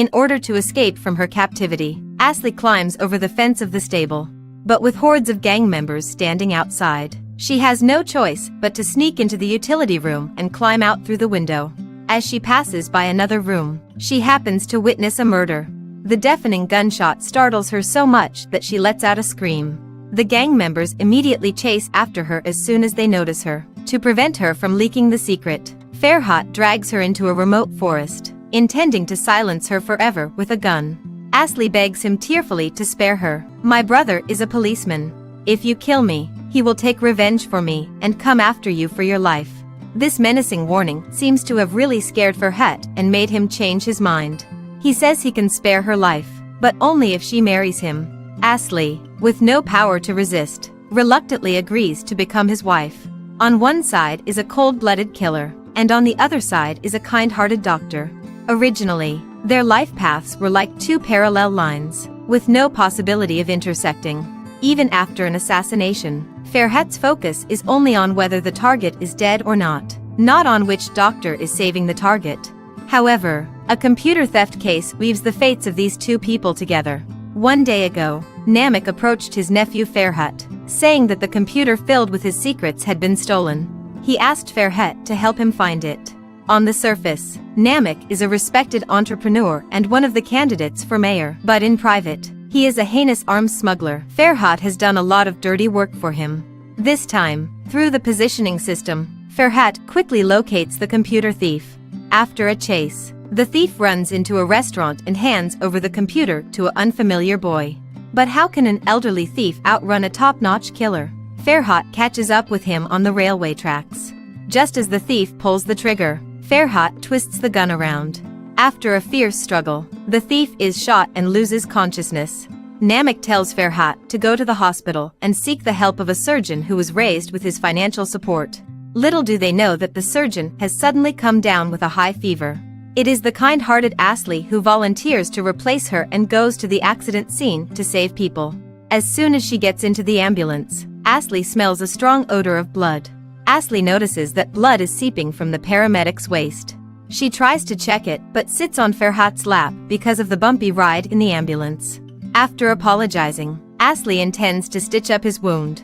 In order to escape from her captivity, Ashley climbs over the fence of the stable. But with hordes of gang members standing outside, she has no choice but to sneak into the utility room and climb out through the window. As she passes by another room, she happens to witness a murder. The deafening gunshot startles her so much that she lets out a scream. The gang members immediately chase after her as soon as they notice her. To prevent her from leaking the secret, Farhat drags her into a remote forest, intending to silence her forever with a gun. Ashley begs him tearfully to spare her. "My brother is a policeman. If you kill me, he will take revenge for me and come after you for your life." This menacing warning seems to have really scared Farhat and made him change his mind. He says he can spare her life, but only if she marries him. Ashley, with no power to resist, reluctantly agrees to become his wife. On one side is a cold-blooded killer, and on the other side is a kind-hearted doctor. Originally, their life paths were like two parallel lines, with no possibility of intersecting. Even after an assassination, Farhat's focus is only on whether the target is dead or not on which doctor is saving the target. However, a computer theft case weaves the fates of these two people together. One day ago, Namek approached his nephew Farhat, saying that the computer filled with his secrets had been stolen. He asked Farhat to help him find it. On the surface, Namek is a respected entrepreneur and one of the candidates for mayor, but in private, he is a heinous arms smuggler. Farhat has done a lot of dirty work for him. This time, through the positioning system, Farhat quickly locates the computer thief. After a chase, the thief runs into a restaurant and hands over the computer to an unfamiliar boy. But how can an elderly thief outrun a top-notch killer? Farhat catches up with him on the railway tracks. Just as the thief pulls the trigger, Farhat twists the gun around. After a fierce struggle, the thief is shot and loses consciousness. Namek tells Farhat to go to the hospital and seek the help of a surgeon who was raised with his financial support. Little do they know that the surgeon has suddenly come down with a high fever. It is the kind-hearted Ashley who volunteers to replace her and goes to the accident scene to save people. As soon as she gets into the ambulance, Ashley smells a strong odor of blood. Ashley notices that blood is seeping from the paramedic's waist. She tries to check it but sits on Farhat's lap because of the bumpy ride in the ambulance. After apologizing, Ashley intends to stitch up his wound.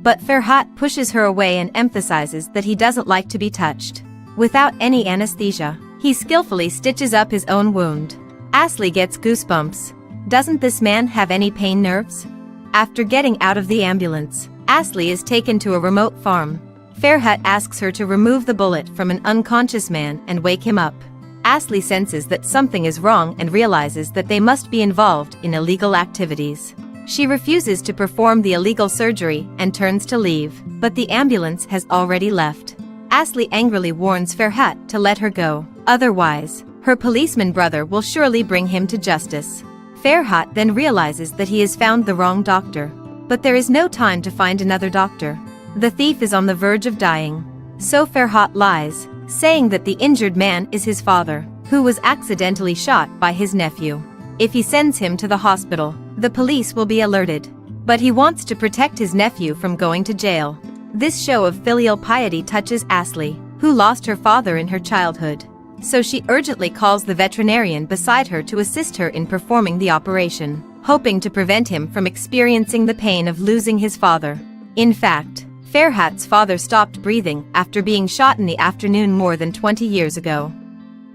But Farhat pushes her away and emphasizes that he doesn't like to be touched. Without any anesthesia, he skillfully stitches up his own wound. Ashley gets goosebumps. Doesn't this man have any pain nerves? After getting out of the ambulance, Ashley is taken to a remote farm. Farhat asks her to remove the bullet from an unconscious man and wake him up. Ashley senses that something is wrong and realizes that they must be involved in illegal activities. She refuses to perform the illegal surgery and turns to leave, but the ambulance has already left. Ashley angrily warns Farhat to let her go. Otherwise, her policeman brother will surely bring him to justice. Farhat then realizes that he has found the wrong doctor. But there is no time to find another doctor. The thief is on the verge of dying. So Farhat lies, saying that the injured man is his father, who was accidentally shot by his nephew. If he sends him to the hospital, the police will be alerted. But he wants to protect his nephew from going to jail. This show of filial piety touches Ashley, who lost her father in her childhood. So she urgently calls the veterinarian beside her to assist her in performing the operation, hoping to prevent him from experiencing the pain of losing his father. In fact, Farhat's father stopped breathing after being shot in the afternoon more than 20 years ago.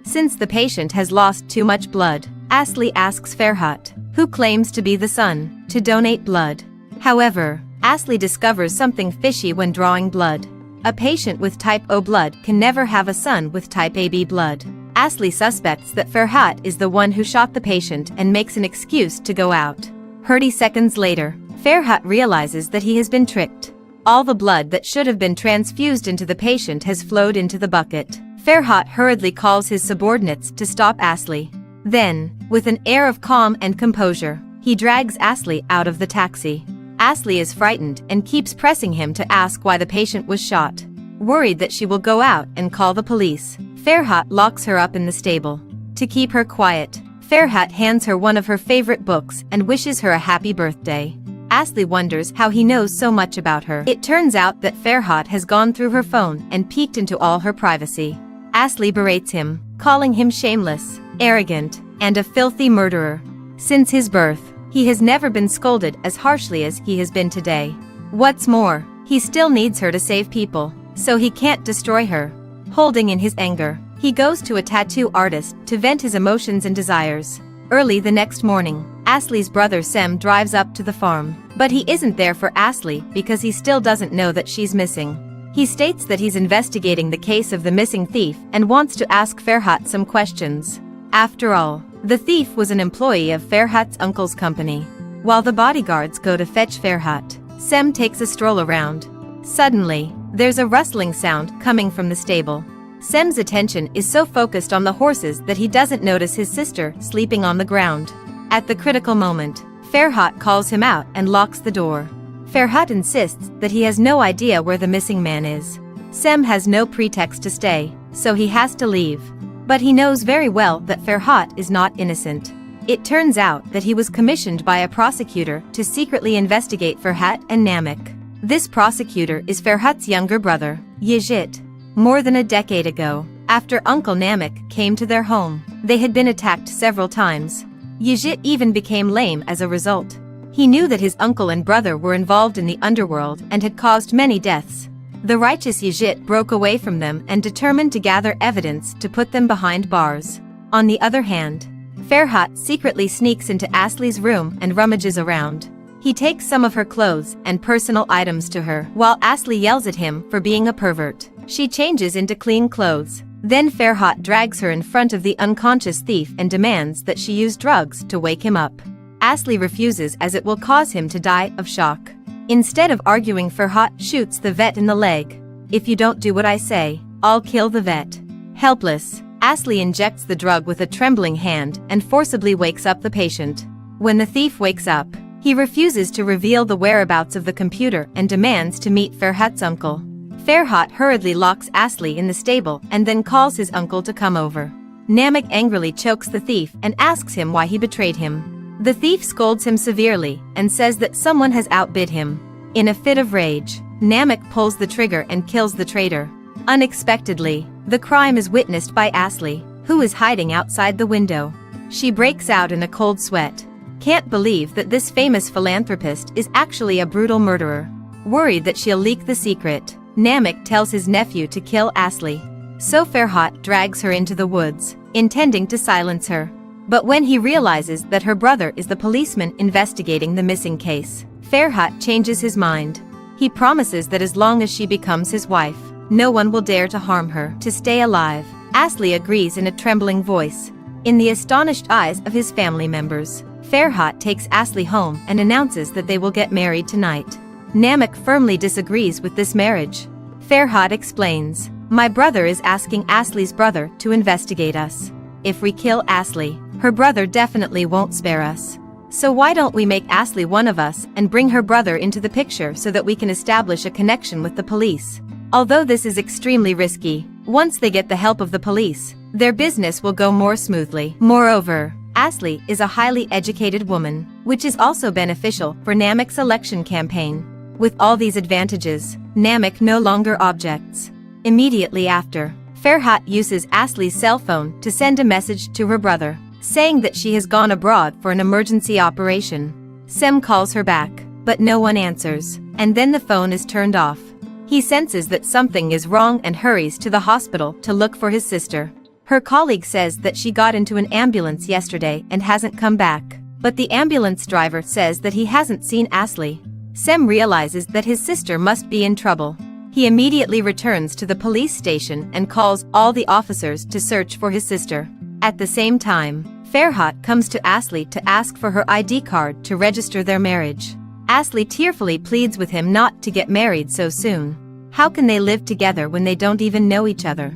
Since the patient has lost too much blood, Ashley asks Farhat, who claims to be the son, to donate blood. However, Ashley discovers something fishy when drawing blood. A patient with type O blood can never have a son with type AB blood. Ashley suspects that Farhat is the one who shot the patient and makes an excuse to go out. 30 seconds later, Farhat realizes that he has been tricked. All the blood that should have been transfused into the patient has flowed into the bucket. Farhat hurriedly calls his subordinates to stop Ashley. Then, with an air of calm and composure, he drags Ashley out of the taxi. Ashley is frightened and keeps pressing him to ask why the patient was shot. Worried that she will go out and call the police, Farhat locks her up in the stable. To keep her quiet, Farhat hands her one of her favorite books and wishes her a happy birthday. Ashley wonders how he knows so much about her. It turns out that Farhat has gone through her phone and peeked into all her privacy. Ashley berates him, calling him shameless, arrogant, and a filthy murderer. Since his birth, he has never been scolded as harshly as he has been today. What's more, he still needs her to save people, so he can't destroy her. Holding in his anger, he goes to a tattoo artist to vent his emotions and desires. Early the next morning, Ashley's brother Sem drives up to the farm, but he isn't there for Ashley because he still doesn't know that she's missing. He states that he's investigating the case of the missing thief and wants to ask Ferhat some questions. After all, the thief was an employee of Ferhat's uncle's company. While the bodyguards go to fetch Ferhat, Sem takes a stroll around. Suddenly, there's a rustling sound coming from the stable. Sem's attention is so focused on the horses that he doesn't notice his sister sleeping on the ground. At the critical moment, Ferhat calls him out and locks the door. Ferhat insists that he has no idea where the missing man is. Sem has no pretext to stay, so he has to leave. But he knows very well that Ferhat is not innocent. It turns out that he was commissioned by a prosecutor to secretly investigate Ferhat and Namek. This prosecutor is Ferhat's younger brother, Yigit. More than a decade ago, after Uncle Namek came to their home, they had been attacked several times. Yigit even became lame as a result. He knew that his uncle and brother were involved in the underworld and had caused many deaths. The righteous Yigit broke away from them and determined to gather evidence to put them behind bars. On the other hand, Ferhat secretly sneaks into Ashley's room and rummages around. He takes some of her clothes and personal items to her while Ashley yells at him for being a pervert. She changes into clean clothes. Then Ferhat drags her in front of the unconscious thief and demands that she use drugs to wake him up. Ashley refuses as it will cause him to die of shock. Instead of arguing, Ferhat shoots the vet in the leg. "If you don't do what I say, I'll kill the vet." Helpless, Ashley injects the drug with a trembling hand and forcibly wakes up the patient. When the thief wakes up, he refuses to reveal the whereabouts of the computer and demands to meet Ferhat's uncle. Ferhat hurriedly locks Ashley in the stable and then calls his uncle to come over. Namek angrily chokes the thief and asks him why he betrayed him. The thief scolds him severely and says that someone has outbid him. In a fit of rage, Namek pulls the trigger and kills the traitor. Unexpectedly, the crime is witnessed by Ashley, who is hiding outside the window. She breaks out in a cold sweat. Can't believe that this famous philanthropist is actually a brutal murderer. Worried that she'll leak the secret, Namek tells his nephew to kill Ashley. So Ferhat drags her into the woods, intending to silence her. But when he realizes that her brother is the policeman investigating the missing case, Ferhat changes his mind. He promises that as long as she becomes his wife, no one will dare to harm her. To stay alive, Ashley agrees in a trembling voice. In the astonished eyes of his family members, Ferhat takes Ashley home and announces that they will get married tonight. Namek firmly disagrees with this marriage. Ferhat explains, "My brother is asking Ashley's brother to investigate us. If we kill Ashley, her brother definitely won't spare us. So why don't we make Ashley one of us and bring her brother into the picture so that we can establish a connection with the police?" Although this is extremely risky, once they get the help of the police, their business will go more smoothly. Moreover, Ashley is a highly educated woman, which is also beneficial for Namek's election campaign. With all these advantages, Namek no longer objects. Immediately after, Ferhat uses Ashley's cell phone to send a message to her brother, saying that she has gone abroad for an emergency operation. Sem calls her back, but no one answers, and then the phone is turned off. He senses that something is wrong and hurries to the hospital to look for his sister. Her colleague says that she got into an ambulance yesterday and hasn't come back, but the ambulance driver says that he hasn't seen Ashley. Sem realizes that his sister must be in trouble. He immediately returns to the police station and calls all the officers to search for his sister. At the same time, Ferhat comes to Ashley to ask for her ID card to register their marriage. Ashley tearfully pleads with him not to get married so soon. How can they live together when they don't even know each other?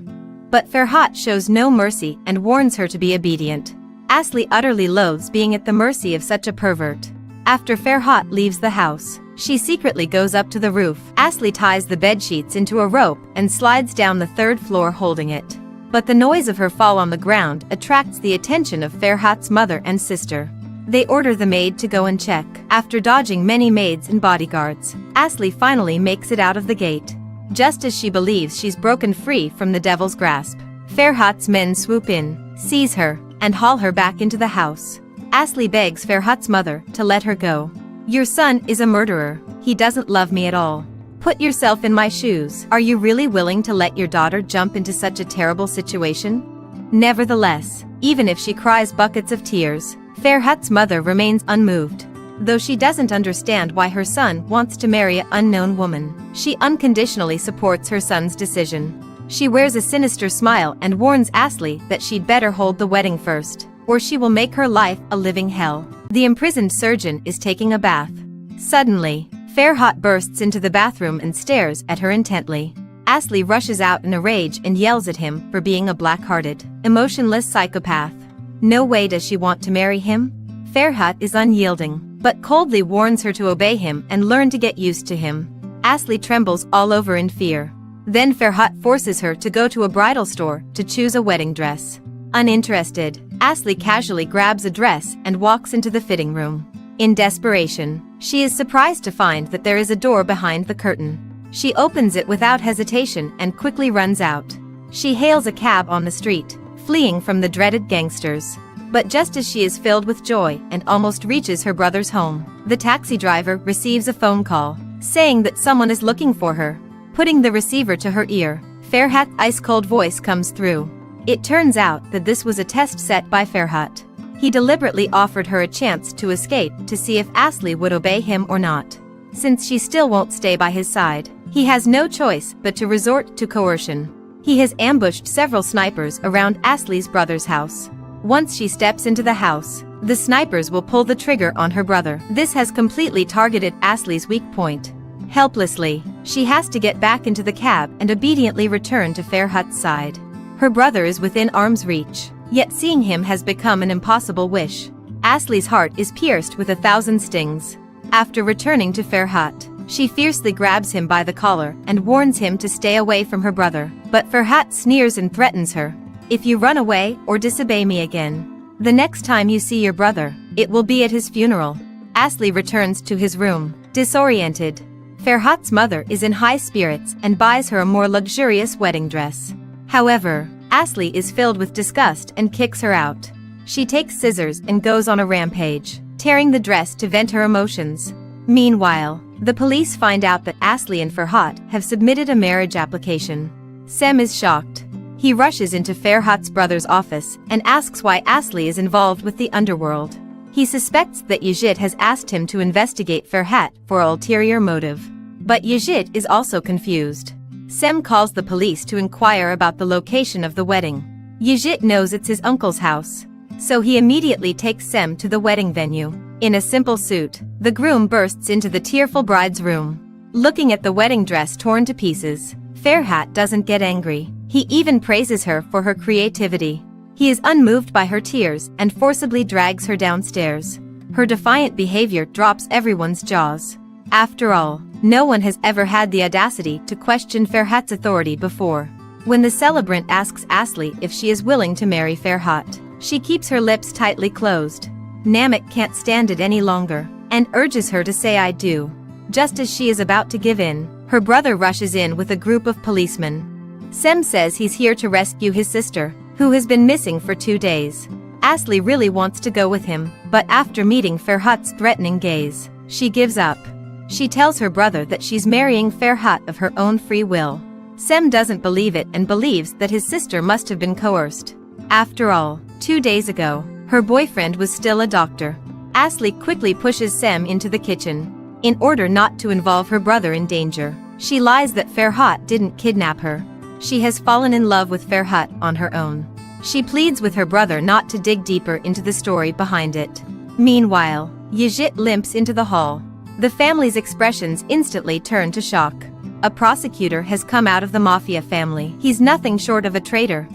But Ferhat shows no mercy and warns her to be obedient. Ashley utterly loathes being at the mercy of such a pervert. After Ferhat leaves the house, she secretly goes up to the roof. Ashley ties the bedsheets into a rope and slides down the third floor holding it. But the noise of her fall on the ground attracts the attention of Ferhat's mother and sister. They order the maid to go and check. After dodging many maids and bodyguards, Ashley finally makes it out of the gate. Just as she believes she's broken free from the devil's grasp, Ferhat's men swoop in, seize her, and haul her back into the house. Asli begs Ferhat's mother to let her go. "Your son is a murderer. He doesn't love me at all. Put yourself in my shoes. Are you really willing to let your daughter jump into such a terrible situation?" Nevertheless, even if she cries buckets of tears, Ferhat's mother remains unmoved. Though she doesn't understand why her son wants to marry an unknown woman, she unconditionally supports her son's decision. She wears a sinister smile and warns Asli that she'd better hold the wedding first, or she will make her life a living hell. The imprisoned surgeon is taking a bath. Suddenly, Ferhat bursts into the bathroom and stares at her intently. Asli rushes out in a rage and yells at him for being a black-hearted, emotionless psychopath. No way does she want to marry him. Ferhat is unyielding, but coldly warns her to obey him and learn to get used to him. Asli trembles all over in fear. Then Ferhat forces her to go to a bridal store to choose a wedding dress. Uninterested, Asli casually grabs a dress and walks into the fitting room. In desperation, she is surprised to find that there is a door behind the curtain. She opens it without hesitation and quickly runs out. She hails a cab on the street, fleeing from the dreaded gangsters. But just as she is filled with joy and almost reaches her brother's home, the taxi driver receives a phone call, saying that someone is looking for her. Putting the receiver to her ear, Ferhat's ice-cold voice comes through. It turns out that this was a test set by Ferhat. He deliberately offered her a chance to escape to see if Asli would obey him or not. Since she still won't stay by his side, he has no choice but to resort to coercion. He has ambushed several snipers around Asli's brother's house. Once she steps into the house, the snipers will pull the trigger on her brother. This has completely targeted Asli's weak point. Helplessly, she has to get back into the cab and obediently return to Ferhat's side. Her brother is within arm's reach, yet seeing him has become an impossible wish. Asli's heart is pierced with 1,000 stings. After returning to Ferhat, she fiercely grabs him by the collar and warns him to stay away from her brother. But Ferhat sneers and threatens her. "If you run away or disobey me again, the next time you see your brother, it will be at his funeral." Asli returns to his room, disoriented. Ferhat's mother is in high spirits and buys her a more luxurious wedding dress. However, Asli is filled with disgust and kicks her out. She takes scissors and goes on a rampage, tearing the dress to vent her emotions. Meanwhile, the police find out that Asli and Ferhat have submitted a marriage application. Sem is shocked. He rushes into Ferhat's brother's office and asks why Asli is involved with the underworld. He suspects that Yigit has asked him to investigate Ferhat for an ulterior motive. But Yigit is also confused. Sem calls the police to inquire about the location of the wedding. Yigit knows it's his uncle's house, so he immediately takes Sem to the wedding venue. In a simple suit, the groom bursts into the tearful bride's room. Looking at the wedding dress torn to pieces, Ferhat doesn't get angry. He even praises her for her creativity. He is unmoved by her tears and forcibly drags her downstairs. Her defiant behavior drops everyone's jaws. After all, no one has ever had the audacity to question Ferhat's authority before. When the celebrant asks Asli if she is willing to marry Ferhat, she keeps her lips tightly closed. Namik can't stand it any longer, and urges her to say "I do." Just as she is about to give in, her brother rushes in with a group of policemen. Sem says he's here to rescue his sister, who has been missing for 2 days. Asli really wants to go with him, but after meeting Ferhat's threatening gaze, she gives up. She tells her brother that she's marrying Ferhat of her own free will. Sem doesn't believe it and believes that his sister must have been coerced. After all, 2 days ago, her boyfriend was still a doctor. Asli quickly pushes Sem into the kitchen. In order not to involve her brother in danger, she lies that Ferhat didn't kidnap her. She has fallen in love with Ferhat on her own. She pleads with her brother not to dig deeper into the story behind it. Meanwhile, Yigit limps into the hall. The family's expressions instantly turn to shock. A prosecutor has come out of the mafia family. He's nothing short of a traitor.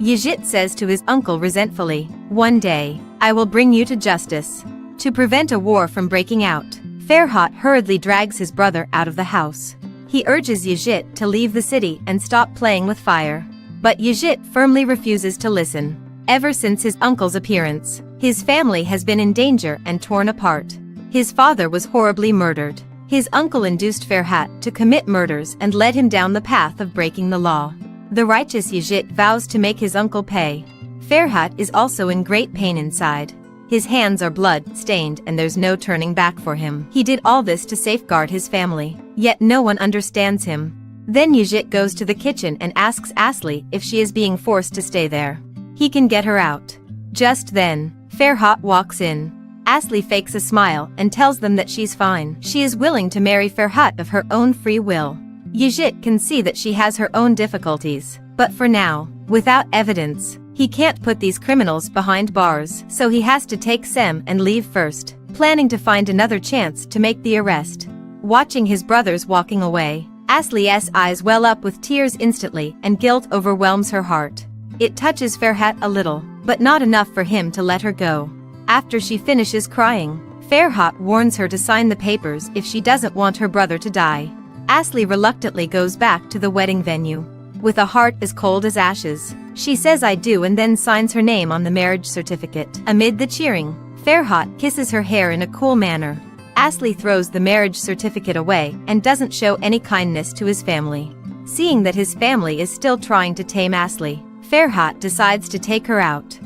Yigit says to his uncle resentfully, "One day, I will bring you to justice." To prevent a war from breaking out, Ferhat hurriedly drags his brother out of the house. He urges Yigit to leave the city and stop playing with fire. But Yigit firmly refuses to listen. Ever since his uncle's appearance, his family has been in danger and torn apart. His father was horribly murdered. His uncle induced Ferhat to commit murders and led him down the path of breaking the law. The righteous Yigit vows to make his uncle pay. Farhat is also in great pain inside. His hands are blood-stained and there's no turning back for him. He did all this to safeguard his family, yet no one understands him. Then Yajit goes to the kitchen and asks Asli if she is being forced to stay there. He can get her out. Just then, Farhat walks in. Asli fakes a smile and tells them that she's fine. She is willing to marry Farhat of her own free will. Yajit can see that she has her own difficulties, but for now, without evidence, he can't put these criminals behind bars, so he has to take Sem and leave first, planning to find another chance to make the arrest. Watching his brothers walking away, Asli's eyes well up with tears instantly and guilt overwhelms her heart. It touches Farhat a little, but not enough for him to let her go. After she finishes crying, Farhat warns her to sign the papers if she doesn't want her brother to die. Asli reluctantly goes back to the wedding venue. With a heart as cold as ashes, she says "I do" and then signs her name on the marriage certificate. Amid the cheering, Farhat kisses her hair in a cool manner. Asli throws the marriage certificate away and doesn't show any kindness to his family. Seeing that his family is still trying to tame Asli, Farhat decides to take her out.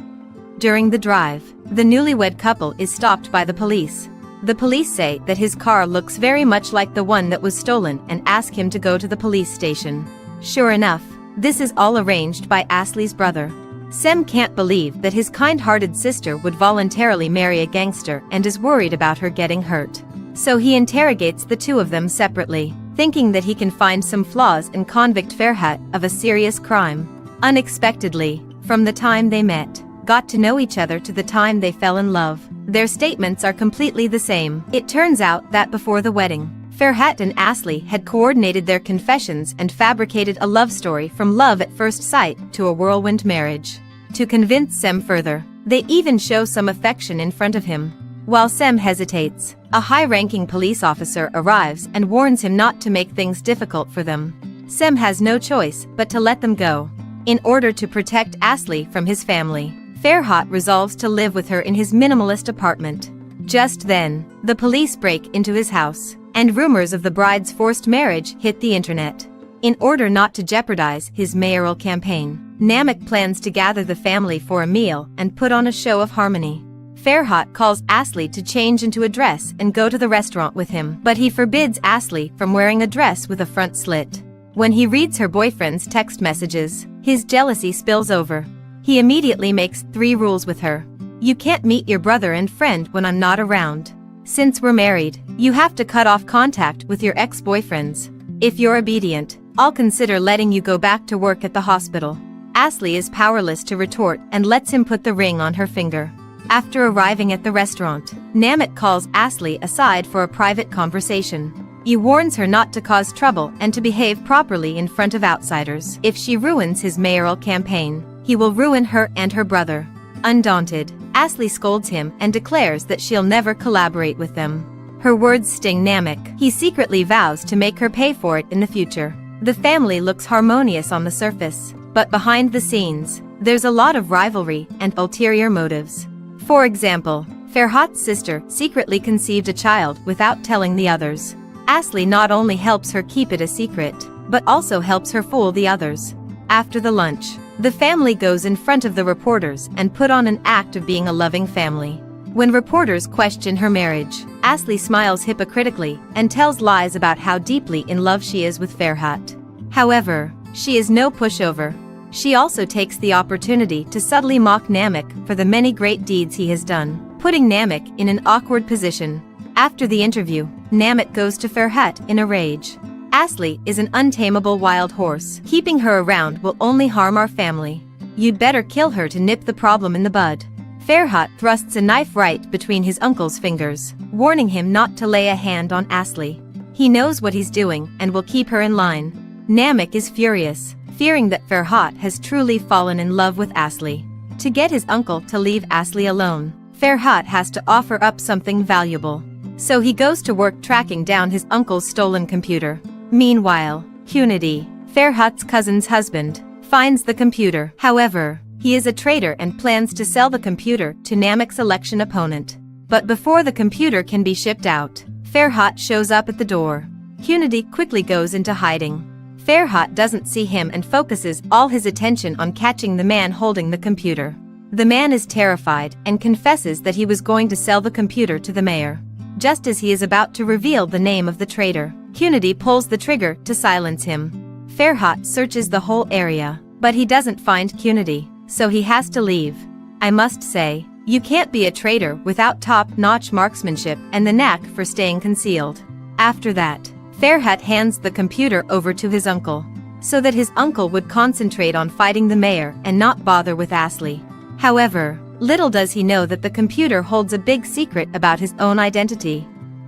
During the drive, the newlywed couple is stopped by the police. The police say that his car looks very much like the one that was stolen and ask him to go to the police station. Sure enough, this is all arranged by Asli's brother. Sem can't believe that his kind-hearted sister would voluntarily marry a gangster and is worried about her getting hurt. So he interrogates the two of them separately, thinking that he can find some flaws and convict Farhat of a serious crime. Unexpectedly, from the time they met, got to know each other to the time they fell in love, their statements are completely the same. It turns out that before the wedding, Farhat and Asli had coordinated their confessions and fabricated a love story from love at first sight to a whirlwind marriage. To convince Sem further, they even show some affection in front of him. While Sem hesitates, a high-ranking police officer arrives and warns him not to make things difficult for them. Sem has no choice but to let them go. In order to protect Asli from his family, Farhat resolves to live with her in his minimalist apartment. Just then, the police break into his house, and rumors of the bride's forced marriage hit the internet. In order not to jeopardize his mayoral campaign, Namek plans to gather the family for a meal and put on a show of harmony. Farhat calls Asli to change into a dress and go to the restaurant with him, but he forbids Asli from wearing a dress with a front slit. When he reads her boyfriend's text messages, his jealousy spills over. He immediately makes 3 rules with her. You can't meet your brother and friend when I'm not around. Since we're married, you have to cut off contact with your ex-boyfriends. If you're obedient, I'll consider letting you go back to work at the hospital. Asli is powerless to retort and lets him put the ring on her finger. After arriving at the restaurant, Namek calls Asli aside for a private conversation. He warns her not to cause trouble and to behave properly in front of outsiders. If she ruins his mayoral campaign, he will ruin her and her brother. Undaunted, Asli scolds him and declares that she'll never collaborate with them. Her words sting Namek. He secretly vows to make her pay for it in the future. The family looks harmonious on the surface, but behind the scenes, there's a lot of rivalry and ulterior motives. For example, Farhat's sister secretly conceived a child without telling the others. Asli not only helps her keep it a secret, but also helps her fool the others. After the lunch, the family goes in front of the reporters and put on an act of being a loving family. When reporters question her marriage, Asli smiles hypocritically and tells lies about how deeply in love she is with Farhat. However, she is no pushover. She also takes the opportunity to subtly mock Namek for the many great deeds he has done, putting Namek in an awkward position. After the interview, Namek goes to Farhat in a rage. Asli is an untamable wild horse. Keeping her around will only harm our family. You'd better kill her to nip the problem in the bud. Farhat thrusts a knife right between his uncle's fingers, warning him not to lay a hand on Asli. He knows what he's doing and will keep her in line. Namek is furious, fearing that Farhat has truly fallen in love with Asli. To get his uncle to leave Asli alone, Farhat has to offer up something valuable. So he goes to work tracking down his uncle's stolen computer. Meanwhile, Hunadi, Farhat's cousin's husband, finds the computer. However, he is a traitor and plans to sell the computer to Namek's election opponent. But before the computer can be shipped out, Farhat shows up at the door. Hunadi quickly goes into hiding. Farhat doesn't see him and focuses all his attention on catching the man holding the computer. The man is terrified and confesses that he was going to sell the computer to the mayor. Just as he is about to reveal the name of the traitor, Cunity pulls the trigger to silence him. Farhat searches the whole area, but he doesn't find Cunity, so he has to leave. I must say, you can't be a traitor without top-notch marksmanship and the knack for staying concealed. After that, Farhat hands the computer over to his uncle, so that his uncle would concentrate on fighting the mayor and not bother with Asli. However, little does he know that the computer holds a big secret about his own identity.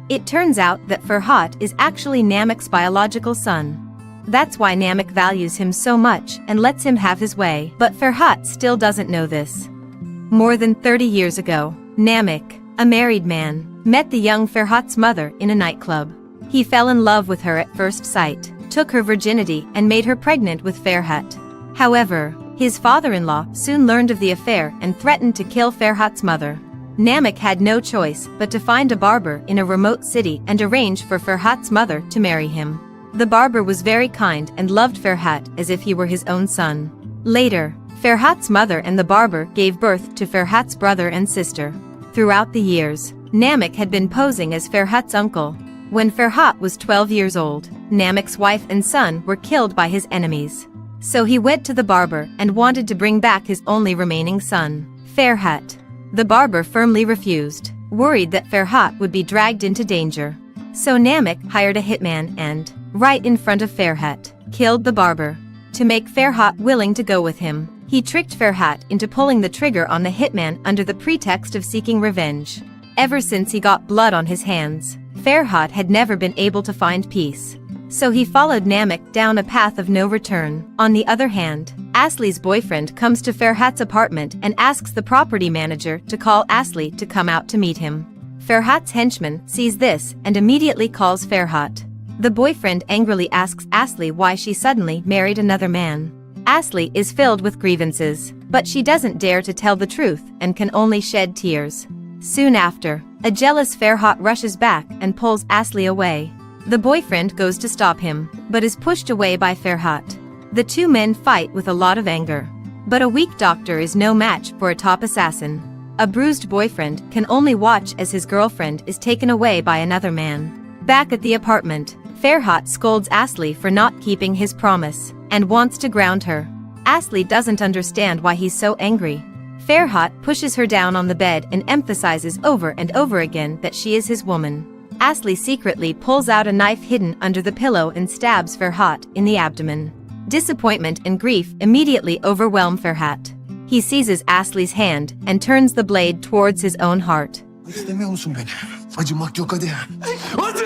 It turns out that Farhat is actually Namik's biological son. That's why Namik values him so much and lets him have his way, but Farhat still doesn't know this. More than 30 years ago, Namik, a married man, met the young Farhat's mother in a nightclub. He fell in love with her at first sight, took her virginity and made her pregnant with Farhat. However, his father-in-law soon learned of the affair and threatened to kill Farhat's mother. Namik had no choice but to find a barber in a remote city and arrange for Farhat's mother to marry him. The barber was very kind and loved Farhat as if he were his own son. Later, Farhat's mother and the barber gave birth to Farhat's brother and sister. Throughout the years, Namik had been posing as Farhat's uncle. When Farhat was 12 years old, Namik's wife and son were killed by his enemies. So he went to the barber and wanted to bring back his only remaining son, Farhat. The barber firmly refused, worried that Farhat would be dragged into danger. So Namik hired a hitman and, right in front of Farhat, killed the barber. To make Farhat willing to go with him, he tricked Farhat into pulling the trigger on the hitman under the pretext of seeking revenge. Ever since he got blood on his hands, Farhat had never been able to find peace. So he followed Namik down a path of no return. On the other hand, Asli's boyfriend comes to Farhat's apartment and asks the property manager to call Asli to come out to meet him. Farhat's henchman sees this and immediately calls Farhat. The boyfriend angrily asks Asli why she suddenly married another man. Asli is filled with grievances, but she doesn't dare to tell the truth and can only shed tears. Soon after, a jealous Farhat rushes back and pulls Asli away. The boyfriend goes to stop him, but is pushed away by Farhat. The two men fight with a lot of anger. But a weak doctor is no match for a top assassin. A bruised boyfriend can only watch as his girlfriend is taken away by another man. Back at the apartment, Farhat scolds Asli for not keeping his promise, and wants to ground her. Asli doesn't understand why he's so angry. Farhat pushes her down on the bed and emphasizes over and over again that she is his woman. Asli secretly pulls out a knife hidden under the pillow and stabs Farhat in the abdomen. Disappointment and grief immediately overwhelm Farhat. He seizes Asli's hand and turns the blade towards his own heart. İstemiyor musun beni? Acımak yok hadi. Hadi!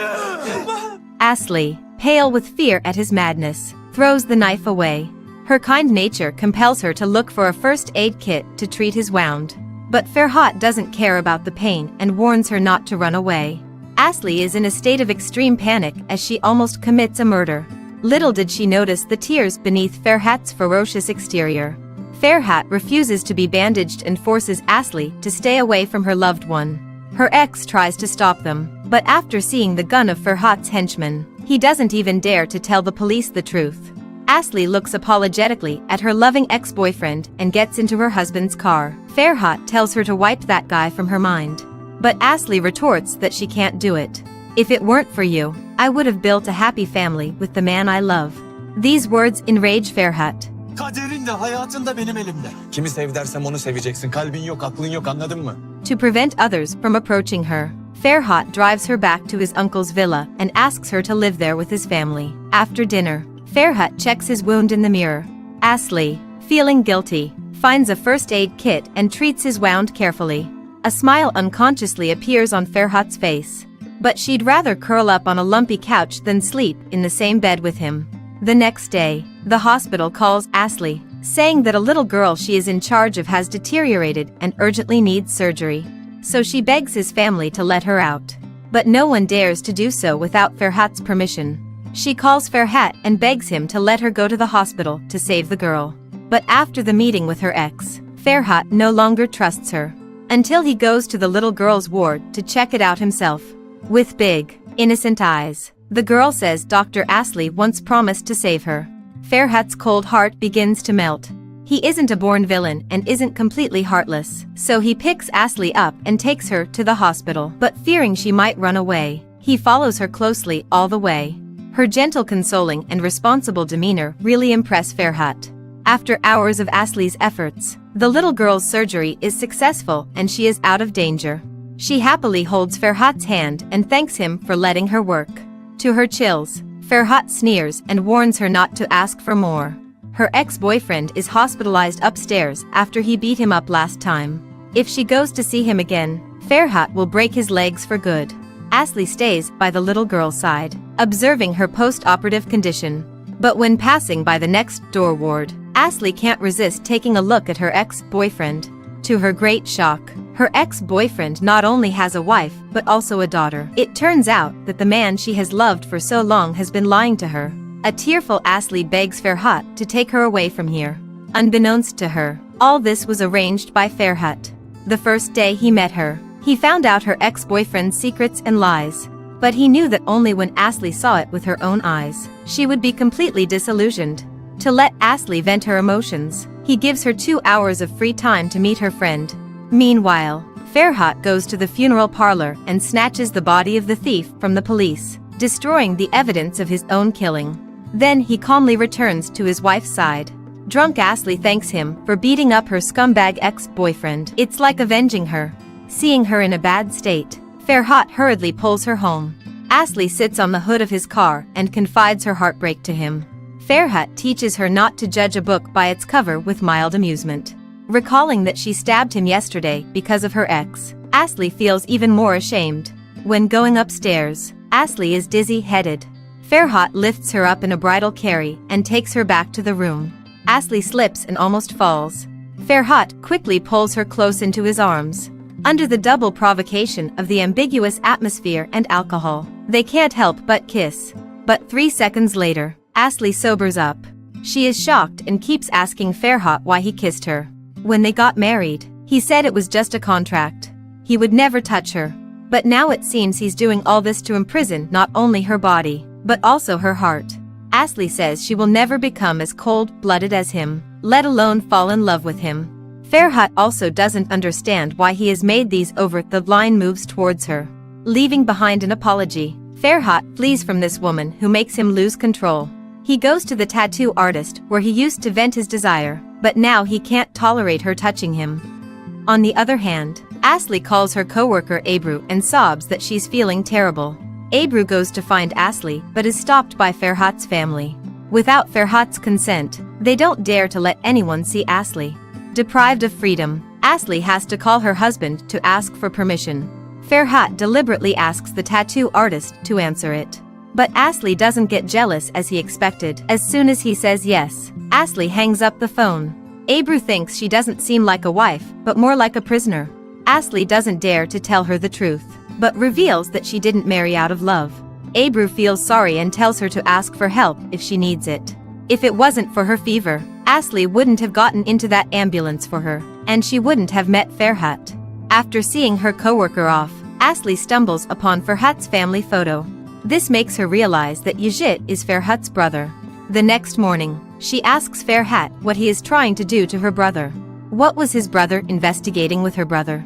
Asli, pale with fear at his madness, throws the knife away. Her kind nature compels her to look for a first aid kit to treat his wound. But Farhat doesn't care about the pain and warns her not to run away. Asli is in a state of extreme panic as she almost commits a murder. Little did she notice the tears beneath Farhat's ferocious exterior. Farhat refuses to be bandaged and forces Asli to stay away from her loved one. Her ex tries to stop them, but after seeing the gun of Farhat's henchman, he doesn't even dare to tell the police the truth. Asli looks apologetically at her loving ex-boyfriend and gets into her husband's car. Farhat tells her to wipe that guy from her mind. But Asli retorts that she can't do it. If it weren't for you, I would have built a happy family with the man I love. These words enrage Farhat. Kaderin de hayatın da benim elimde. Kimi sev dersem onu seveceksin. Kalbin yok, aklın yok, anladın mı? To prevent others from approaching her, Farhat drives her back to his uncle's villa and asks her to live there with his family. After dinner, Farhat checks his wound in the mirror. Asli, feeling guilty, finds a first aid kit and treats his wound carefully. A smile unconsciously appears on Farhat's face. But she'd rather curl up on a lumpy couch than sleep in the same bed with him. The next day, the hospital calls Asli, saying that a little girl she is in charge of has deteriorated and urgently needs surgery. So she begs his family to let her out. But no one dares to do so without Farhat's permission. She calls Farhat and begs him to let her go to the hospital to save the girl. But after the meeting with her ex, Farhat no longer trusts her. Until he goes to the little girl's ward to check it out himself. With big, innocent eyes, the girl says Dr. Asli once promised to save her. Farhat's cold heart begins to melt. He isn't a born villain and isn't completely heartless, so he picks Ashley up and takes her to the hospital. But fearing she might run away, he follows her closely all the way. Her gentle, consoling, and responsible demeanor really impress Farhat. After hours of Ashley's efforts, the little girl's surgery is successful and she is out of danger. She happily holds Farhat's hand and thanks him for letting her work. To her chills, Farhat sneers and warns her not to ask for more. Her ex-boyfriend is hospitalized upstairs after he beat him up last time. If she goes to see him again, Farhat will break his legs for good. Ashley stays by the little girl's side, observing her post-operative condition. But when passing by the next door ward, Ashley can't resist taking a look at her ex-boyfriend. To her great shock, her ex-boyfriend not only has a wife but also a daughter. It turns out that the man she has loved for so long has been lying to her. A tearful Ashley begs Farhat to take her away from here. Unbeknownst to her, all this was arranged by Farhat. The first day he met her, he found out her ex-boyfriend's secrets and lies. But he knew that only when Ashley saw it with her own eyes, she would be completely disillusioned. To let Ashley vent her emotions, he gives her 2 hours of free time to meet her friend. Meanwhile, Farhat goes to the funeral parlor and snatches the body of the thief from the police, destroying the evidence of his own killing. Then he calmly returns to his wife's side. Drunk Ashley thanks him for beating up her scumbag ex-boyfriend. It's like avenging her. Seeing her in a bad state, Farhat hurriedly pulls her home. Ashley sits on the hood of his car and confides her heartbreak to him. Farhat teaches her not to judge a book by its cover with mild amusement. Recalling that she stabbed him yesterday because of her ex, Ashley feels even more ashamed. When going upstairs, Ashley is dizzy-headed. Farhat lifts her up in a bridal carry and takes her back to the room. Ashley slips and almost falls. Farhat quickly pulls her close into his arms. Under the double provocation of the ambiguous atmosphere and alcohol, they can't help but kiss. But 3 seconds later, Ashley sobers up. She is shocked and keeps asking Farhat why he kissed her. When they got married, he said it was just a contract. He would never touch her. But now it seems he's doing all this to imprison not only her body, but also her heart. Ashley says she will never become as cold-blooded as him, let alone fall in love with him. Farhat also doesn't understand why he has made these over-the-line moves towards her. Leaving behind an apology, Farhat flees from this woman who makes him lose control. He goes to the tattoo artist where he used to vent his desire, but now he can't tolerate her touching him. On the other hand, Ashley calls her coworker Ebru and sobs that she's feeling terrible. Ebru goes to find Ashley but is stopped by Farhat's family. Without Farhat's consent, they don't dare to let anyone see Ashley. Deprived of freedom, Ashley has to call her husband to ask for permission. Farhat deliberately asks the tattoo artist to answer it. But Ashley doesn't get jealous as he expected. As soon as he says yes, Ashley hangs up the phone. Ebru thinks she doesn't seem like a wife, but more like a prisoner. Ashley doesn't dare to tell her the truth, but reveals that she didn't marry out of love. Ebru feels sorry and tells her to ask for help if she needs it. If it wasn't for her fever, Ashley wouldn't have gotten into that ambulance for her, and she wouldn't have met Farhat. After seeing her coworker off, Ashley stumbles upon Farhat's family photo. This makes her realize that Yajit is Farhat's brother. The next morning, she asks Farhat what he is trying to do to her brother. What was his brother investigating with her brother?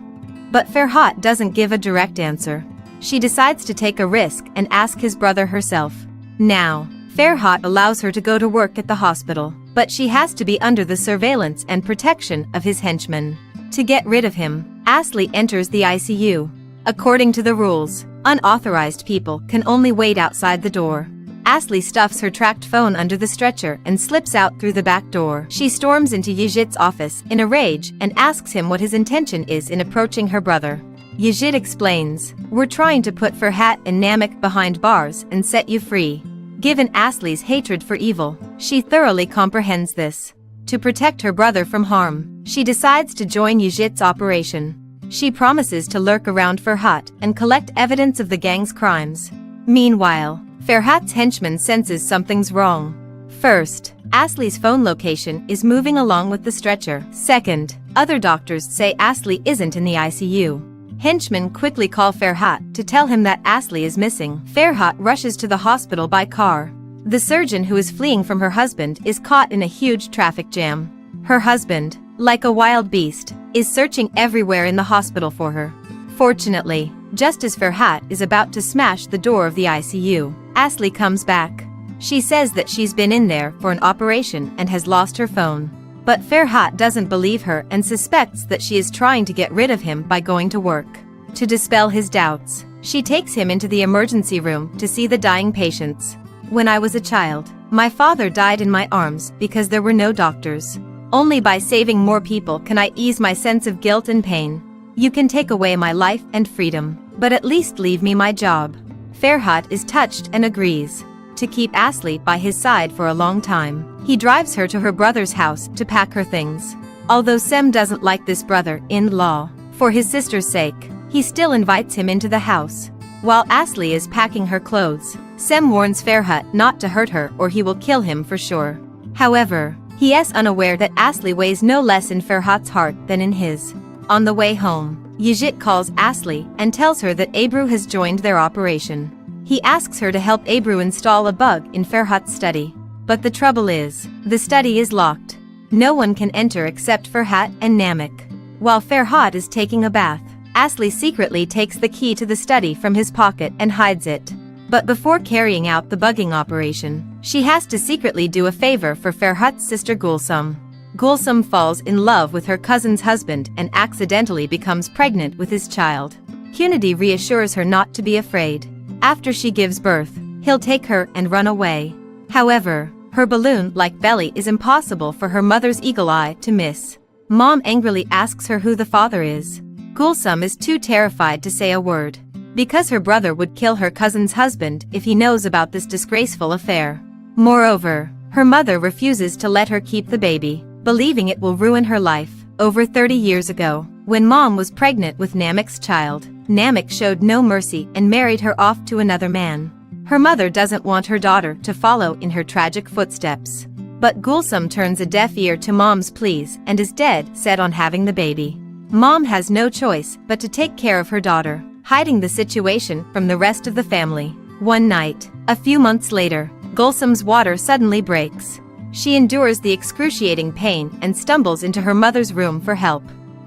But Farhat doesn't give a direct answer. She decides to take a risk and ask his brother herself. Now, Farhat allows her to go to work at the hospital, but she has to be under the surveillance and protection of his henchmen. To get rid of him, Ashley enters the ICU. According to the rules, unauthorized people can only wait outside the door. Ashley stuffs her tracked phone under the stretcher and slips out through the back door. She storms into Yajit's office in a rage and asks him what his intention is in approaching her brother. Yajit explains, "We're trying to put Farhat and Namek behind bars and set you free." Given Ashley's hatred for evil, she thoroughly comprehends this. To protect her brother from harm, she decides to join Yajit's operation. She promises to lurk around Farhat and collect evidence of the gang's crimes. Meanwhile, Farhat's henchman senses something's wrong. First, Ashley's phone location is moving along with the stretcher. Second, other doctors say Ashley isn't in the ICU. Henchmen quickly call Farhat to tell him that Ashley is missing. Farhat rushes to the hospital by car. The surgeon who is fleeing from her husband is caught in a huge traffic jam. Her husband, like a wild beast, is searching everywhere in the hospital for her. Fortunately, just as Ferhat is about to smash the door of the ICU, Asli comes back. She says that she's been in there for an operation and has lost her phone. But Ferhat doesn't believe her and suspects that she is trying to get rid of him by going to work. To dispel his doubts, she takes him into the emergency room to see the dying patients. When I was a child, my father died in my arms because there were no doctors. Only by saving more people can I ease my sense of guilt and pain. You can take away my life and freedom, but at least leave me my job. Ferhat is touched and agrees to keep Asli by his side for a long time. He drives her to her brother's house to pack her things. Although Sem doesn't like this brother-in-law, for his sister's sake, he still invites him into the house. While Asli is packing her clothes, Sem warns Ferhat not to hurt her or he will kill him for sure. However, he is unaware that Asli weighs no less in Ferhat's heart than in his. On the way home, Yigit calls Asli and tells her that Ebru has joined their operation. He asks her to help Ebru install a bug in Ferhat's study. But the trouble is, the study is locked. No one can enter except Ferhat and Namek. While Ferhat is taking a bath, Asli secretly takes the key to the study from his pocket and hides it. But before carrying out the bugging operation, she has to secretly do a favor for Ferhat's sister Gulsum. Gulsum falls in love with her cousin's husband and accidentally becomes pregnant with his child. Cunity reassures her not to be afraid. After she gives birth, he'll take her and run away. However, her balloon-like belly is impossible for her mother's eagle eye to miss. Mom angrily asks her who the father is. Gulsum is too terrified to say a word, because her brother would kill her cousin's husband if he knows about this disgraceful affair. Moreover, her mother refuses to let her keep the baby, believing it will ruin her life. Over 30 years ago, when Mom was pregnant with Namek's child, Namek showed no mercy and married her off to another man. Her mother doesn't want her daughter to follow in her tragic footsteps. But Gulsum turns a deaf ear to Mom's pleas and is dead set on having the baby. Mom has no choice but to take care of her daughter, hiding the situation from the rest of the family. One night, a few months later, Gulsum's water suddenly breaks. She endures the excruciating pain and stumbles into her mother's room for help.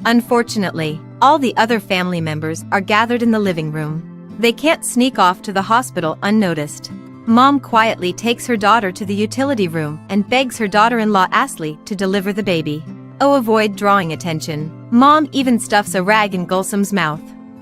Unfortunately, all the other family members are gathered in the living room. They can't sneak off to the hospital unnoticed. Mom quietly takes her daughter to the utility room and begs her daughter-in-law Asli to deliver the baby. Oh, avoid drawing attention. Mom even stuffs a rag in Gulsum's mouth.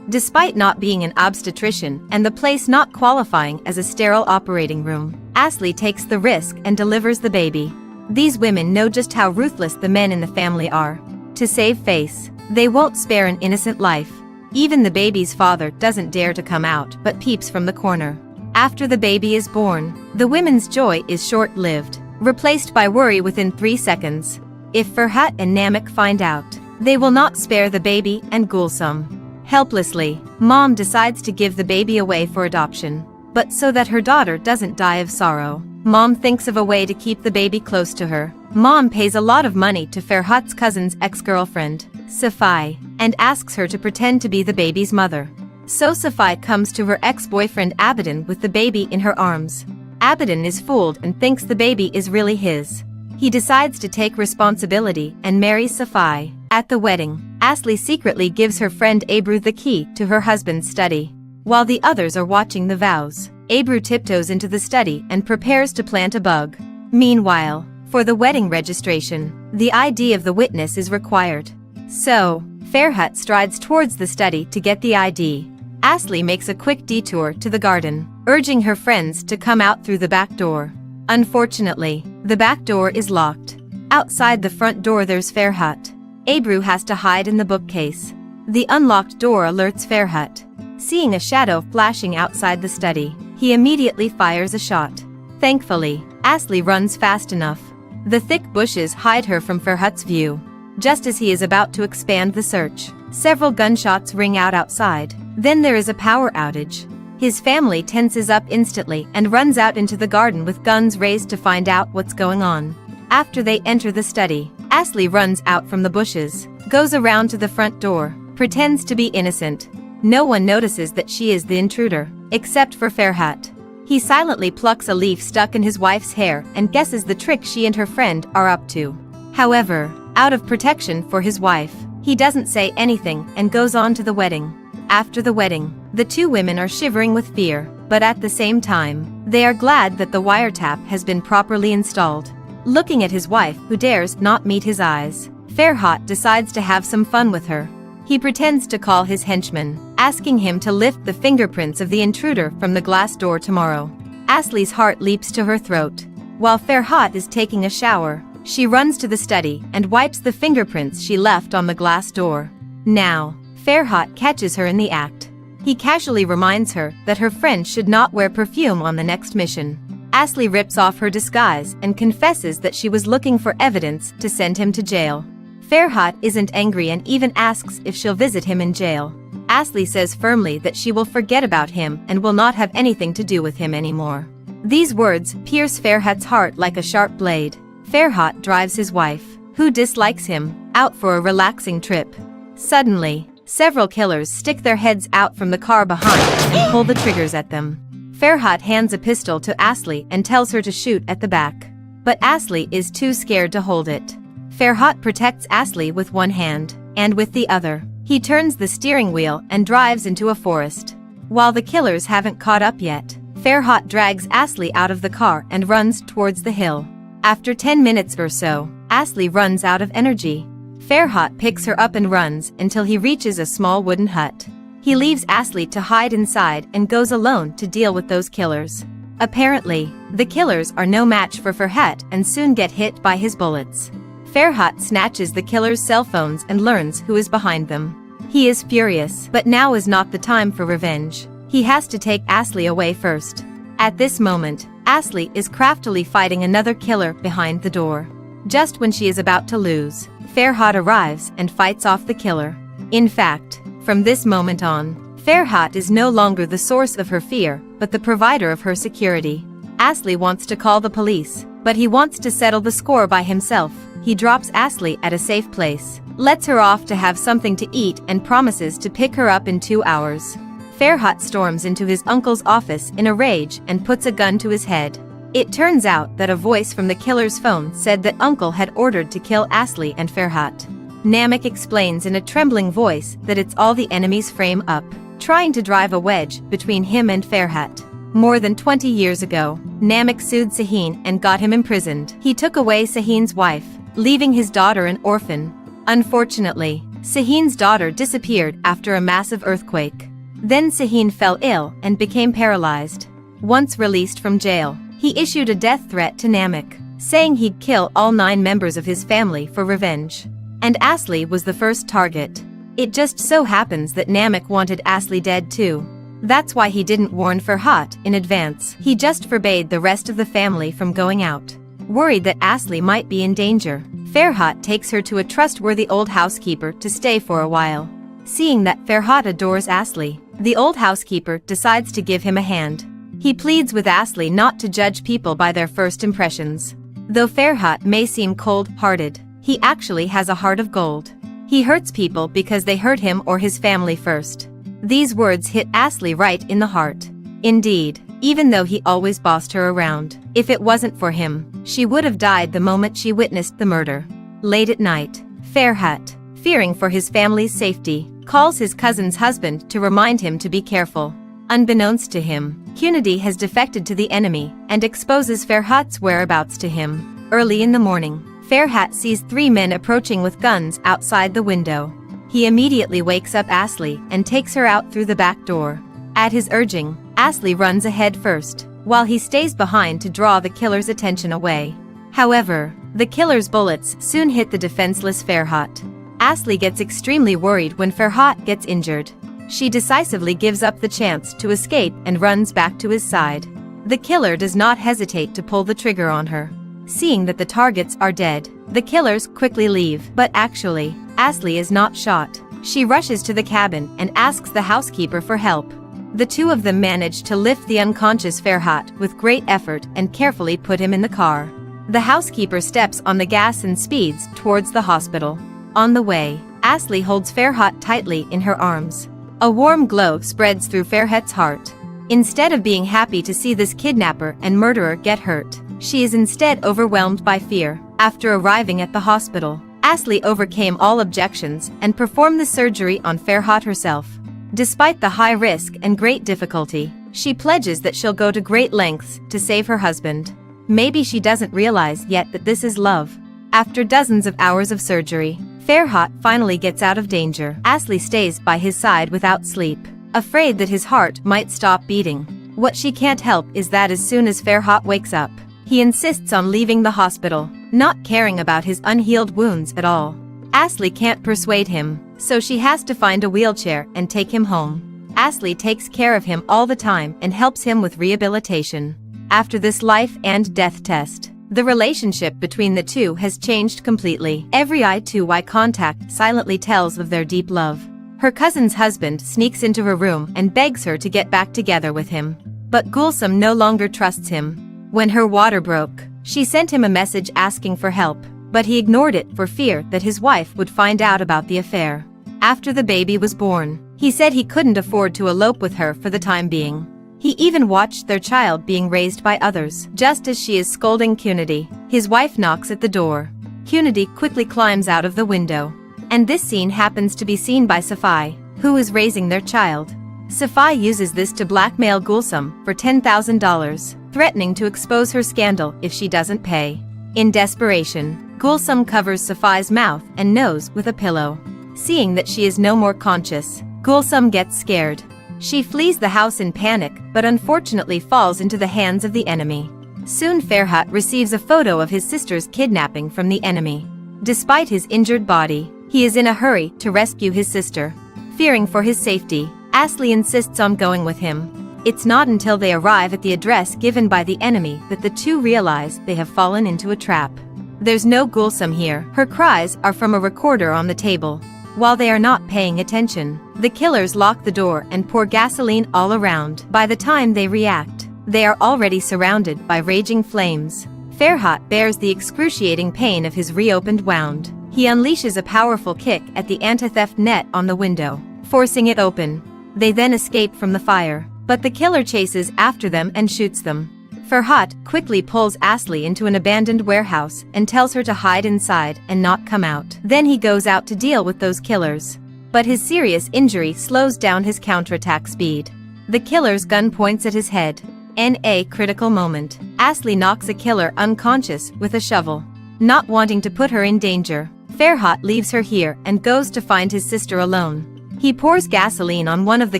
Despite not being an obstetrician and the place not qualifying as a sterile operating room, Asli takes the risk and delivers the baby. These women know just how ruthless the men in the family are. To save face, they won't spare an innocent life. Even the baby's father doesn't dare to come out but peeps from the corner. After the baby is born, the women's joy is short-lived, replaced by worry within 3 seconds. If Ferhat and Namek find out, they will not spare the baby and Gulsum. Helplessly, Mom decides to give the baby away for adoption. But so that her daughter doesn't die of sorrow, Mom thinks of a way to keep the baby close to her. Mom pays a lot of money to Ferhat's cousin's ex-girlfriend, Safai, and asks her to pretend to be the baby's mother. So Safai comes to her ex-boyfriend Abaddon with the baby in her arms. Abaddon is fooled and thinks the baby is really his. He decides to take responsibility and marries Safai. At the wedding, Asli secretly gives her friend Ebru the key to her husband's study. While the others are watching the vows, Ebru tiptoes into the study and prepares to plant a bug. Meanwhile, for the wedding registration, the ID of the witness is required. So, Ferhat strides towards the study to get the ID. Asli makes a quick detour to the garden, urging her friends to come out through the back door. Unfortunately, the back door is locked. Outside the front door there's Ferhat. Ebru has to hide in the bookcase. The unlocked door alerts Ferhat. Seeing a shadow flashing outside the study, he immediately fires a shot. Thankfully, Asli runs fast enough. The thick bushes hide her from Ferhat's view. Just as he is about to expand the search, several gunshots ring out outside. Then there is a power outage. His family tenses up instantly and runs out into the garden with guns raised to find out what's going on. After they enter the study, Asli runs out from the bushes, goes around to the front door, pretends to be innocent. No one notices that she is the intruder, except for Ferhat. He silently plucks a leaf stuck in his wife's hair and guesses the trick she and her friend are up to. However, Out of protection for his wife, he doesn't say anything and goes on to the wedding. After the wedding, the two women are shivering with fear, but at the same time, they are glad that the wiretap has been properly installed. Looking at his wife, who dares not meet his eyes, Farhat decides to have some fun with her. He pretends to call his henchman, asking him to lift the fingerprints of the intruder from the glass door tomorrow. Asli's heart leaps to her throat. While Farhat is taking a shower, she runs to the study and wipes the fingerprints she left on the glass door. Now, Farhat catches her in the act. He casually reminds her that her friend should not wear perfume on the next mission. Asli rips off her disguise and confesses that she was looking for evidence to send him to jail. Farhat isn't angry and even asks if she'll visit him in jail. Asli says firmly that she will forget about him and will not have anything to do with him anymore. These words pierce Farhat's heart like a sharp blade. Farhat drives his wife, who dislikes him, out for a relaxing trip. Suddenly, several killers stick their heads out from the car behind and pull the triggers at them. Farhat hands a pistol to Asli and tells her to shoot at the back. But Asli is too scared to hold it. Farhat protects Asli with one hand, and with the other, he turns the steering wheel and drives into a forest. While the killers haven't caught up yet, Farhat drags Asli out of the car and runs towards the hill. After 10 minutes or so, Asli runs out of energy. Farhat picks her up and runs until he reaches a small wooden hut. He leaves Asli to hide inside and goes alone to deal with those killers. Apparently, the killers are no match for Farhat and soon get hit by his bullets. Farhat snatches the killers' cell phones and learns who is behind them. He is furious, but now is not the time for revenge. He has to take Asli away first. At this moment, Asli is craftily fighting another killer behind the door. Just when she is about to lose, Farhat arrives and fights off the killer. In fact, from this moment on, Farhat is no longer the source of her fear, but the provider of her security. Asli wants to call the police, but he wants to settle the score by himself. He drops Asli at a safe place, lets her off to have something to eat and promises to pick her up in 2 hours. Farhat storms into his uncle's office in a rage and puts a gun to his head. It turns out that a voice from the killer's phone said that uncle had ordered to kill Asli and Farhat. Namek explains in a trembling voice that it's all the enemy's frame up, trying to drive a wedge between him and Farhat. More than 20 years ago, Namek sued Sahin and got him imprisoned. He took away Sahin's wife, leaving his daughter an orphan. Unfortunately, Sahin's daughter disappeared after a massive earthquake. Then Sahin fell ill and became paralyzed. Once released from jail, he issued a death threat to Namek, saying he'd kill all 9 members of his family for revenge. And Asli was the first target. It just so happens that Namek wanted Asli dead too. That's why he didn't warn Farhat in advance. He just forbade the rest of the family from going out. Worried that Asli might be in danger, Farhat takes her to a trustworthy old housekeeper to stay for a while. Seeing that Farhat adores Asli, the old housekeeper decides to give him a hand. He pleads with Asli not to judge people by their first impressions. Though Farhat may seem cold-hearted, he actually has a heart of gold. He hurts people because they hurt him or his family first. These words hit Asli right in the heart. Indeed, even though he always bossed her around, if it wasn't for him, she would have died the moment she witnessed the murder. Late at night, Farhat, fearing for his family's safety, calls his cousin's husband to remind him to be careful. Unbeknownst to him, Cunity has defected to the enemy and exposes Farhat's whereabouts to him. Early in the morning, Farhat sees 3 men approaching with guns outside the window. He immediately wakes up Asli and takes her out through the back door. At his urging, Asli runs ahead first, while he stays behind to draw the killer's attention away. However, the killer's bullets soon hit the defenseless Farhat. Asli gets extremely worried when Farhat gets injured. She decisively gives up the chance to escape and runs back to his side. The killer does not hesitate to pull the trigger on her. Seeing that the targets are dead, the killers quickly leave. But actually, Asli is not shot. She rushes to the cabin and asks the housekeeper for help. The two of them manage to lift the unconscious Farhat with great effort and carefully put him in the car. The housekeeper steps on the gas and speeds towards the hospital. On the way, Asli holds Farhat tightly in her arms. A warm glow spreads through Farhat's heart. Instead of being happy to see this kidnapper and murderer get hurt, she is instead overwhelmed by fear. After arriving at the hospital, Asli overcame all objections and performed the surgery on Ferhat herself. Despite the high risk and great difficulty, she pledges that she'll go to great lengths to save her husband. Maybe she doesn't realize yet that this is love. After dozens of hours of surgery, Ferhat finally gets out of danger. Asli stays by his side without sleep, afraid that his heart might stop beating. What she can't help is that as soon as Ferhat wakes up, he insists on leaving the hospital, not caring about his unhealed wounds at all. Asli can't persuade him, so she has to find a wheelchair and take him home. Asli takes care of him all the time and helps him with rehabilitation. After this life and death test, the relationship between the two has changed completely. Every eye-to-eye contact silently tells of their deep love. Her cousin's husband sneaks into her room and begs her to get back together with him. But Gulsum no longer trusts him. When her water broke, she sent him a message asking for help, but he ignored it for fear that his wife would find out about the affair. After the baby was born, he said he couldn't afford to elope with her for the time being. He even watched their child being raised by others. Just as she is scolding Cunity, his wife knocks at the door. Cunity quickly climbs out of the window. And this scene happens to be seen by Safai, who is raising their child. Safai uses this to blackmail Gulsum for $10,000, threatening to expose her scandal if she doesn't pay. In desperation, Gulsum covers Safai's mouth and nose with a pillow. Seeing that she is no more conscious, Gulsum gets scared. She flees the house in panic but unfortunately falls into the hands of the enemy. Soon Ferhat receives a photo of his sister's kidnapping from the enemy. Despite his injured body, he is in a hurry to rescue his sister. Fearing for his safety, Asli insists on going with him. It's not until they arrive at the address given by the enemy that the two realize they have fallen into a trap. There's no Gulsum here. Her cries are from a recorder on the table. While they are not paying attention, the killers lock the door and pour gasoline all around. By the time they react, they are already surrounded by raging flames. Ferhat bears the excruciating pain of his reopened wound. He unleashes a powerful kick at the anti-theft net on the window, forcing it open. They then escape from the fire, but the killer chases after them and shoots them. Ferhat quickly pulls Asli into an abandoned warehouse and tells her to hide inside and not come out. Then he goes out to deal with those killers. But his serious injury slows down his counterattack speed. The killer's gun points at his head. In a critical moment, Asli knocks a killer unconscious with a shovel. Not wanting to put her in danger, Ferhat leaves her here and goes to find his sister alone. He pours gasoline on one of the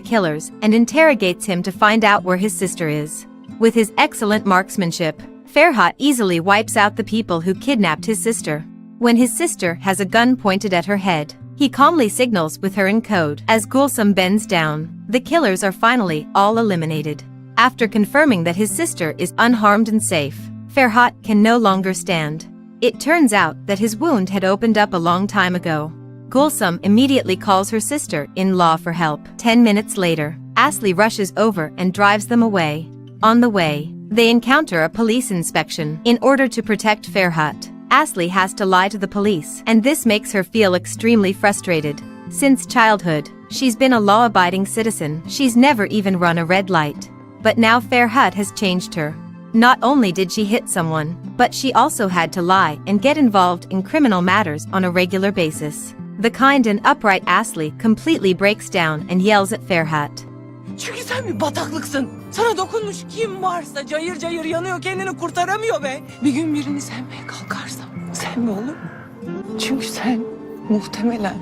killers and interrogates him to find out where his sister is. With his excellent marksmanship, Ferhat easily wipes out the people who kidnapped his sister. When his sister has a gun pointed at her head, he calmly signals with her in code. As Gulsum bends down, the killers are finally all eliminated. After confirming that his sister is unharmed and safe, Ferhat can no longer stand. It turns out that his wound had opened up a long time ago. Gulsum immediately calls her sister-in-law for help. 10 minutes later, Asli rushes over and drives them away. On the way, they encounter a police inspection. In order to protect Ferhat, Asli has to lie to the police, and this makes her feel extremely frustrated. Since childhood, she's been a law-abiding citizen. She's never even run a red light. But now Ferhat has changed her. Not only did she hit someone, but she also had to lie and get involved in criminal matters on a regular basis. The kind and upright Asli completely breaks down and yells at Ferhat. Çünkü sen bir bataklıksın. Sana dokunmuş kim varsa cayır cayır yanıyor, kendini kurtaramıyor be. Bir gün birini sevmeye kalkarsam sevme olur mu? Çünkü sen muhtemelen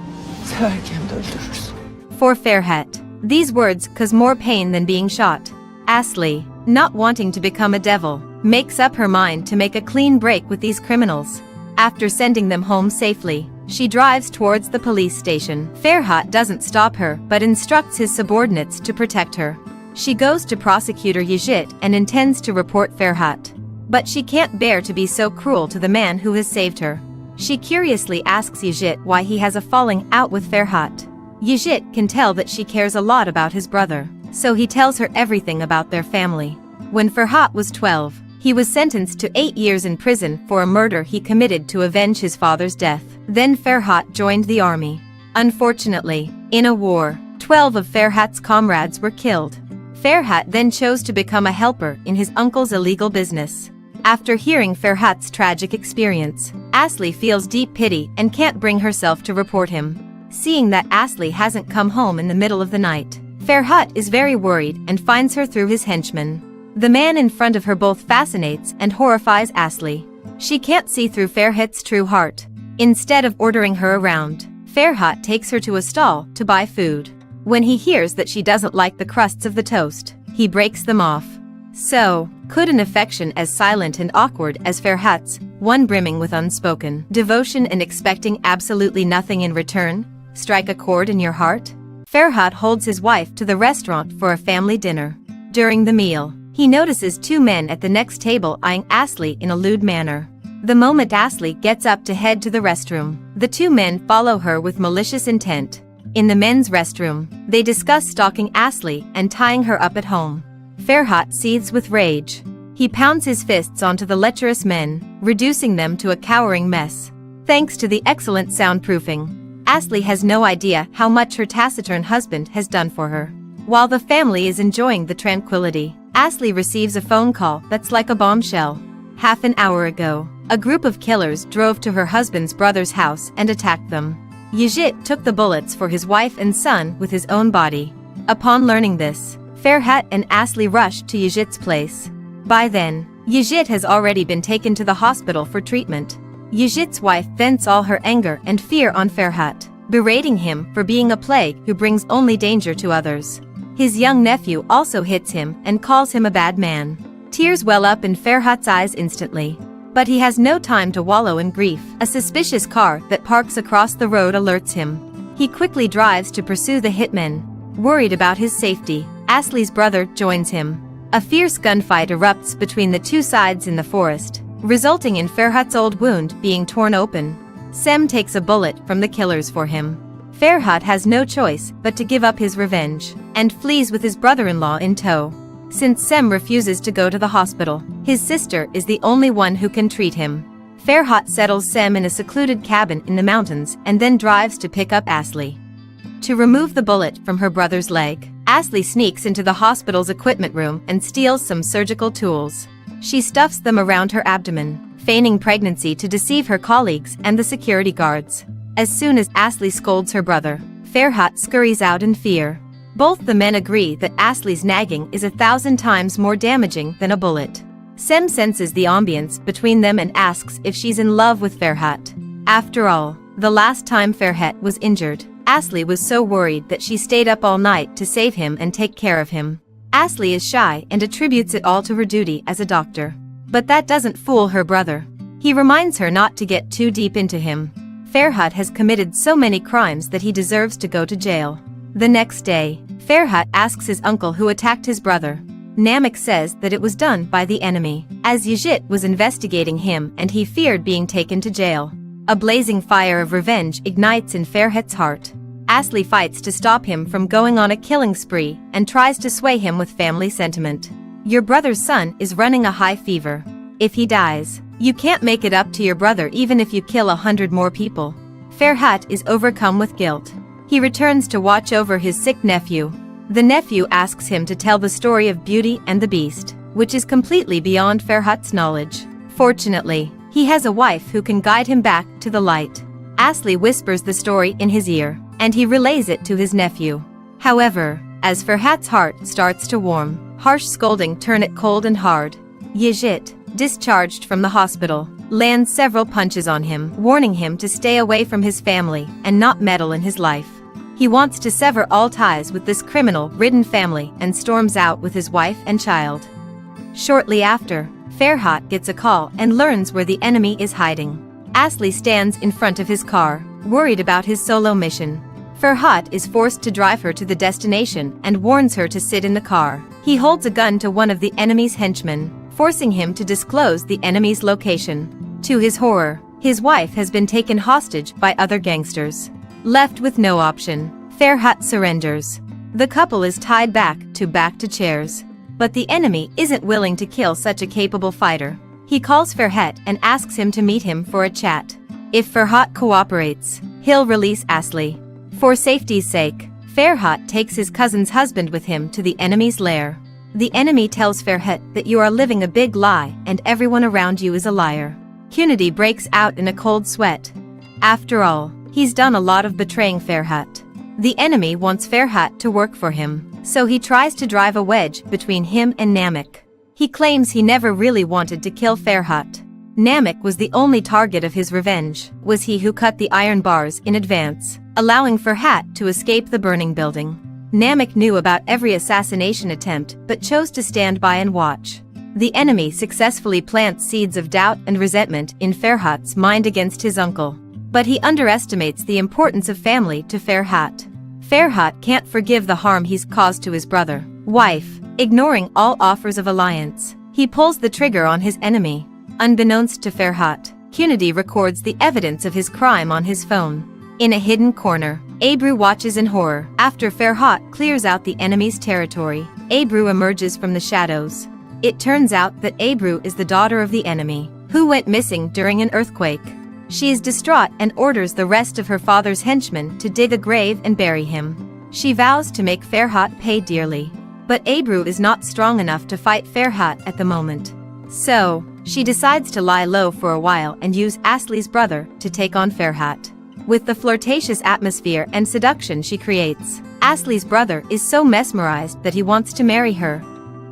severken de öldürürsün. For Ferhat, these words cause more pain than being shot. Asli, not wanting to become a devil, makes up her mind to make a clean break with these criminals. After sending them home safely, she drives towards the police station. Ferhat doesn't stop her but instructs his subordinates to protect her. She goes to Prosecutor Yigit and intends to report Ferhat. But she can't bear to be so cruel to the man who has saved her. She curiously asks Yigit why he has a falling out with Ferhat. Yigit can tell that she cares a lot about his brother, so he tells her everything about their family. When Ferhat was 12, he was sentenced to 8 years in prison for a murder he committed to avenge his father's death. Then Ferhat joined the army. Unfortunately, in a war, 12 of Ferhat's comrades were killed. Ferhat then chose to become a helper in his uncle's illegal business. After hearing Ferhat's tragic experience, Asli feels deep pity and can't bring herself to report him. Seeing that Asli hasn't come home in the middle of the night, Ferhat is very worried and finds her through his henchmen. The man in front of her both fascinates and horrifies Asli. She can't see through Ferhat's true heart. Instead of ordering her around, Ferhat takes her to a stall to buy food. When he hears that she doesn't like the crusts of the toast, he breaks them off. So, could an affection as silent and awkward as Ferhat's, one brimming with unspoken devotion and expecting absolutely nothing in return, strike a chord in your heart? Ferhat holds his wife to the restaurant for a family dinner. During the meal, he notices two men at the next table eyeing Asli in a lewd manner. The moment Asli gets up to head to the restroom, the two men follow her with malicious intent. In the men's restroom, they discuss stalking Asli and tying her up at home. Ferhat seethes with rage. He pounds his fists onto the lecherous men, reducing them to a cowering mess. Thanks to the excellent soundproofing, Asli has no idea how much her taciturn husband has done for her. While the family is enjoying the tranquility, Asli receives a phone call that's like a bombshell. Half an hour ago, a group of killers drove to her husband's brother's house and attacked them. Yejit took the bullets for his wife and son with his own body. Upon learning this, Ferhat and Asli rushed to Yejit's place. By then, Yejit has already been taken to the hospital for treatment. Yejit's wife vents all her anger and fear on Ferhat, berating him for being a plague who brings only danger to others. His young nephew also hits him and calls him a bad man. Tears well up in Ferhat's eyes instantly. But he has no time to wallow in grief. A suspicious car that parks across the road alerts him. He quickly drives to pursue the hitmen. Worried about his safety, Asli's brother joins him. A fierce gunfight erupts between the two sides in the forest, resulting in Ferhat's old wound being torn open. Sem takes a bullet from the killers for him. Ferhat has no choice but to give up his revenge, and flees with his brother-in-law in tow. Since Sem refuses to go to the hospital, his sister is the only one who can treat him. Ferhat settles Sem in a secluded cabin in the mountains and then drives to pick up Asli. To remove the bullet from her brother's leg, Asli sneaks into the hospital's equipment room and steals some surgical tools. She stuffs them around her abdomen, feigning pregnancy to deceive her colleagues and the security guards. As soon as Asli scolds her brother, Ferhat scurries out in fear. Both the men agree that Asli's nagging is 1,000 times more damaging than a bullet. Sem senses the ambience between them and asks if she's in love with Ferhat. After all, the last time Ferhat was injured, Asli was so worried that she stayed up all night to save him and take care of him. Asli is shy and attributes it all to her duty as a doctor. But that doesn't fool her brother. He reminds her not to get too deep into him. Ferhat has committed so many crimes that he deserves to go to jail. The next day, Ferhat asks his uncle who attacked his brother. Namek says that it was done by the enemy, as Yejit was investigating him and he feared being taken to jail. A blazing fire of revenge ignites in Ferhat's heart. Asli fights to stop him from going on a killing spree and tries to sway him with family sentiment. Your brother's son is running a high fever. If he dies, you can't make it up to your brother even if you kill 100 more people. Ferhat is overcome with guilt. He returns to watch over his sick nephew. The nephew asks him to tell the story of Beauty and the Beast, which is completely beyond Ferhat's knowledge. Fortunately, he has a wife who can guide him back to the light. Asli whispers the story in his ear, and he relays it to his nephew. However, as Ferhat's heart starts to warm, harsh scolding turn it cold and hard. Yejit, discharged from the hospital, lands several punches on him, warning him to stay away from his family and not meddle in his life. He wants to sever all ties with this criminal-ridden family and storms out with his wife and child. Shortly after, Ferhat gets a call and learns where the enemy is hiding. Asli stands in front of his car, worried about his solo mission. Ferhat is forced to drive her to the destination and warns her to sit in the car. He holds a gun to one of the enemy's henchmen, forcing him to disclose the enemy's location. To his horror, his wife has been taken hostage by other gangsters. Left with no option, Ferhat surrenders. The couple is tied back to chairs. But the enemy isn't willing to kill such a capable fighter. He calls Ferhat and asks him to meet him for a chat. If Ferhat cooperates, he'll release Asli. For safety's sake, Ferhat takes his cousin's husband with him to the enemy's lair. The enemy tells Ferhat that you are living a big lie and everyone around you is a liar. Kennedy breaks out in a cold sweat. After all, he's done a lot of betraying Ferhat. The enemy wants Ferhat to work for him, so he tries to drive a wedge between him and Namek. He claims he never really wanted to kill Ferhat. Namek was the only target of his revenge, was he who cut the iron bars in advance, allowing Ferhat to escape the burning building. Namek knew about every assassination attempt but chose to stand by and watch. The enemy successfully plants seeds of doubt and resentment in Ferhat's mind against his uncle. But he underestimates the importance of family to Ferhat. Ferhat can't forgive the harm he's caused to his brother, wife. Ignoring all offers of alliance, he pulls the trigger on his enemy. Unbeknownst to Ferhat, Kennedy records the evidence of his crime on his phone. In a hidden corner, Ebru watches in horror. After Ferhat clears out the enemy's territory, Ebru emerges from the shadows. It turns out that Ebru is the daughter of the enemy, who went missing during an earthquake. She is distraught and orders the rest of her father's henchmen to dig a grave and bury him. She vows to make Ferhat pay dearly. But Ebru is not strong enough to fight Ferhat at the moment. So, she decides to lie low for a while and use Asli's brother to take on Ferhat. With the flirtatious atmosphere and seduction she creates, Asli's brother is so mesmerized that he wants to marry her.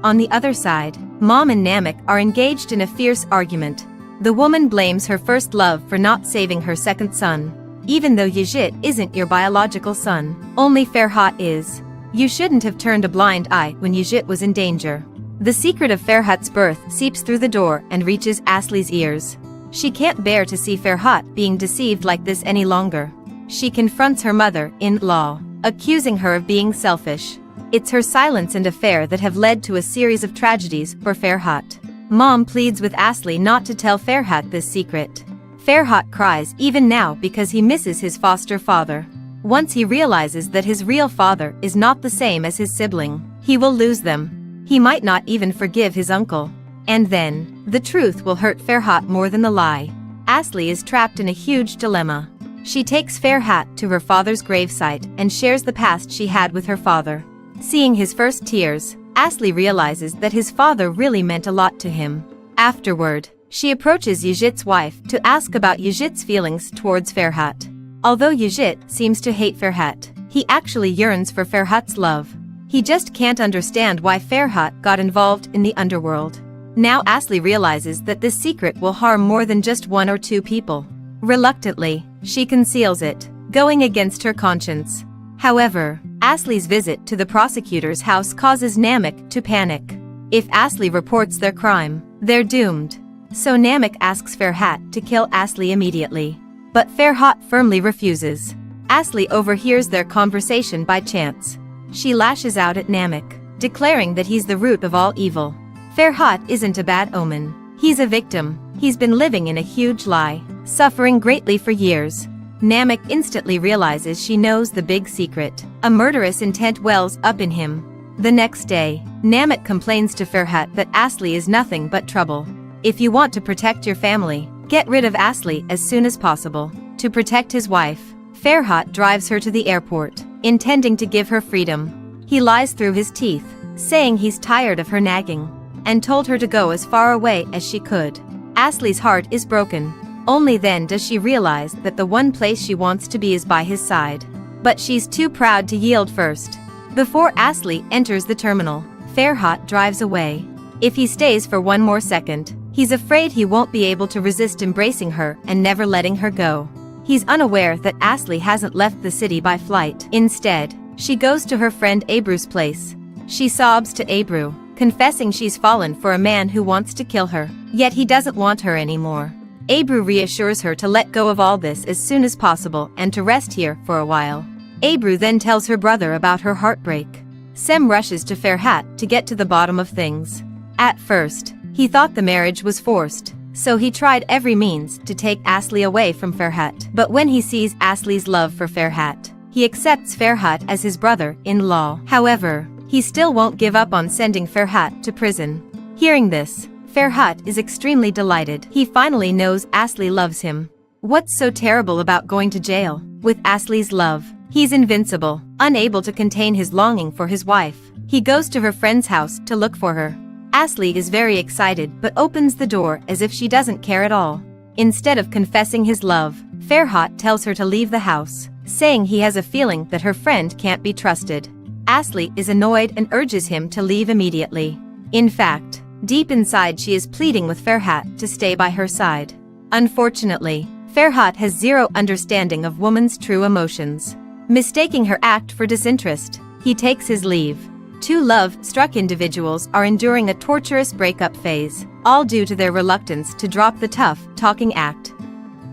On the other side, Mom and Namek are engaged in a fierce argument. The woman blames her first love for not saving her second son. Even though Yejit isn't your biological son, only Ferhat is. You shouldn't have turned a blind eye when Yejit was in danger. The secret of Ferhat's birth seeps through the door and reaches Asli's ears. She can't bear to see Ferhat being deceived like this any longer. She confronts her mother-in-law, accusing her of being selfish. It's her silence and affair that have led to a series of tragedies for Ferhat. Mom pleads with Asli not to tell Ferhat this secret. Ferhat cries even now because he misses his foster father. Once he realizes that his real father is not the same as his sibling, he will lose them. He might not even forgive his uncle. And then, the truth will hurt Ferhat more than the lie. Asli is trapped in a huge dilemma. She takes Ferhat to her father's gravesite and shares the past she had with her father. Seeing his first tears, Asli realizes that his father really meant a lot to him. Afterward, she approaches Yejit's wife to ask about Yejit's feelings towards Ferhat. Although Yejit seems to hate Ferhat, he actually yearns for Ferhat's love. He just can't understand why Ferhat got involved in the underworld. Now Asli realizes that this secret will harm more than just one or two people. Reluctantly, she conceals it, going against her conscience. However, Asli's visit to the prosecutor's house causes Namek to panic. If Asli reports their crime, they're doomed. So Namek asks Ferhat to kill Asli immediately. But Ferhat firmly refuses. Asli overhears their conversation by chance. She lashes out at Namek, declaring that he's the root of all evil. Ferhat isn't a bad omen. He's a victim. He's been living in a huge lie, suffering greatly for years. Namek instantly realizes she knows the big secret. A murderous intent wells up in him. The next day, Namek complains to Ferhat that Asli is nothing but trouble. If you want to protect your family, get rid of Asli as soon as possible. To protect his wife, Ferhat drives her to the airport, intending to give her freedom. He lies through his teeth, saying he's tired of her nagging, and told her to go as far away as she could. Asli's heart is broken. Only then does she realize that the one place she wants to be is by his side. But she's too proud to yield first. Before Asli enters the terminal, Ferhat drives away. If he stays for one more second, he's afraid he won't be able to resist embracing her and never letting her go. He's unaware that Asli hasn't left the city by flight. Instead, she goes to her friend Ebru's place. She sobs to Ebru, confessing she's fallen for a man who wants to kill her, yet he doesn't want her anymore. Ebru reassures her to let go of all this as soon as possible and to rest here for a while. Ebru then tells her brother about her heartbreak. Sem rushes to Ferhat to get to the bottom of things. At first, he thought the marriage was forced, so he tried every means to take Asli away from Ferhat. But when he sees Asli's love for Ferhat, he accepts Ferhat as his brother-in-law. However, he still won't give up on sending Ferhat to prison. Hearing this, Ferhat is extremely delighted. He finally knows Asli loves him. What's so terrible about going to jail? With Asli's love, He's invincible, unable to contain his longing for his wife. He goes to her friend's house to look for her. Asli is very excited but opens the door as if she doesn't care at all. Instead of confessing his love, Ferhat tells her to leave the house, saying he has a feeling that her friend can't be trusted. Asli is annoyed and urges him to leave immediately. In fact, deep inside she is pleading with Ferhat to stay by her side. Unfortunately, Ferhat has zero understanding of woman's true emotions. Mistaking her act for disinterest, he takes his leave. Two love-struck individuals are enduring a torturous breakup phase, all due to their reluctance to drop the tough-talking act.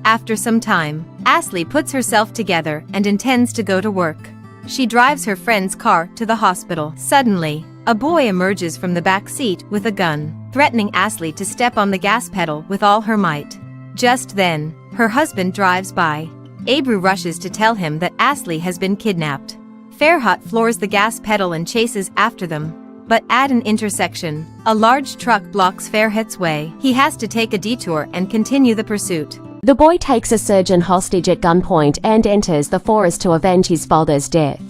After some time, Asli puts herself together and intends to go to work. She drives her friend's car to the hospital. Suddenly, a boy emerges from the back seat with a gun, threatening Asli to step on the gas pedal with all her might. Just then, her husband drives by. Ebru rushes to tell him that Asli has been kidnapped. Ferhat floors the gas pedal and chases after them. But at an intersection, a large truck blocks Ferhat's way. He has to take a detour and continue the pursuit. The boy takes a surgeon hostage at gunpoint and enters the forest to avenge his father's death.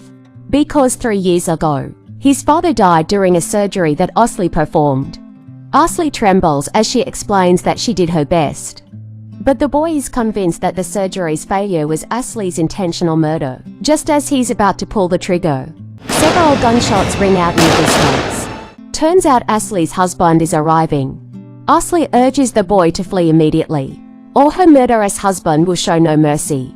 Because 3 years ago, his father died during a surgery that Asli performed. Asli trembles as she explains that she did her best. But the boy is convinced that the surgery's failure was Asli's intentional murder. Just as he's about to pull the trigger, several gunshots ring out in the distance. Turns out Asli's husband is arriving. Asli urges the boy to flee immediately, or her murderous husband will show no mercy.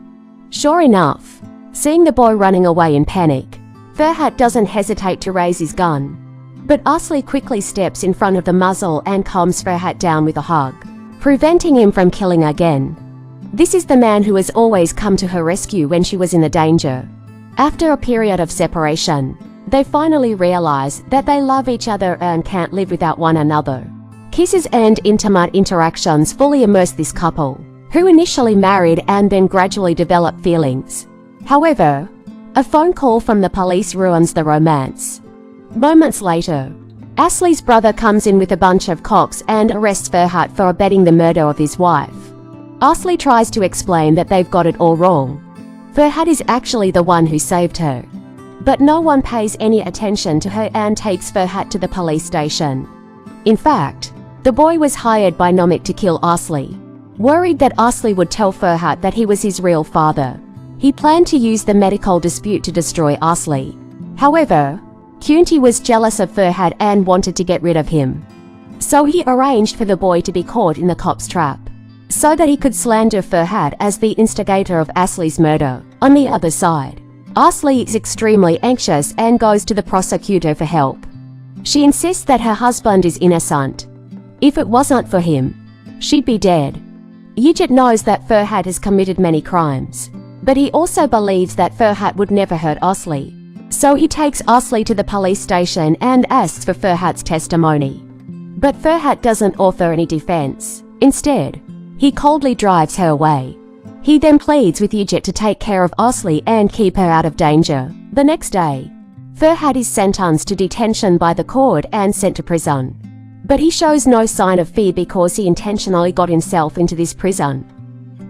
Sure enough, seeing the boy running away in panic, Ferhat doesn't hesitate to raise his gun. But Asli quickly steps in front of the muzzle and calms Ferhat down with a hug, preventing him from killing again. This is the man who has always come to her rescue when she was in the danger. After a period of separation, they finally realize that they love each other and can't live without one another. Kisses and intimate interactions fully immerse this couple, who initially married and then gradually developed feelings. However, a phone call from the police ruins the romance. Moments later, Asli's brother comes in with a bunch of cops and arrests Ferhat for abetting the murder of his wife. Asli tries to explain that they've got it all wrong. Ferhat is actually the one who saved her. But no one pays any attention to her and takes Ferhat to the police station. In fact, the boy was hired by Nomik to kill Asli. Worried that Asli would tell Ferhat that he was his real father, he planned to use the medical dispute to destroy Asli. However, Kunti was jealous of Ferhat and wanted to get rid of him. So he arranged for the boy to be caught in the cops' trap, so that he could slander Ferhat as the instigator of Asli's murder. On the other side, Asli is extremely anxious and goes to the prosecutor for help. She insists that her husband is innocent. If it wasn't for him, she'd be dead. Yigit knows that Ferhat has committed many crimes, but he also believes that Ferhat would never hurt Asli. So he takes Asli to the police station and asks for Ferhat's testimony. But Ferhat doesn't offer any defense. Instead, he coldly drives her away. He then pleads with Yigit to take care of Asli and keep her out of danger. The next day, Ferhat is sentenced to detention by the court and sent to prison. But he shows no sign of fear because he intentionally got himself into this prison.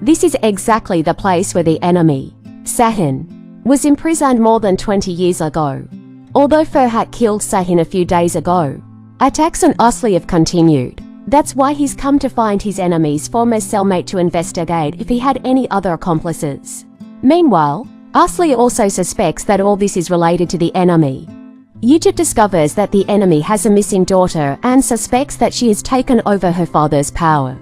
This is exactly the place where the enemy, Sahin, was imprisoned more than 20 years ago. Although Ferhat killed Sahin a few days ago, attacks on Asli have continued. That's why he's come to find his enemy's former cellmate to investigate if he had any other accomplices. Meanwhile, Asli also suspects that all this is related to the enemy. Yigit discovers that the enemy has a missing daughter and suspects that she has taken over her father's power.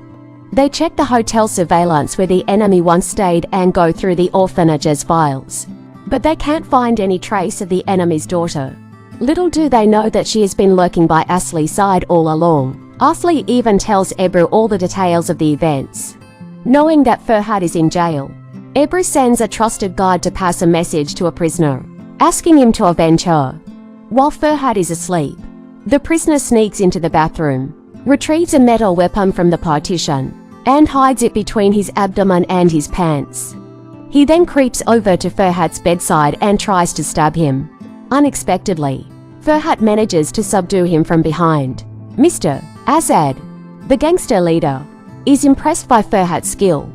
They check the hotel surveillance where the enemy once stayed and go through the orphanage's files. But they can't find any trace of the enemy's daughter. Little do they know that she has been lurking by Asli's side all along. Asli even tells Ebru all the details of the events. Knowing that Ferhat is in jail, Ebru sends a trusted guide to pass a message to a prisoner, asking him to avenge her. While Ferhat is asleep, the prisoner sneaks into the bathroom, retrieves a metal weapon from the partition, and hides it between his abdomen and his pants. He then creeps over to Ferhat's bedside and tries to stab him. Unexpectedly, Ferhat manages to subdue him from behind. Mr. Azad, the gangster leader, is impressed by Ferhat's skill.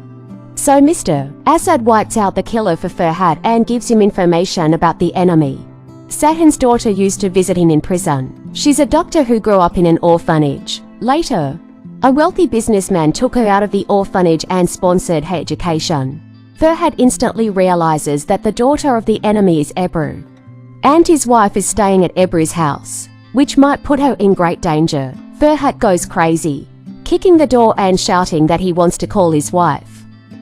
So Mr. Asad wipes out the killer for Ferhat and gives him information about the enemy. Sahin's daughter used to visit him in prison. She's a doctor who grew up in an orphanage. Later, a wealthy businessman took her out of the orphanage and sponsored her education. Ferhat instantly realizes that the daughter of the enemy is Ebru, and his wife is staying at Ebru's house, which might put her in great danger. Ferhat goes crazy, kicking the door and shouting that he wants to call his wife.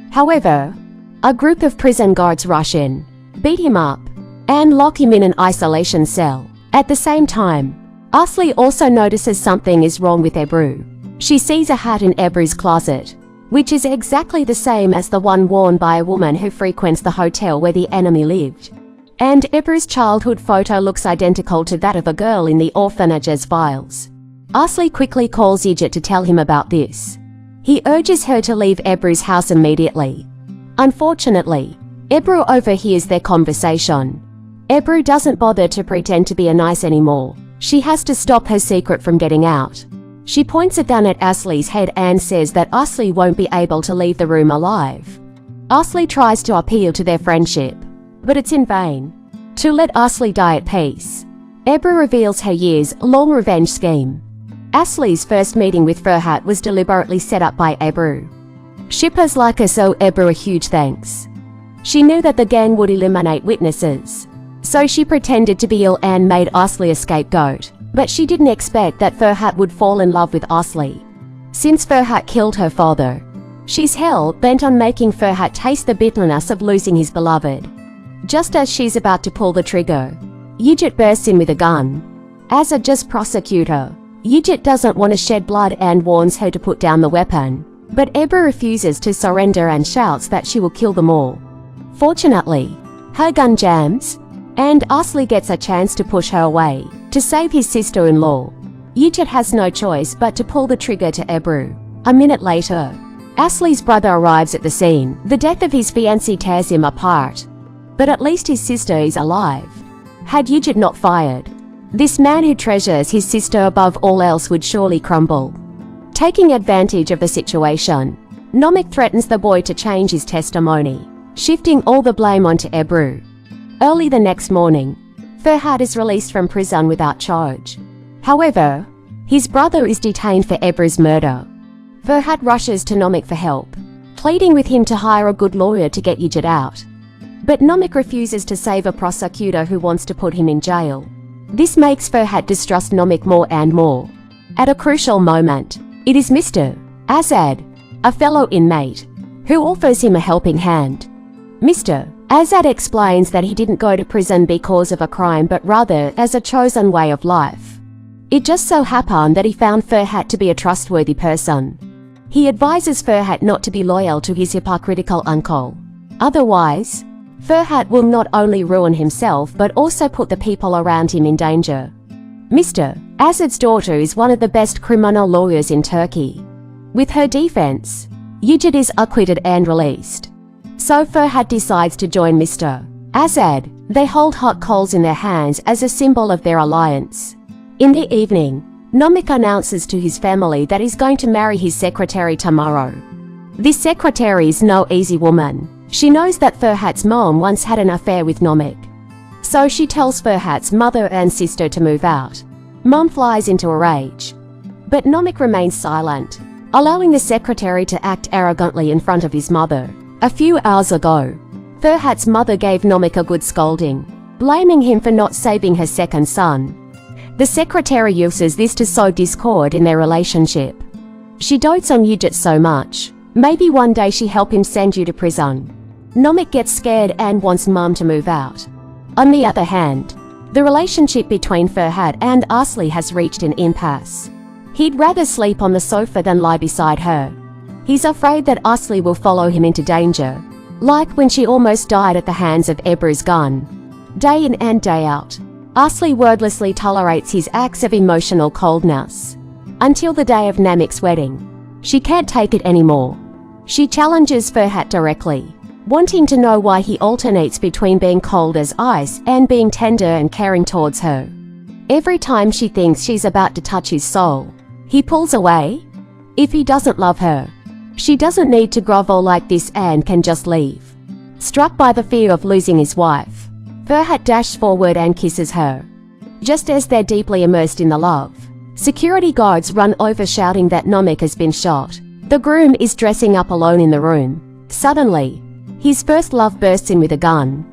However, a group of prison guards rush in, beat him up, and lock him in an isolation cell. At the same time, Asli also notices something is wrong with Ebru. She sees a hat in Ebru's closet, which is exactly the same as the one worn by a woman who frequents the hotel where the enemy lived. And Ebru's childhood photo looks identical to that of a girl in the orphanage's files. Asli quickly calls Yigit to tell him about this. He urges her to leave Ebru's house immediately. Unfortunately, Ebru overhears their conversation. Ebru doesn't bother to pretend to be nice anymore. She has to stop her secret from getting out. She points a gun at Asli's head and says that Asli won't be able to leave the room alive. Asli tries to appeal to their friendship, but it's in vain. To let Asli die at peace, Ebru reveals her years-long revenge scheme. Asli's first meeting with Ferhat was deliberately set up by Ebru. Shippers like us owe Ebru a huge thanks. She knew that the gang would eliminate witnesses, so she pretended to be ill and made Asli a scapegoat. But she didn't expect that Ferhat would fall in love with Asli. Since Ferhat killed her father, she's hell-bent on making Ferhat taste the bitterness of losing his beloved. Just as she's about to pull the trigger, Yigit bursts in with a gun. As a just prosecutor, Yigit doesn't want to shed blood and warns her to put down the weapon. But Ebru refuses to surrender and shouts that she will kill them all. Fortunately, her gun jams, and Asli gets a chance to push her away. To save his sister-in-law, Yigit has no choice but to pull the trigger to Ebru. A minute later, Asli's brother arrives at the scene. The death of his fiancée tears him apart. But at least his sister is alive. Had Yigit not fired, this man who treasures his sister above all else would surely crumble. Taking advantage of the situation, Nomik threatens the boy to change his testimony, shifting all the blame onto Ebru. Early the next morning, Ferhat is released from prison without charge. However, his brother is detained for Ebru's murder. Ferhat rushes to Nomik for help, pleading with him to hire a good lawyer to get Yigit out. But Nomik refuses to save a prosecutor who wants to put him in jail. This makes Ferhat distrust Nomik more and more. At a crucial moment, it is Mr. Asad, a fellow inmate, who offers him a helping hand. Mr. Asad explains that he didn't go to prison because of a crime but rather as a chosen way of life. It just so happened that he found Ferhat to be a trustworthy person. He advises Ferhat not to be loyal to his hypocritical uncle. Otherwise, Ferhat will not only ruin himself but also put the people around him in danger. Mr. Asad's daughter is one of the best criminal lawyers in Turkey. With her defense, Yigit is acquitted and released. So Ferhat decides to join Mr. Asad. They hold hot coals in their hands as a symbol of their alliance. In the evening, Nomik announces to his family that he's going to marry his secretary tomorrow. This secretary is no easy woman. She knows that Ferhat's mom once had an affair with Nomik. So she tells Ferhat's mother and sister to move out. Mom flies into a rage. But Nomik remains silent, allowing the secretary to act arrogantly in front of his mother. A few hours ago, Ferhat's mother gave Nomik a good scolding, blaming him for not saving her second son. The secretary uses this to sow discord in their relationship. She dotes on Yigit so much. Maybe one day she help him send you to prison. Nomik gets scared and wants mom to move out. On the other hand, the relationship between Ferhat and Asli has reached an impasse. He'd rather sleep on the sofa than lie beside her. He's afraid that Asli will follow him into danger, like when she almost died at the hands of Ebru's gun. Day in and day out, Asli wordlessly tolerates his acts of emotional coldness. Until the day of Namik's wedding. She can't take it anymore. She challenges Ferhat directly, wanting to know why he alternates between being cold as ice and being tender and caring towards her. Every time she thinks she's about to touch his soul, he pulls away. If he doesn't love her, She doesn't need to grovel like this and can just leave. Struck by the fear of losing his wife, Ferhat dashes forward and kisses her. Just as they're deeply immersed in the love, security guards run over shouting that Namik has been shot. The groom is dressing up alone in the room. Suddenly, his first love bursts in with a gun.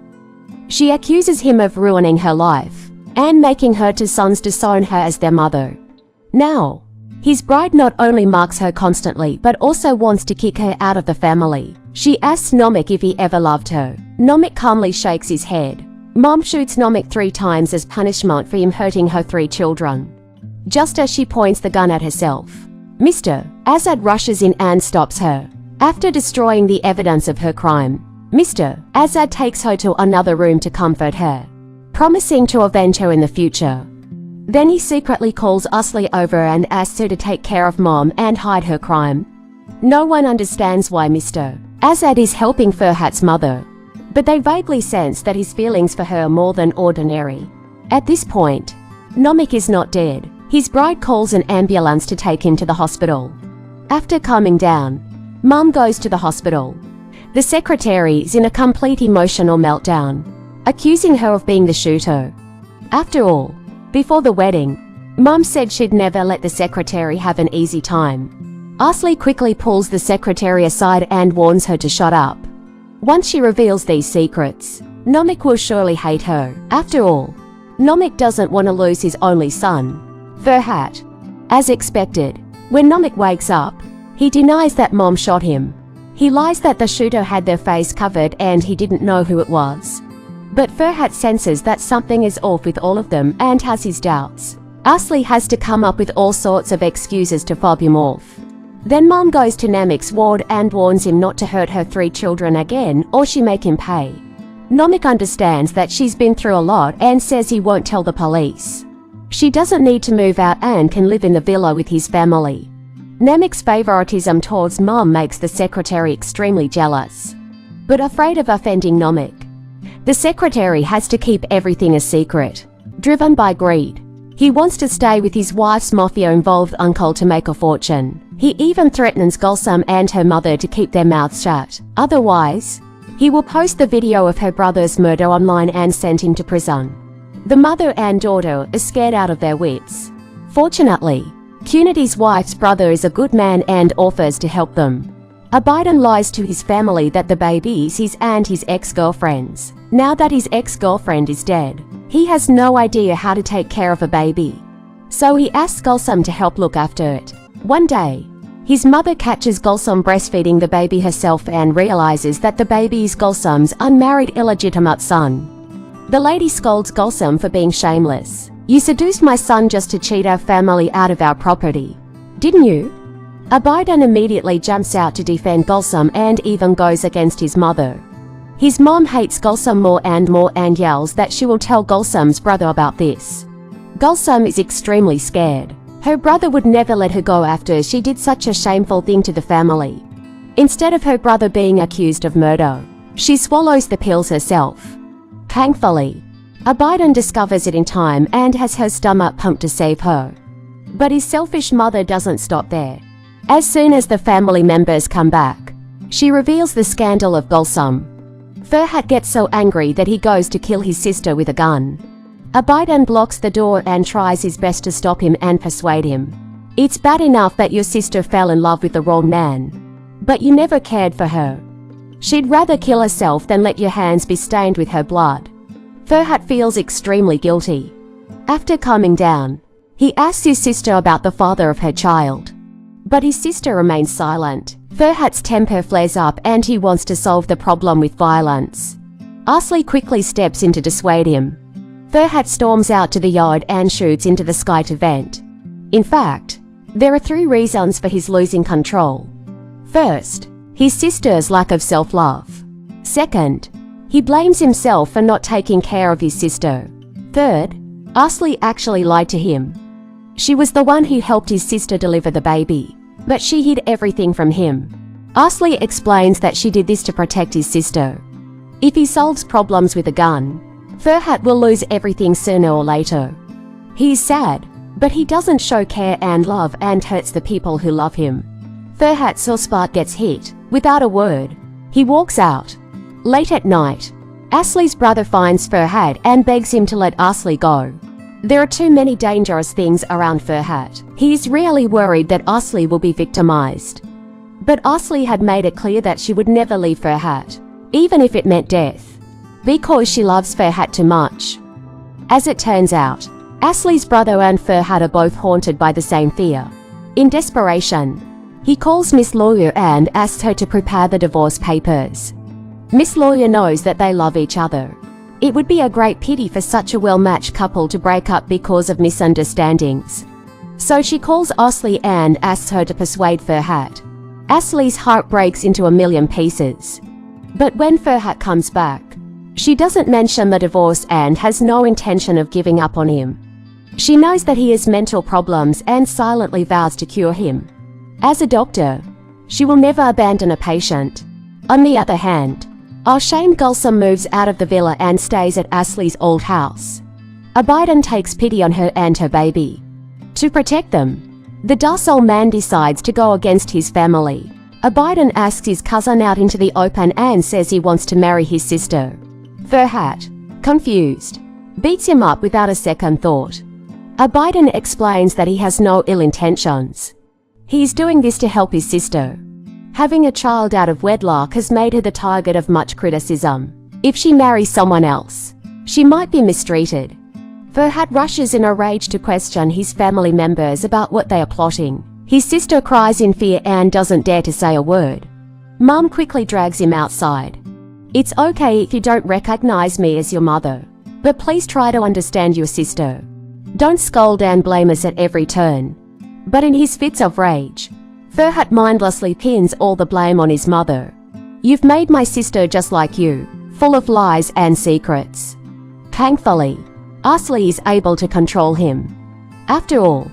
She accuses him of ruining her life and making her two sons disown her as their mother. Now, his bride not only marks her constantly but also wants to kick her out of the family. She asks Namik if he ever loved her. Namik calmly shakes his head. Mom shoots Namik 3 times as punishment for him hurting her 3 children. Just as she points the gun at herself, Mr. Azad rushes in and stops her. After destroying the evidence of her crime, Mr. Azad takes her to another room to comfort her, promising to avenge her in the future. Then he secretly calls Asli over and asks her to take care of Mom and hide her crime. No one understands why Mr. Azad is helping Ferhat's mother, but they vaguely sense that his feelings for her are more than ordinary. At this point, Namik is not dead. His bride calls an ambulance to take him to the hospital. After calming down, Mom goes to the hospital. The secretary is in a complete emotional meltdown, accusing her of being the shooter. After all, before the wedding, Mom said she'd never let the secretary have an easy time. Asli quickly pulls the secretary aside and warns her to shut up. Once she reveals these secrets, Namik will surely hate her. After all, Namik doesn't want to lose his only son, Ferhat. As expected, when Namik wakes up, he denies that Mom shot him. He lies that the shooter had their face covered and he didn't know who it was. But Ferhat senses that something is off with all of them and has his doubts. Asli has to come up with all sorts of excuses to fob him off. Then Mom goes to Namik's ward and warns him not to hurt her 3 children again or she make him pay. Namik understands that she's been through a lot and says he won't tell the police. She doesn't need to move out and can live in the villa with his family. Namik's favoritism towards Mom makes the secretary extremely jealous. But afraid of offending Namik, the secretary has to keep everything a secret. Driven by greed, he wants to stay with his wife's mafia-involved uncle to make a fortune. He even threatens Gulsum and her mother to keep their mouths shut. Otherwise, he will post the video of her brother's murder online and send him to prison. The mother and daughter are scared out of their wits. Fortunately, Cunity's wife's brother is a good man and offers to help them. Abiden lies to his family that the baby is his and his ex-girlfriend's. Now that his ex-girlfriend is dead, he has no idea how to take care of a baby. So he asks Gulsum to help look after it. One day, his mother catches Gulsum breastfeeding the baby herself and realizes that the baby is Gulsum's unmarried illegitimate son. The lady scolds Gulsum for being shameless. You seduced my son just to cheat our family out of our property, didn't you? Abiden immediately jumps out to defend Gulsum and even goes against his mother. His mom hates Gulsum more and yells that she will tell Gulsum's brother about this. Gulsum is extremely scared. Her brother would never let her go after she did such a shameful thing to the family. Instead of her brother being accused of murder, she swallows the pills herself. Thankfully, Abiden discovers it in time and has her stomach pumped to save her. But his selfish mother doesn't stop there. As soon as the family members come back, she reveals the scandal of Gulsum. Ferhat gets so angry that he goes to kill his sister with a gun. Abiden blocks the door and tries his best to stop him and persuade him. It's bad enough that your sister fell in love with the wrong man, but you never cared for her. She'd rather kill herself than let your hands be stained with her blood. Ferhat feels extremely guilty. After calming down, he asks his sister about the father of her child. But his sister remains silent. Ferhat's temper flares up and he wants to solve the problem with violence. Asli quickly steps in to dissuade him. Ferhat storms out to the yard and shoots into the sky to vent. In fact, there are 3 reasons for his losing control. First, his sister's lack of self-love. Second, he blames himself for not taking care of his sister. Third, Asli actually lied to him. She was the one who helped his sister deliver the baby, but she hid everything from him. Asli explains that she did this to protect his sister. If he solves problems with a gun, Ferhat will lose everything sooner or later. He is sad, but he doesn't show care and love and hurts the people who love him. Ferhat's spot gets hit. Without a word, he walks out. Late at night, Asli's brother finds Ferhat and begs him to let Asli go. There are too many dangerous things around Ferhat. He is really worried that Asli will be victimized. But Asli had made it clear that she would never leave Ferhat, even if it meant death, because she loves Ferhat too much. As it turns out, Asli's brother and Ferhat are both haunted by the same fear. In desperation, he calls Miss Lawyer and asks her to prepare the divorce papers. Miss Lawyer knows that they love each other. It would be a great pity for such a well-matched couple to break up because of misunderstandings. So she calls Asli and asks her to persuade Ferhat. Asli's heart breaks into a million pieces. But when Ferhat comes back, she doesn't mention the divorce and has no intention of giving up on him. She knows that he has mental problems and silently vows to cure him. As a doctor, she will never abandon a patient. On the other hand, Alshane Gulsum moves out of the villa and stays at Asli's old house. Abidin takes pity on her and her baby. To protect them, the docile man decides to go against his family. Abidin asks his cousin out into the open and says he wants to marry his sister. Ferhat, confused, beats him up without a second thought. Abidin explains that he has no ill intentions. He is doing this to help his sister. Having a child out of wedlock has made her the target of much criticism. If she marries someone else, she might be mistreated. Ferhat rushes in a rage to question his family members about what they are plotting. His sister cries in fear and doesn't dare to say a word. Mum quickly drags him outside. It's okay if you don't recognize me as your mother, but please try to understand your sister. Don't scold and blame us at every turn. But in his fits of rage, Ferhat mindlessly pins all the blame on his mother. You've made my sister just like you, full of lies and secrets. Thankfully, Asli is able to control him. After all,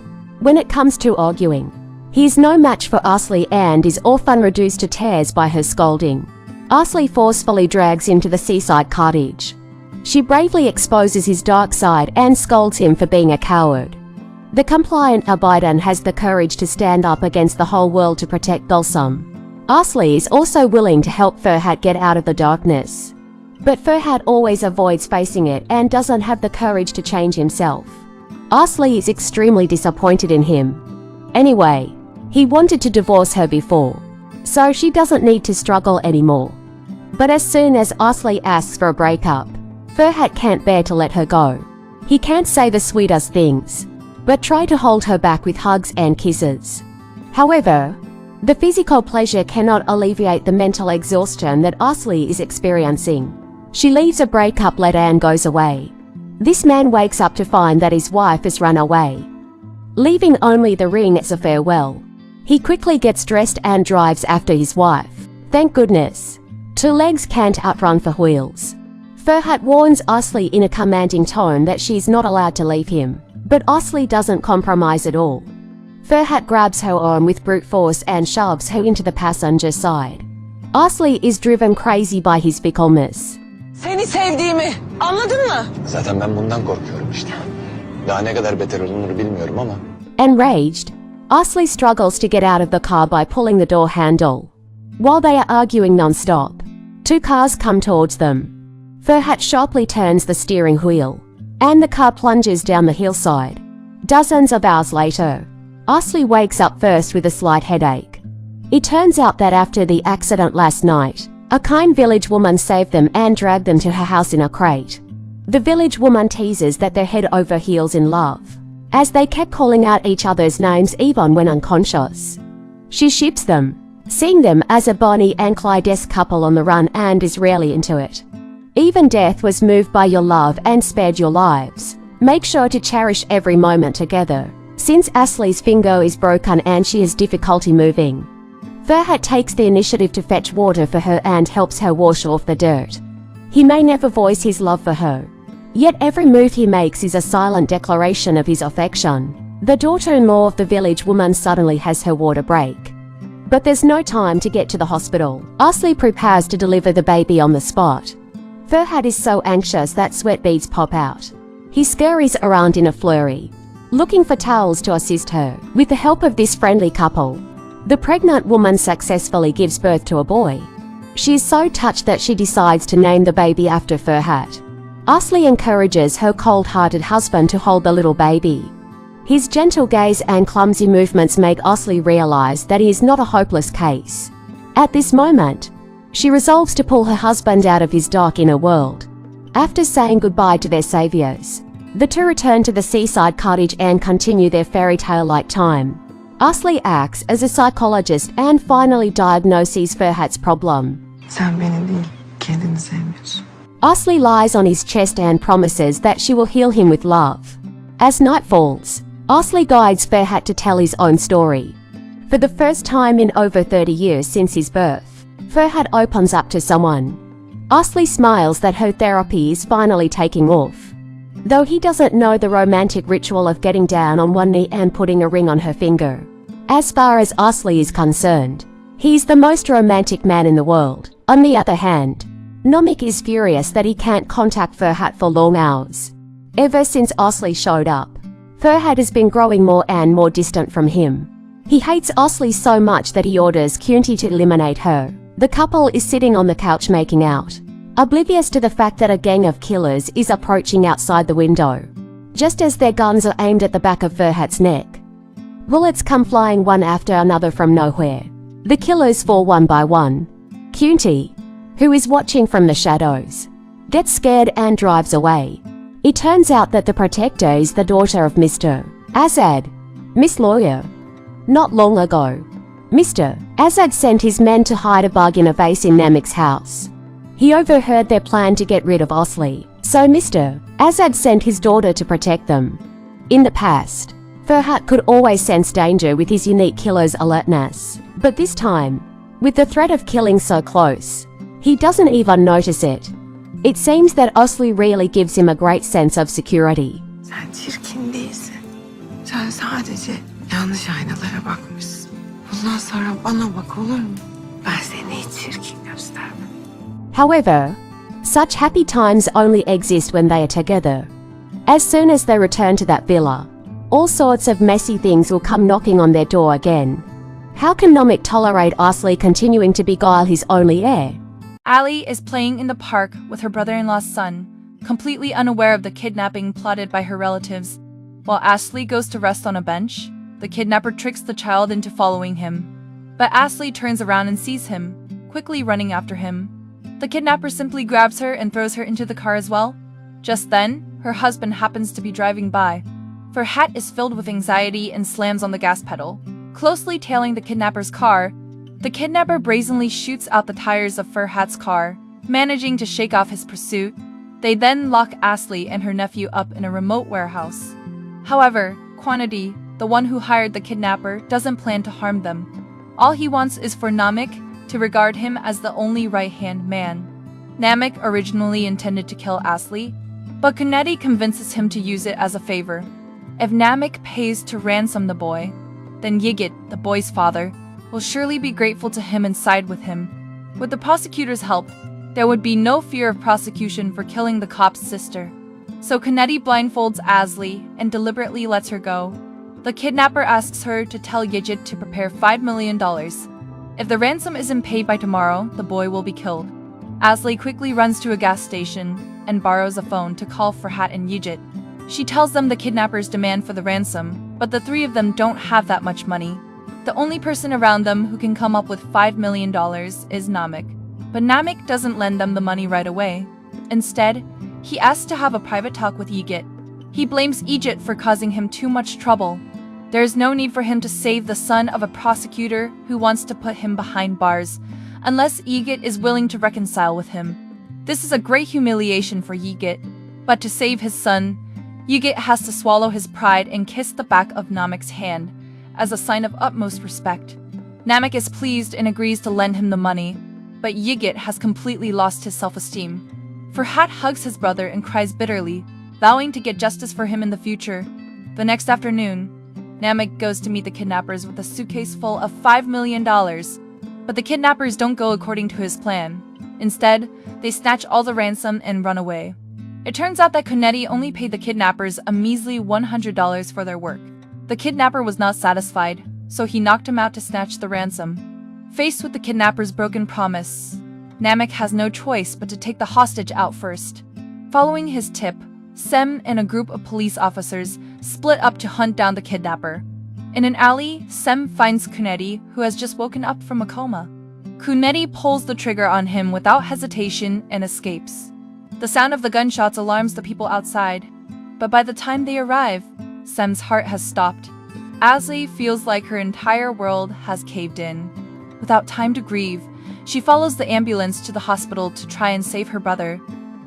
when it comes to arguing, he is no match for Asli and is often reduced to tears by her scolding. Asli forcefully drags him to the seaside cottage. She bravely exposes his dark side and scolds him for being a coward. The compliant Abidin has the courage to stand up against the whole world to protect Gulsum. Asli is also willing to help Ferhat get out of the darkness. But Ferhat always avoids facing it and doesn't have the courage to change himself. Asli is extremely disappointed in him. Anyway, he wanted to divorce her before, so she doesn't need to struggle anymore. But as soon as Asli asks for a breakup, Ferhat can't bear to let her go. He can't say the sweetest things, but try to hold her back with hugs and kisses. However, the physical pleasure cannot alleviate the mental exhaustion that Asli is experiencing. She leaves a breakup letter and goes away. This man wakes up to find that his wife has run away, leaving only the ring as a farewell. He quickly gets dressed and drives after his wife. Thank goodness, two legs can't outrun four wheels. Ferhat warns Asli in a commanding tone that she is not allowed to leave him, but Asli doesn't compromise at all. Ferhat grabs her arm with brute force and shoves her into the passenger side. Asli is driven crazy by his fickleness. Seni sevdiğimi anladın mı? Zaten ben bundan korkuyorum işte. Daha ne kadar beter olunur bilmiyorum ama. Enraged, Asli struggles to get out of the car by pulling the door handle. While they are arguing non-stop, two cars come towards them. Ferhat sharply turns the steering wheel, and the car plunges down the hillside. Dozens of hours later, Asli wakes up first with a slight headache. It turns out that after the accident last night, a kind village woman saved them and dragged them to her house in a crate. The village woman teases that they're head over heels in love, as they kept calling out each other's names even when unconscious. She ships them, seeing them as a Bonnie and Clyde-esque couple on the run, and is really into it. Even death was moved by your love and spared your lives. Make sure to cherish every moment together, since Asli's finger is broken and she has difficulty moving. Ferhat takes the initiative to fetch water for her and helps her wash off the dirt. He may never voice his love for her, yet every move he makes is a silent declaration of his affection. The daughter-in-law of the village woman suddenly has her water break. But there's no time to get to the hospital. Asli prepares to deliver the baby on the spot. Ferhat is so anxious that sweat beads pop out. He scurries around in a flurry, looking for towels to assist her. With the help of this friendly couple, The pregnant woman successfully gives birth to a boy. She is so touched that she decides to name the baby after Ferhat. Asli encourages her cold-hearted husband to hold the little baby. His gentle gaze and clumsy movements make Asli realize that he is not a hopeless case. At this moment, she resolves to pull her husband out of his dark inner world. After saying goodbye to their saviors, the two return to the seaside cottage and continue their fairy tale-like time. Asli acts as a psychologist and finally diagnoses Ferhat's problem. Sen beni değil, kendini sevmiyorsun. Asli lies on his chest and promises that she will heal him with love. As night falls, Asli guides Ferhat to tell his own story. For the first time in over 30 years since his birth, Ferhat opens up to someone. Asli smiles that her therapy is finally taking off. Though he doesn't know the romantic ritual of getting down on one knee and putting a ring on her finger. As far as Asli is concerned, he's the most romantic man in the world. On the other hand, Namik is furious that he can't contact Ferhat for long hours. Ever since Asli showed up, Ferhat has been growing more and more distant from him. He hates Asli so much that he orders Kunti to eliminate her. The couple is sitting on the couch making out, oblivious to the fact that a gang of killers is approaching outside the window. Just as their guns are aimed at the back of Ferhat's neck, bullets come flying one after another from nowhere. The killers fall one by one. Kunti, who is watching from the shadows, gets scared and drives away. It turns out that the protector is the daughter of Mr. Azad, Miss Lawyer. Not long ago, Mr. Azad sent his men to hide a bug in a vase in Namik's house. He overheard their plan to get rid of Asli, so Mr. Azad sent his daughter to protect them. In the past, Ferhat could always sense danger with his unique killer's alertness, but this time, with the threat of killing so close, he doesn't even notice it. It seems that Asli really gives him a great sense of security. Sen çirkin değilsin. Sen sadece yanlış aynalara bakmışsın. Bundan sonra bana bak olur mu? Ben seni hiç çirkin göstermem. However, such happy times only exist when they are together. As soon as they return to that villa, all sorts of messy things will come knocking on their door again. How can Namik tolerate Asli continuing to beguile his only heir? Ali is playing in the park with her brother-in-law's son, completely unaware of the kidnapping plotted by her relatives. While Asli goes to rest on a bench, the kidnapper tricks the child into following him. But Asli turns around and sees him, quickly running after him. The kidnapper simply grabs her and throws her into the car as well. Just then, her husband happens to be driving by. Ferhat is filled with anxiety and slams on the gas pedal. Closely tailing the kidnapper's car, the kidnapper brazenly shoots out the tires of Ferhat's car, managing to shake off his pursuit. They then lock Asli and her nephew up in a remote warehouse. However, Quantity, the one who hired the kidnapper, doesn't plan to harm them. All he wants is for Namik to regard him as the only right-hand man. Namik originally intended to kill Asli, but Kuneti convinces him to use it as a favor. If Namik pays to ransom the boy, then Yigit, the boy's father, will surely be grateful to him and side with him. With the prosecutor's help, there would be no fear of prosecution for killing the cop's sister. So Kuneti blindfolds Asli and deliberately lets her go. The kidnapper asks her to tell Yigit to prepare $5 million. If the ransom isn't paid by tomorrow, the boy will be killed. Asli quickly runs to a gas station and borrows a phone to call Ferhat and Yigit. She tells them the kidnappers demand for the ransom, but the three of them don't have that much money. The only person around them who can come up with $5 million is Namik. But Namik doesn't lend them the money right away. Instead, he asks to have a private talk with Yigit. He blames Yigit for causing him too much trouble. There is no need for him to save the son of a prosecutor who wants to put him behind bars, unless Yigit is willing to reconcile with him. This is a great humiliation for Yigit, but to save his son, Yigit has to swallow his pride and kiss the back of Namik's hand, as a sign of utmost respect. Namik is pleased and agrees to lend him the money, but Yigit has completely lost his self-esteem. Ferhat hugs his brother and cries bitterly, vowing to get justice for him in the future. The next afternoon, Namik goes to meet the kidnappers with a suitcase full of $5 million, but the kidnappers don't go according to his plan. Instead, they snatch all the ransom and run away. It turns out that Kuneti only paid the kidnappers a measly $100 for their work. The kidnapper was not satisfied, so he knocked him out to snatch the ransom. Faced with the kidnapper's broken promise, Namek has no choice but to take the hostage out first. Following his tip, Sem and a group of police officers split up to hunt down the kidnapper. In an alley, Sem finds Kunedi, who has just woken up from a coma. Kunedi pulls the trigger on him without hesitation and escapes. The sound of the gunshots alarms the people outside, but by the time they arrive, Sem's heart has stopped. Asli feels like her entire world has caved in. Without time to grieve, she follows the ambulance to the hospital to try and save her brother.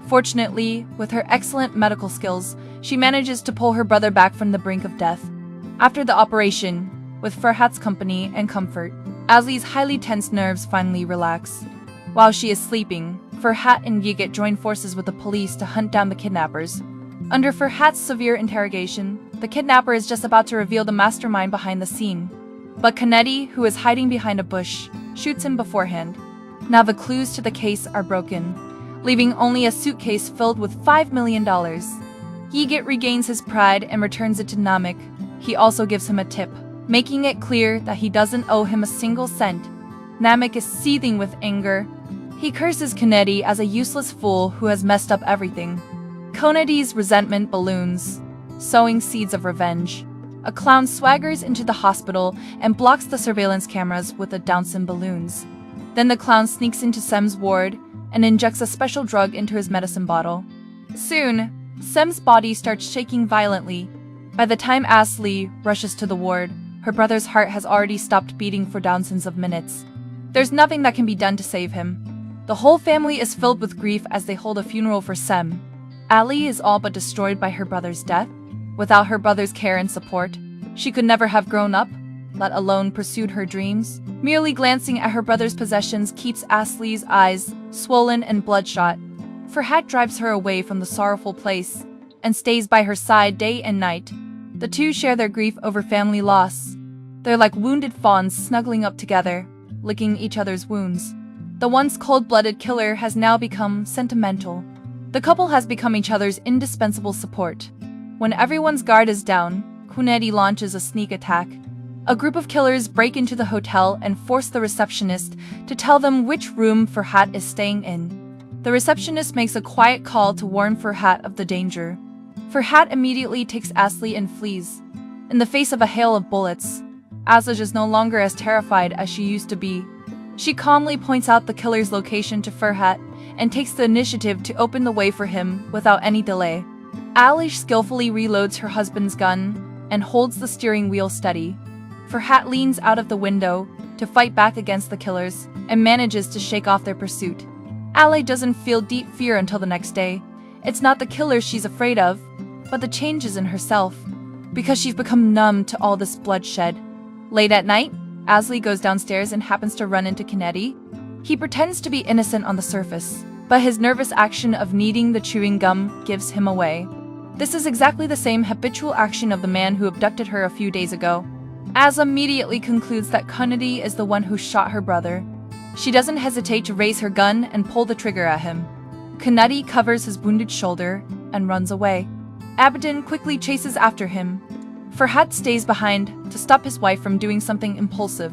Fortunately, with her excellent medical skills, she manages to pull her brother back from the brink of death. After the operation, with Ferhat's company and comfort, Asli's highly tense nerves finally relax. While she is sleeping, Ferhat and Yigit join forces with the police to hunt down the kidnappers. Under Ferhat's severe interrogation, the kidnapper is just about to reveal the mastermind behind the scene. But Kunedi, who is hiding behind a bush, shoots him beforehand. Now the clues to the case are broken, leaving only a suitcase filled with $5 million. Yigit regains his pride and returns it to Namek. He also gives him a tip, making it clear that he doesn't owe him a single cent. Namek is seething with anger. He curses Kunedi as a useless fool who has messed up everything. Kunedi's resentment balloons, sowing seeds of revenge. A clown swaggers into the hospital and blocks the surveillance cameras with the Downson balloons. Then the clown sneaks into Sem's ward and injects a special drug into his medicine bottle. Soon, Sem's body starts shaking violently. By the time Asli rushes to the ward, her brother's heart has already stopped beating for thousands of minutes. There's nothing that can be done to save him. The whole family is filled with grief as they hold a funeral for Sem. Ali is all but destroyed by her brother's death. Without her brother's care and support, she could never have grown up, let alone pursued her dreams. Merely glancing at her brother's possessions keeps Asli's eyes swollen and bloodshot. Ferhat drives her away from the sorrowful place and stays by her side day and night. The two share their grief over family loss. They're like wounded fawns snuggling up together, licking each other's wounds. The once cold-blooded killer has now become sentimental. The couple has become each other's indispensable support. When everyone's guard is down, Kunedi launches a sneak attack. A group of killers break into the hotel and force the receptionist to tell them which room Ferhat is staying in. The receptionist makes a quiet call to warn Ferhat of the danger. Ferhat immediately takes Asli and flees. In the face of a hail of bullets, Asli is no longer as terrified as she used to be. She calmly points out the killer's location to Ferhat and takes the initiative to open the way for him without any delay. Alish skillfully reloads her husband's gun and holds the steering wheel steady. Ferhat leans out of the window to fight back against the killers and manages to shake off their pursuit. Ali doesn't feel deep fear until the next day. It's not the killers she's afraid of, but the changes in herself, because she's become numb to all this bloodshed. Late at night, Asli goes downstairs and happens to run into Kunedi. He pretends to be innocent on the surface, but his nervous action of needing the chewing gum gives him away. This is exactly the same habitual action of the man who abducted her a few days ago. Az immediately concludes that Kunedi is the one who shot her brother. She doesn't hesitate to raise her gun and pull the trigger at him. Kunedi covers his wounded shoulder and runs away. Abedin quickly chases after him. Ferhat stays behind to stop his wife from doing something impulsive.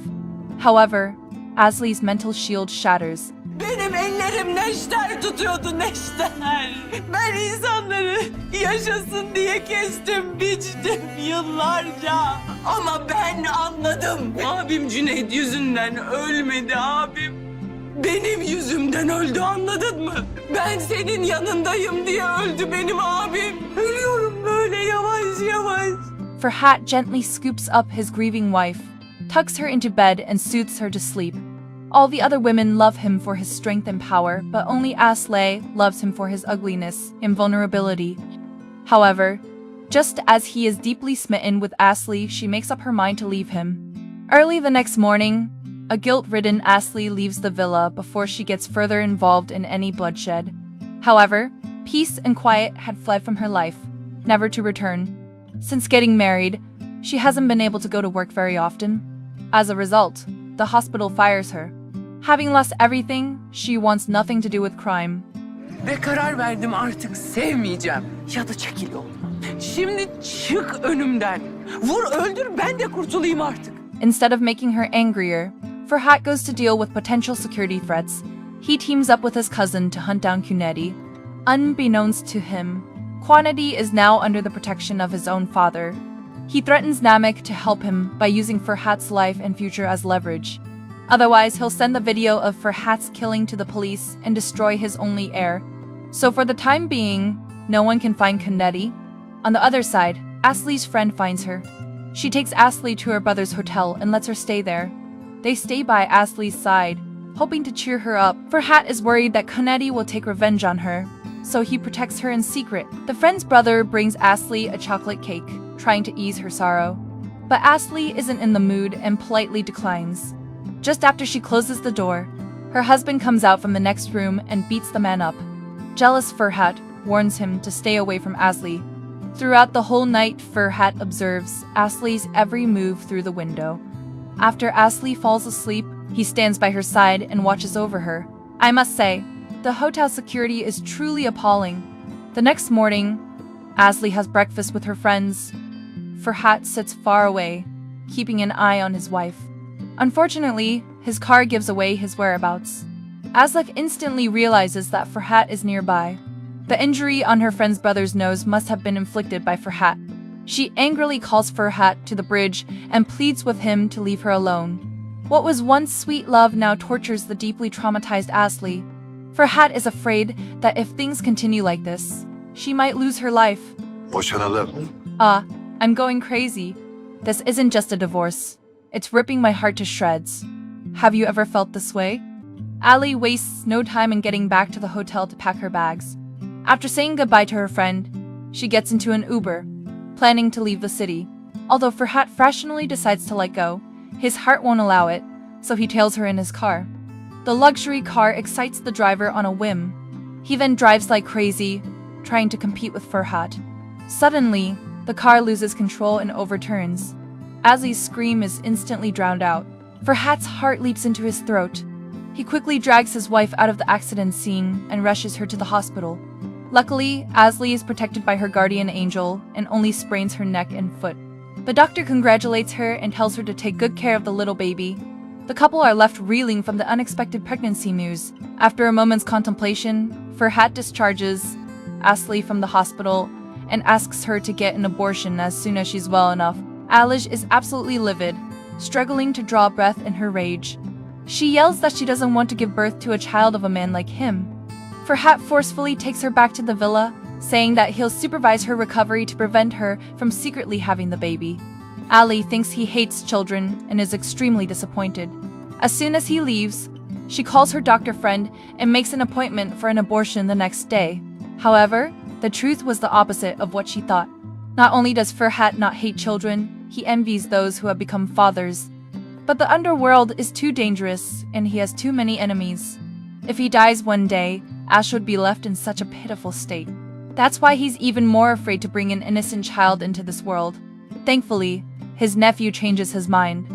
However, Asli's mental shield shatters. Benim ellerim neşter tutuyordu, neşter. Ben insanları yaşasın diye kestim, biçtim yıllarca. Ama ben anladım. Abim Cüneyt yüzünden ölmedi abim. Benim yüzümden öldü, anladın mı? Ben senin yanındayım diye öldü benim abim. Ölüyorum böyle yavaş yavaş. Ferhat gently scoops up his grieving wife, tucks her into bed and soothes her to sleep. All the other women love him for his strength and power, but only Asley loves him for his ugliness and vulnerability. However, just as he is deeply smitten with Asli, she makes up her mind to leave him. Early the next morning, a guilt-ridden Asli leaves the villa before she gets further involved in any bloodshed. However, peace and quiet had fled from her life, never to return. Since getting married, she hasn't been able to go to work very often. As a result, the hospital fires her. Having lost everything, she wants nothing to do with crime. Ve karar verdim, artık sevmeyeceğim. Ya da çekil yolumdan. Şimdi çık önümden. Vur öldür, ben de kurtulayım artık. Instead of making her angrier, Farhat goes to deal with potential security threats. He teams up with his cousin to hunt down Cunedi. Unbeknownst to him, Cunedi is now under the protection of his own father. He threatens Namek to help him by using Farhat's life and future as leverage. Otherwise, he'll send the video of Farhat's killing to the police and destroy his only heir. So for the time being, no one can find Cunedi. On the other side, Asli's friend finds her. She takes Asli to her brother's hotel and lets her stay there. They stay by Asli's side, hoping to cheer her up. Farhat is worried that Cunedi will take revenge on her, so he protects her in secret. The friend's brother brings Asli a chocolate cake, trying to ease her sorrow. But Asli isn't in the mood and politely declines. Just after she closes the door, her husband comes out from the next room and beats the man up. Jealous Farhat warns him to stay away from Asli. Throughout the whole night, Farhat observes Asli's every move through the window. After Asli falls asleep, he stands by her side and watches over her. I must say, the hotel security is truly appalling. The next morning, Asli has breakfast with her friends. Farhat sits far away, keeping an eye on his wife. Unfortunately, his car gives away his whereabouts. Asli instantly realizes that Farhat is nearby. The injury on her friend's brother's nose must have been inflicted by Farhat. She angrily calls Farhat to the bridge and pleads with him to leave her alone. What was once sweet love now tortures the deeply traumatized Asli. Farhat is afraid that if things continue like this, she might lose her life. Boşanalım. I'm going crazy. This isn't just a divorce. It's ripping my heart to shreds. Have you ever felt this way? Ali wastes no time in getting back to the hotel to pack her bags. After saying goodbye to her friend, she gets into an Uber, planning to leave the city. Although Farhat rationally decides to let go, his heart won't allow it, so he tails her in his car. The luxury car excites the driver on a whim. He then drives like crazy, trying to compete with Farhat. Suddenly, the car loses control and overturns. Asli's scream is instantly drowned out. Farhat's heart leaps into his throat. He quickly drags his wife out of the accident scene and rushes her to the hospital. Luckily, Asli is protected by her guardian angel and only sprains her neck and foot. The doctor congratulates her and tells her to take good care of the little baby. The couple are left reeling from the unexpected pregnancy news. After a moment's contemplation, Farhat discharges Asli from the hospital and asks her to get an abortion as soon as she's well enough. Alish is absolutely livid, struggling to draw breath in her rage. She yells that she doesn't want to give birth to a child of a man like him. Farhat forcefully takes her back to the villa, saying that he'll supervise her recovery to prevent her from secretly having the baby. Ali thinks he hates children and is extremely disappointed. As soon as he leaves, she calls her doctor friend and makes an appointment for an abortion the next day. However, the truth was the opposite of what she thought. Not only does Farhat not hate children, he envies those who have become fathers. But the underworld is too dangerous, and he has too many enemies. If he dies one day, Ash would be left in such a pitiful state. That's why he's even more afraid to bring an innocent child into this world. Thankfully, his nephew changes his mind.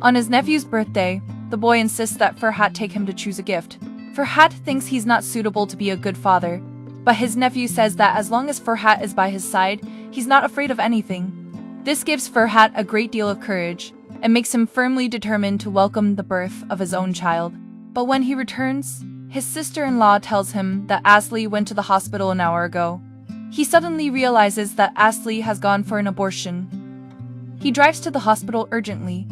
On his nephew's birthday, the boy insists that Farhat take him to choose a gift. Farhat thinks he's not suitable to be a good father, but his nephew says that as long as Farhat is by his side, he's not afraid of anything. This gives Farhat a great deal of courage and makes him firmly determined to welcome the birth of his own child. But when he returns, his sister-in-law tells him that Asli went to the hospital an hour ago. He suddenly realizes that Asli has gone for an abortion. He drives to the hospital urgently.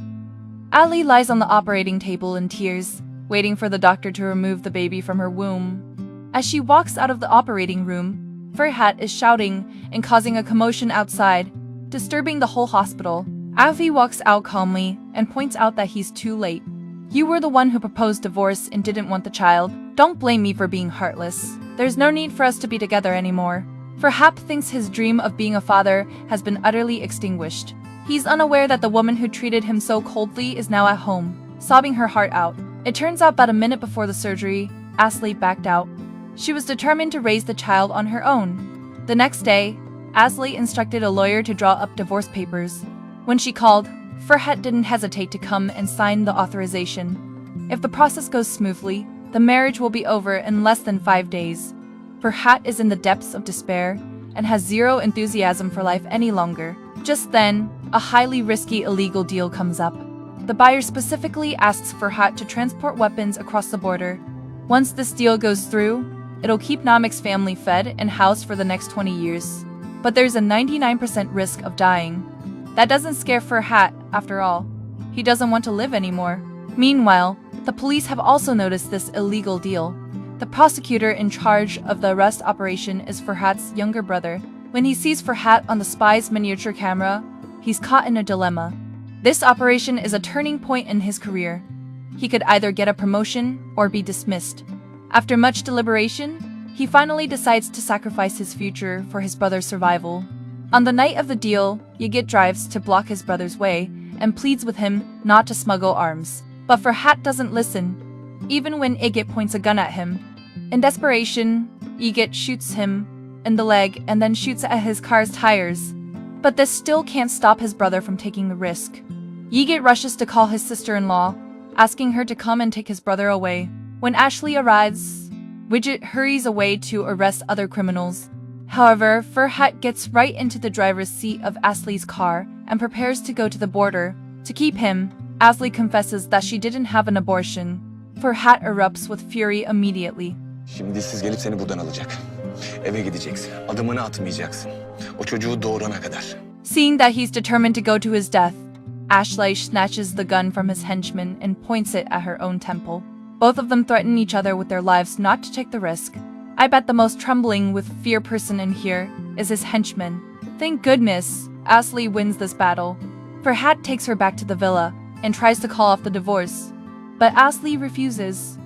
Ali lies on the operating table in tears, waiting for the doctor to remove the baby from her womb. As she walks out of the operating room, Farhat is shouting and causing a commotion outside, disturbing the whole hospital. Afi walks out calmly and points out that he's too late. You were the one who proposed divorce and didn't want the child. Don't blame me for being heartless. There's no need for us to be together anymore. Farhat thinks his dream of being a father has been utterly extinguished. He's unaware that the woman who treated him so coldly is now at home, sobbing her heart out. It turns out about a minute before the surgery, Asli backed out. She was determined to raise the child on her own. The next day, Asli instructed a lawyer to draw up divorce papers. When she called, Farhat didn't hesitate to come and sign the authorization. If the process goes smoothly, the marriage will be over in less than 5 days. Farhat is in the depths of despair and has zero enthusiasm for life any longer. Just then, a highly risky illegal deal comes up. the buyer specifically asks Farhat to transport weapons across the border. Once this deal goes through, it'll keep Namik's family fed and housed for the next 20 years. But there's a 99% risk of dying. That doesn't scare Farhat, after all. He doesn't want to live anymore. Meanwhile, the police have also noticed this illegal deal. The prosecutor in charge of the arrest operation is Farhat's younger brother. When he sees Farhat on the spy's miniature camera, he's caught in a dilemma. This operation is a turning point in his career. He could either get a promotion or be dismissed. After much deliberation, he finally decides to sacrifice his future for his brother's survival. On the night of the deal, Yigit drives to block his brother's way and pleads with him not to smuggle arms. But Farhat doesn't listen, even when Yigit points a gun at him. In desperation, Yigit shoots him in the leg and then shoots at his car's tires. But this still can't stop his brother from taking the risk. Yigit rushes to call his sister-in-law, asking her to come and take his brother away. When Ashley arrives, Widget hurries away to arrest other criminals. However, Farhat gets right into the driver's seat of Ashley's car and prepares to go to the border. To keep him, Ashley confesses that she didn't have an abortion. Farhat erupts with fury immediately. Şimdi siz gelip seni buradan alacak. Eve gideceksin. Adımını atmayacaksın. O çocuğu doğurana kadar. Seeing that he's determined to go to his death, Ashley snatches the gun from his henchman and points it at her own temple. Both of them threaten each other with their lives not to take the risk. I bet the most trembling with fear person in here is his henchman. Thank goodness, Ashley wins this battle. Farhat takes her back to the villa and tries to call off the divorce. But Ashley refuses.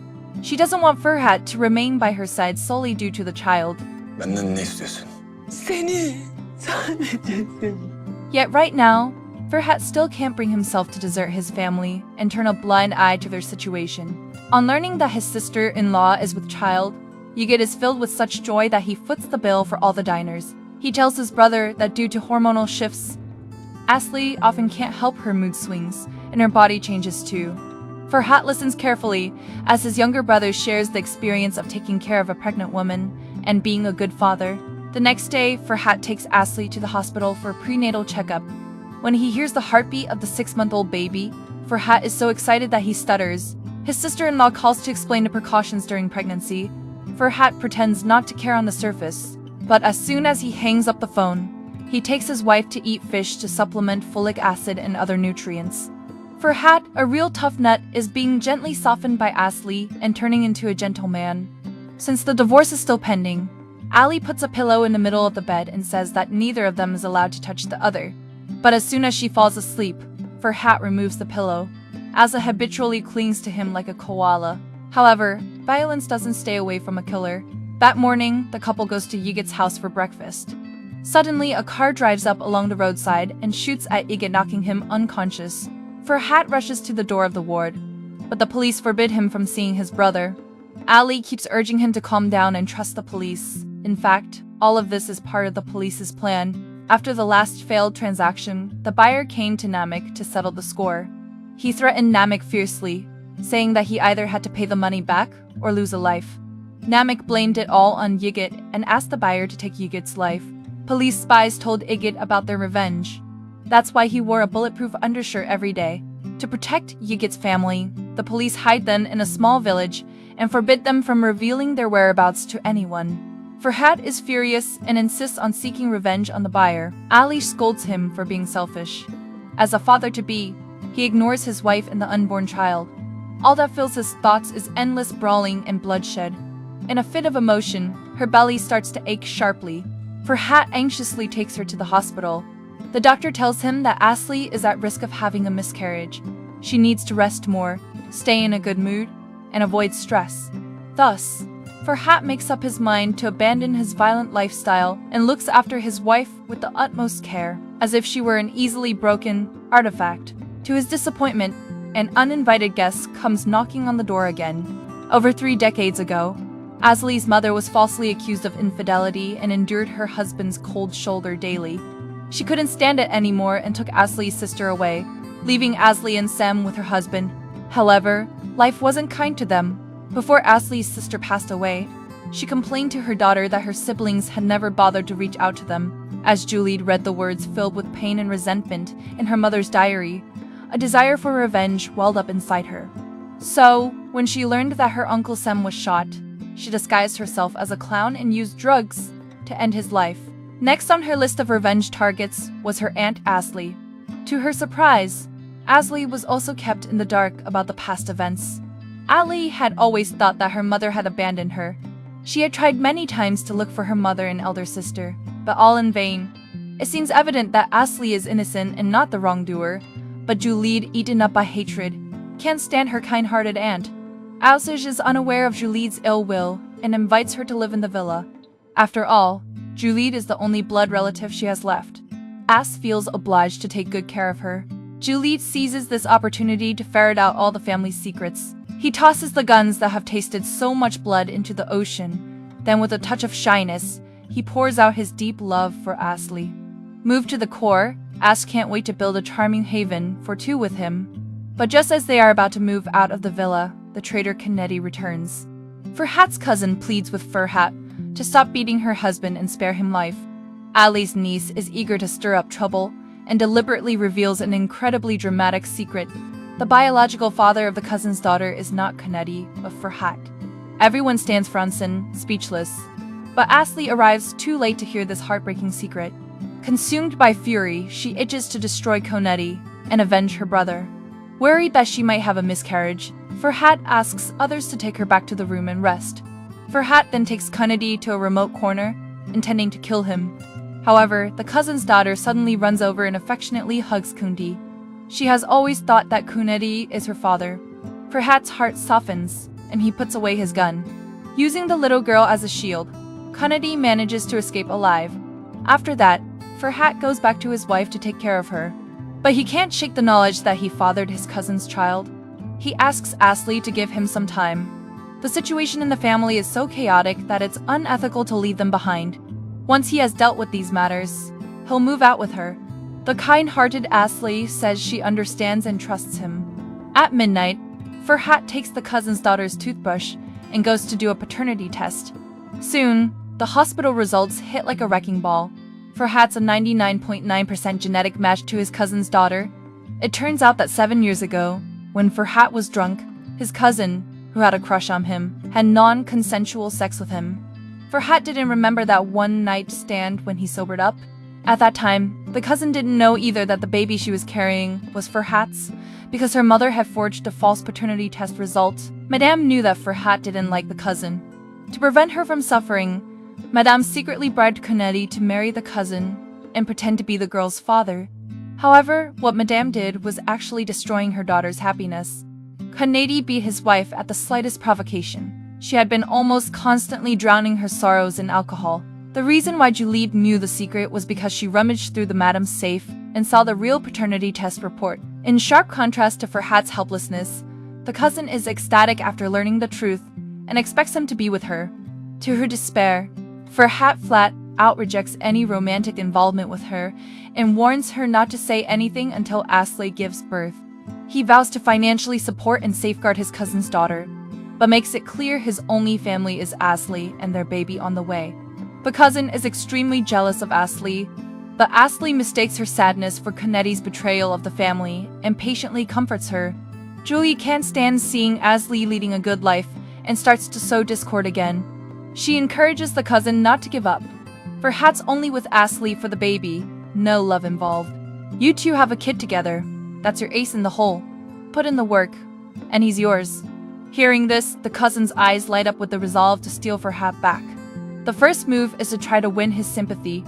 She doesn't want Farhat to remain by her side solely due to the child. Benden ne istiyorsun? Seni, sadece seni. Yet right now, Farhat still can't bring himself to desert his family and turn a blind eye to their situation. On learning that his sister-in-law is with child, Yigit is filled with such joy that he foots the bill for all the diners. He tells his brother that due to hormonal shifts, Ashley often can't help her mood swings, and her body changes too. Farhat listens carefully as his younger brother shares the experience of taking care of a pregnant woman and being a good father. The next day, Farhat takes Ashley to the hospital for a prenatal checkup. When he hears the heartbeat of the 6-month-old baby, Farhat is so excited that he stutters. His sister-in-law calls to explain the precautions during pregnancy. Farhat pretends not to care on the surface, but as soon as he hangs up the phone, he takes his wife to eat fish to supplement folic acid and other nutrients. Farhat, a real tough nut, is being gently softened by Ashley and turning into a gentleman. Since the divorce is still pending, Ali puts a pillow in the middle of the bed and says that neither of them is allowed to touch the other. But as soon as she falls asleep, Farhat removes the pillow. Asa habitually clings to him like a koala. However, violence doesn't stay away from a killer. That morning, the couple goes to Yigit's house for breakfast. Suddenly, a car drives up along the roadside and shoots at Yigit, knocking him unconscious. Farhat rushes to the door of the ward, but the police forbid him from seeing his brother. Ali keeps urging him to calm down and trust the police. In fact, all of this is part of the police's plan. After the last failed transaction, the buyer came to Namik to settle the score. He threatened Namik fiercely, saying that he either had to pay the money back or lose a life. Namik blamed it all on Yigit and asked the buyer to take Yigit's life. Police spies told Yigit about their revenge. That's why he wore a bulletproof undershirt every day. To protect Yigit's family, the police hide them in a small village and forbid them from revealing their whereabouts to anyone. Farhat is furious and insists on seeking revenge on the buyer. Ali scolds him for being selfish. As a father-to-be, he ignores his wife and the unborn child. All that fills his thoughts is endless brawling and bloodshed. In a fit of emotion, her belly starts to ache sharply. Farhat anxiously takes her to the hospital. The doctor tells him that Ashley is at risk of having a miscarriage. She needs to rest more, stay in a good mood, and avoid stress. Thus, Farhat makes up his mind to abandon his violent lifestyle and looks after his wife with the utmost care, as if she were an easily broken artifact. To his disappointment, an uninvited guest comes knocking on the door again. Over 3 decades ago, Ashley's mother was falsely accused of infidelity and endured her husband's cold shoulder daily. She couldn't stand it anymore and took Ashley's sister away, leaving Ashley and Sam with her husband. However, life wasn't kind to them. Before Ashley's sister passed away, she complained to her daughter that her siblings had never bothered to reach out to them. As Juliet read the words filled with pain and resentment in her mother's diary, a desire for revenge welled up inside her. So, when she learned that her Uncle Sem was shot, she disguised herself as a clown and used drugs to end his life. Next on her list of revenge targets was her Aunt Ashley. To her surprise, Ashley was also kept in the dark about the past events. Ashley had always thought that her mother had abandoned her. She had tried many times to look for her mother and elder sister, but all in vain. It seems evident that Ashley is innocent and not the wrongdoer, but Julide, eaten up by hatred, can't stand her kind-hearted aunt. Alsage is unaware of Julide's ill will and invites her to live in the villa. After all, Julide is the only blood relative she has left. As feels obliged to take good care of her. Julide seizes this opportunity to ferret out all the family's secrets. He tosses the guns that have tasted so much blood into the ocean. Then with a touch of shyness, he pours out his deep love for Ashley. Moved to the core, Ash can't wait to build a charming haven for two with him. But just as they are about to move out of the villa, the traitor Kennedy returns. Ferhat's cousin pleads with Ferhat to stop beating her husband and spare him life. Ali's niece is eager to stir up trouble and deliberately reveals an incredibly dramatic secret. The biological father of the cousin's daughter is not Kennedy, but Ferhat. Everyone stands frozen, speechless. But Ashley arrives too late to hear this heartbreaking secret. Consumed by fury, she itches to destroy Kennedy and avenge her brother. Worried that she might have a miscarriage, Ferhat asks others to take her back to the room and rest. Ferhat then takes Kennedy to a remote corner, intending to kill him. However, the cousin's daughter suddenly runs over and affectionately hugs Kundi. She has always thought that Kennedy is her father. Ferhat's heart softens, and he puts away his gun. Using the little girl as a shield, Kennedy manages to escape alive. After that, Ferhat goes back to his wife to take care of her. But he can't shake the knowledge that he fathered his cousin's child. He asks Ashley to give him some time. The situation in the family is so chaotic that it's unethical to leave them behind. Once he has dealt with these matters, he'll move out with her. The kind-hearted Ashley says she understands and trusts him. At midnight, Ferhat takes the cousin's daughter's toothbrush and goes to do a paternity test. Soon, the hospital results hit like a wrecking ball. Ferhat's a 99.9% genetic match to his cousin's daughter. It turns out that 7 years ago, when Ferhat was drunk, his cousin, who had a crush on him, had non-consensual sex with him. Ferhat didn't remember that one-night stand when he sobered up. At that time, the cousin didn't know either that the baby she was carrying was Ferhat's, because her mother had forged a false paternity test result. Madame knew that Ferhat didn't like the cousin. To prevent her from suffering, Madame secretly bribed Kennedy to marry the cousin and pretend to be the girl's father. However, what Madame did was actually destroying her daughter's happiness. Kennedy beat his wife at the slightest provocation. She had been almost constantly drowning her sorrows in alcohol. The reason why Julide knew the secret was because she rummaged through the Madame's safe and saw the real paternity test report. In sharp contrast to Ferhat's helplessness, the cousin is ecstatic after learning the truth and expects him to be with her. To her despair, Ferhat flat out rejects any romantic involvement with her and warns her not to say anything until Ashley gives birth. He vows to financially support and safeguard his cousin's daughter, but makes it clear his only family is Ashley and their baby on the way. The cousin is extremely jealous of Ashley, but Ashley mistakes her sadness for Kennedy's betrayal of the family and patiently comforts her. Julie can't stand seeing Ashley leading a good life and starts to sow discord again. She encourages the cousin not to give up. Ferhat's only with Ashley for the baby, no love involved. You two have a kid together. That's your ace in the hole. Put in the work, and he's yours. Hearing this, the cousin's eyes light up with the resolve to steal Ferhat back. The first move is to try to win his sympathy.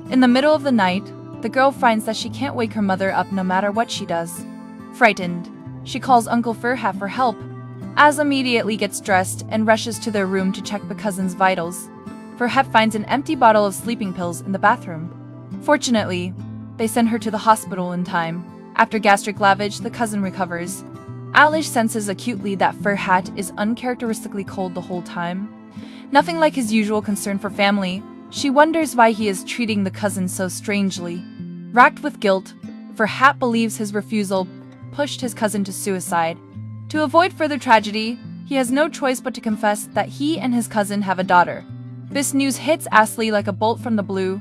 In the middle of the night, the girl finds that she can't wake her mother up no matter what she does. Frightened, she calls Uncle Ferhat for help. Az immediately gets dressed and rushes to their room to check the cousin's vitals. Ferhat finds an empty bottle of sleeping pills in the bathroom. Fortunately, they send her to the hospital in time. After gastric lavage, the cousin recovers. Alish senses acutely that Ferhat is uncharacteristically cold the whole time. Nothing like his usual concern for family, she wonders why he is treating the cousin so strangely. Racked with guilt, Ferhat believes his refusal pushed his cousin to suicide. To avoid further tragedy, he has no choice but to confess that he and his cousin have a daughter. This news hits Ashley like a bolt from the blue,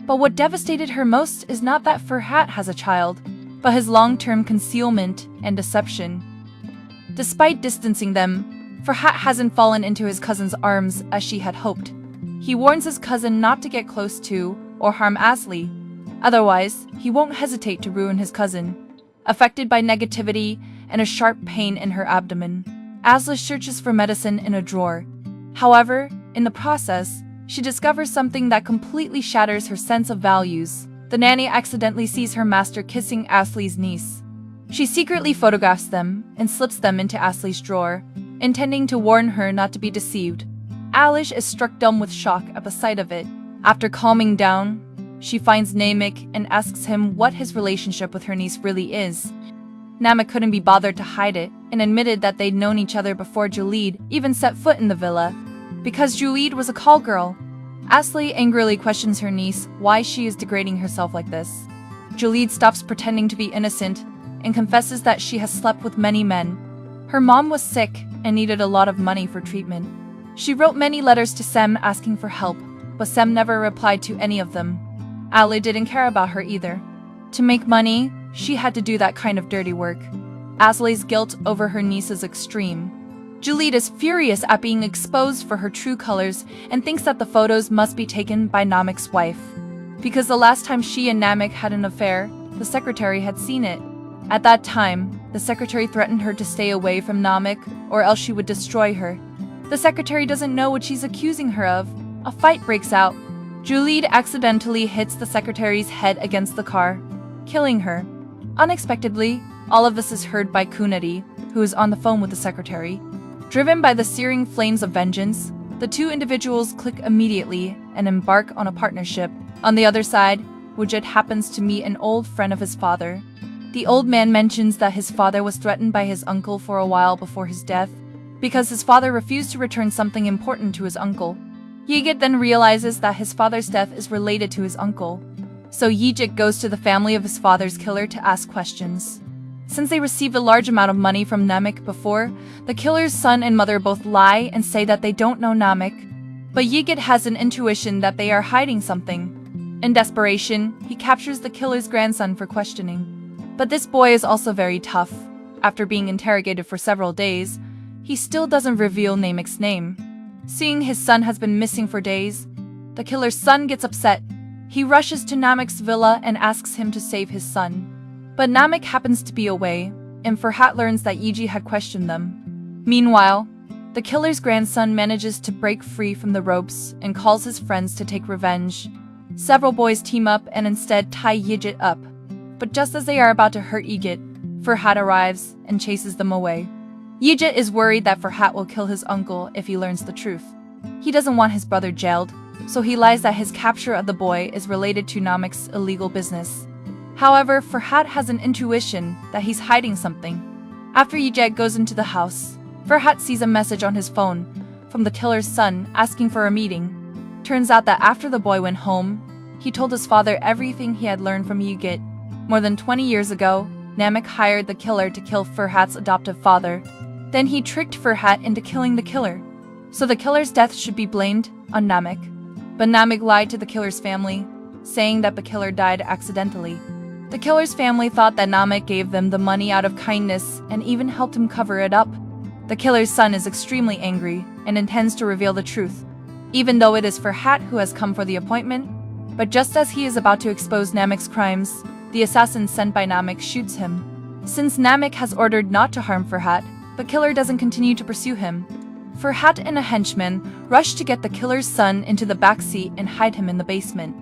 but what devastated her most is not that Ferhat has a child. but his long-term concealment and deception. Despite distancing them, Farhat hasn't fallen into his cousin's arms as she had hoped. He warns his cousin not to get close to or harm Asli. Otherwise, he won't hesitate to ruin his cousin. Affected by negativity and a sharp pain in her abdomen, Asli searches for medicine in a drawer. However, in the process, she discovers something that completely shatters her sense of values. The nanny accidentally sees her master kissing Asli's niece. She secretly photographs them and slips them into Asli's drawer, intending to warn her not to be deceived. Alish is struck dumb with shock at the sight of it. After calming down, she finds Namek and asks him what his relationship with her niece really is. Namek couldn't be bothered to hide it and admitted that they'd known each other before Julid even set foot in the villa, because Julid was a call girl. Asli angrily questions her niece why she is degrading herself like this. Julid stops pretending to be innocent and confesses that she has slept with many men. Her mom was sick and needed a lot of money for treatment. She wrote many letters to Sem asking for help, but Sem never replied to any of them. Ali didn't care about her either. To make money, she had to do that kind of dirty work. Asli's guilt over her niece is extreme. Julid is furious at being exposed for her true colors and thinks that the photos must be taken by Namek's wife. Because the last time she and Namek had an affair, the secretary had seen it. At that time, the secretary threatened her to stay away from Namek or else she would destroy her. The secretary doesn't know what she's accusing her of. A fight breaks out. Julid accidentally hits the secretary's head against the car, killing her. Unexpectedly, all of this is heard by Kunadi, who is on the phone with the secretary. Driven by the searing flames of vengeance, the two individuals click immediately and embark on a partnership. On the other side, Wujid happens to meet an old friend of his father. The old man mentions that his father was threatened by his uncle for a while before his death, because his father refused to return something important to his uncle. Yigit then realizes that his father's death is related to his uncle, so Yigit goes to the family of his father's killer to ask questions. Since they received a large amount of money from Namek before, the killer's son and mother both lie and say that they don't know Namek, but Yigit has an intuition that they are hiding something. In desperation, he captures the killer's grandson for questioning. But this boy is also very tough. After being interrogated for several days, he still doesn't reveal Namek's name. Seeing his son has been missing for days, the killer's son gets upset. He rushes to Namek's villa and asks him to save his son. But Namek happens to be away, and Farhat learns that Yiji had questioned them. Meanwhile, the killer's grandson manages to break free from the ropes and calls his friends to take revenge. Several boys team up and instead tie Yigit up. But just as they are about to hurt Yigit, Farhat arrives and chases them away. Yigit is worried that Farhat will kill his uncle if he learns the truth. He doesn't want his brother jailed, so he lies that his capture of the boy is related to Namek's illegal business. However, Farhat has an intuition that he's hiding something. After Yigit goes into the house, Farhat sees a message on his phone from the killer's son asking for a meeting. Turns out that after the boy went home, he told his father everything he had learned from Yigit. More than 20 years ago, Namek hired the killer to kill Farhat's adoptive father. Then he tricked Farhat into killing the killer. So the killer's death should be blamed on Namek. But Namek lied to the killer's family, saying that the killer died accidentally. The killer's family thought that Namek gave them the money out of kindness and even helped him cover it up. The killer's son is extremely angry and intends to reveal the truth, even though it is Farhat who has come for the appointment. But just as he is about to expose Namek's crimes, the assassin sent by Namek shoots him. Since Namek has ordered not to harm Farhat, the killer doesn't continue to pursue him. Farhat and a henchman rush to get the killer's son into the backseat and hide him in the basement.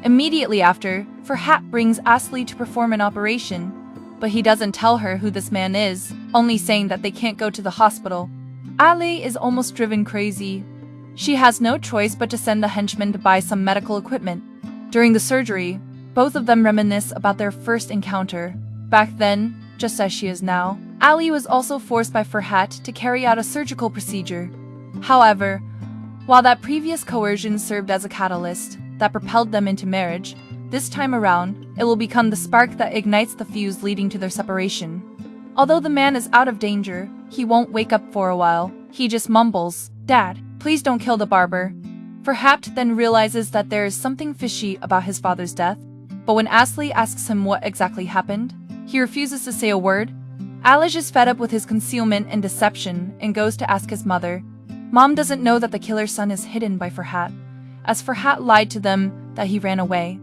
Immediately after, Farhat brings Asli to perform an operation, but he doesn't tell her who this man is, only saying that they can't go to the hospital. Ali is almost driven crazy. She has no choice but to send the henchman to buy some medical equipment. During the surgery, both of them reminisce about their first encounter. Back then, just as she is now, Ali was also forced by Farhat to carry out a surgical procedure. However, while that previous coercion served as a catalyst that propelled them into marriage, this time around, it will become the spark that ignites the fuse leading to their separation. Although the man is out of danger, he won't wake up for a while. He just mumbles, "Dad, please don't kill the barber." Farhat then realizes that there is something fishy about his father's death, but when Asli asks him what exactly happened, He refuses to say a word. Alish is fed up with his concealment and deception and goes to ask his mother. Mom doesn't know that the killer's son is hidden by Farhat, as Farhat lied to them that he ran away.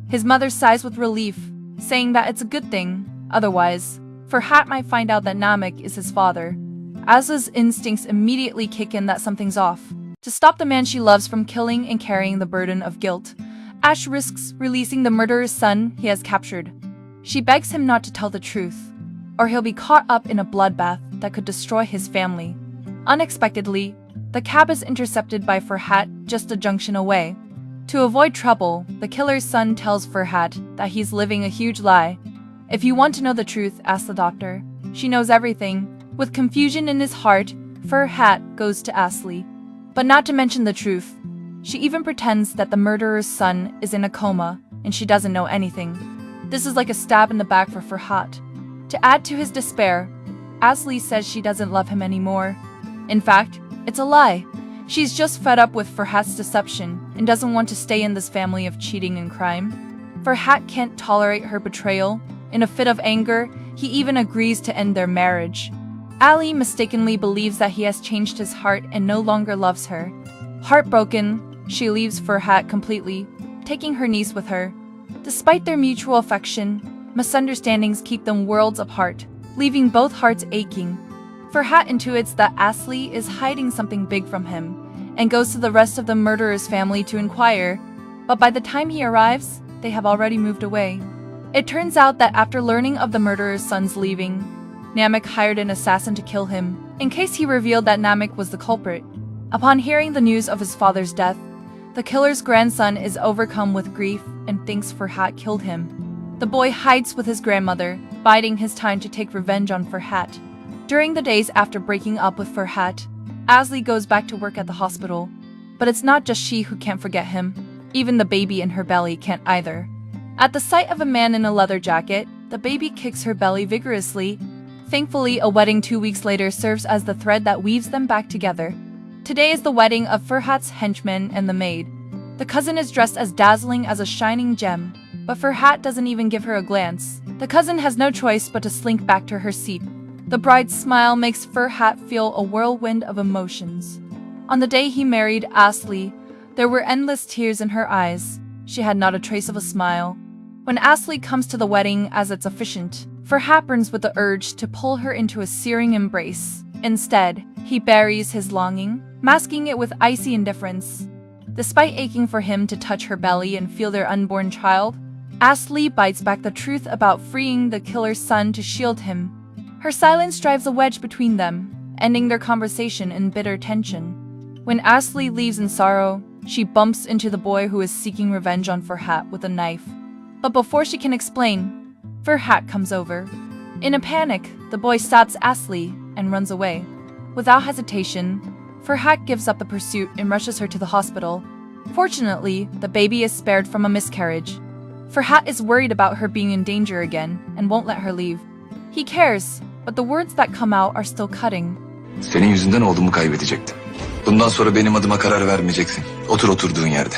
His mother sighs with relief, saying that it's a good thing. Otherwise, Farhat might find out that Namek is his father. Asla's instincts immediately kick in that something's off. To stop the man she loves from killing and carrying the burden of guilt, Ash risks releasing the murderer's son he has captured. She begs him not to tell the truth, or he'll be caught up in a bloodbath that could destroy his family. Unexpectedly, the cab is intercepted by Farhat just a junction away. To avoid trouble, the killer's son tells Farhat that he's living a huge lie. If you want to know the truth, ask the doctor. She knows everything. With confusion in his heart, Farhat goes to Asli. But not to mention the truth. She even pretends that the murderer's son is in a coma and she doesn't know anything. This is like a stab in the back for Farhat. To add to his despair, Asli says she doesn't love him anymore. In fact, it's a lie. She's just fed up with Farhat's deception and doesn't want to stay in this family of cheating and crime. Farhat can't tolerate her betrayal. In a fit of anger, he even agrees to end their marriage. Ali mistakenly believes that he has changed his heart and no longer loves her. Heartbroken, she leaves Farhat completely, taking her niece with her. Despite their mutual affection, misunderstandings keep them worlds apart, leaving both hearts aching. Farhat intuits that Asli is hiding something big from him and goes to the rest of the murderer's family to inquire, but by the time he arrives, they have already moved away. It turns out that after learning of the murderer's son's leaving, Namek hired an assassin to kill him, in case he revealed that Namek was the culprit. Upon hearing the news of his father's death, the killer's grandson is overcome with grief and thinks Farhat killed him. The boy hides with his grandmother, biding his time to take revenge on Farhat. During the days after breaking up with Farhat, Asli goes back to work at the hospital. But it's not just she who can't forget him. Even the baby in her belly can't either. At the sight of a man in a leather jacket, the baby kicks her belly vigorously. Thankfully, a wedding 2 weeks later serves as the thread that weaves them back together. Today is the wedding of Farhat's henchman and the maid. The cousin is dressed as dazzling as a shining gem, but Farhat doesn't even give her a glance. The cousin has no choice but to slink back to her seat. The bride's smile makes Farhat feel a whirlwind of emotions. On the day he married Asli, there were endless tears in her eyes. She had not a trace of a smile. When Asli comes to the wedding as its officiant, Farhat burns with the urge to pull her into a searing embrace. Instead, he buries his longing, masking it with icy indifference. Despite aching for him to touch her belly and feel their unborn child, Asli bites back the truth about freeing the killer's son to shield him. Her silence drives a wedge between them, ending their conversation in bitter tension. When Asli leaves in sorrow, she bumps into the boy who is seeking revenge on Farhat with a knife. But before she can explain, Farhat comes over. In a panic, the boy stabs Asli and runs away. Without hesitation, Farhat gives up the pursuit and rushes her to the hospital. Fortunately, the baby is spared from a miscarriage. Farhat is worried about her being in danger again and won't let her leave. He cares, but the words that come out are still cutting. Senin yüzünden oğlumu kaybedecektim. Bundan sonra benim adıma karar vermeyeceksin. Otur oturduğun yerde.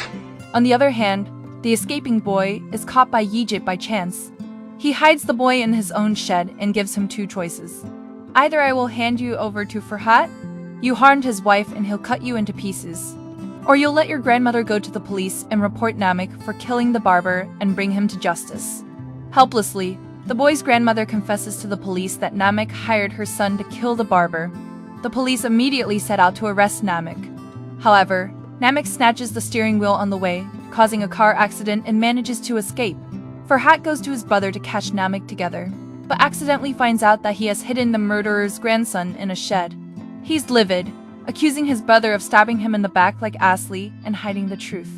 On the other hand, the escaping boy is caught by Yijit by chance. He hides the boy in his own shed and gives him two choices. Either I will hand you over to Farhat, you harmed his wife and he'll cut you into pieces. Or you'll let your grandmother go to the police and report Namek for killing the barber and bring him to justice. Helplessly, the boy's grandmother confesses to the police that Namek hired her son to kill the barber. The police immediately set out to arrest Namek. However, Namek snatches the steering wheel on the way, causing a car accident and manages to escape. Farhat goes to his brother to catch Namek together, but accidentally finds out that he has hidden the murderer's grandson in a shed. He's livid, accusing his brother of stabbing him in the back like Asli and hiding the truth.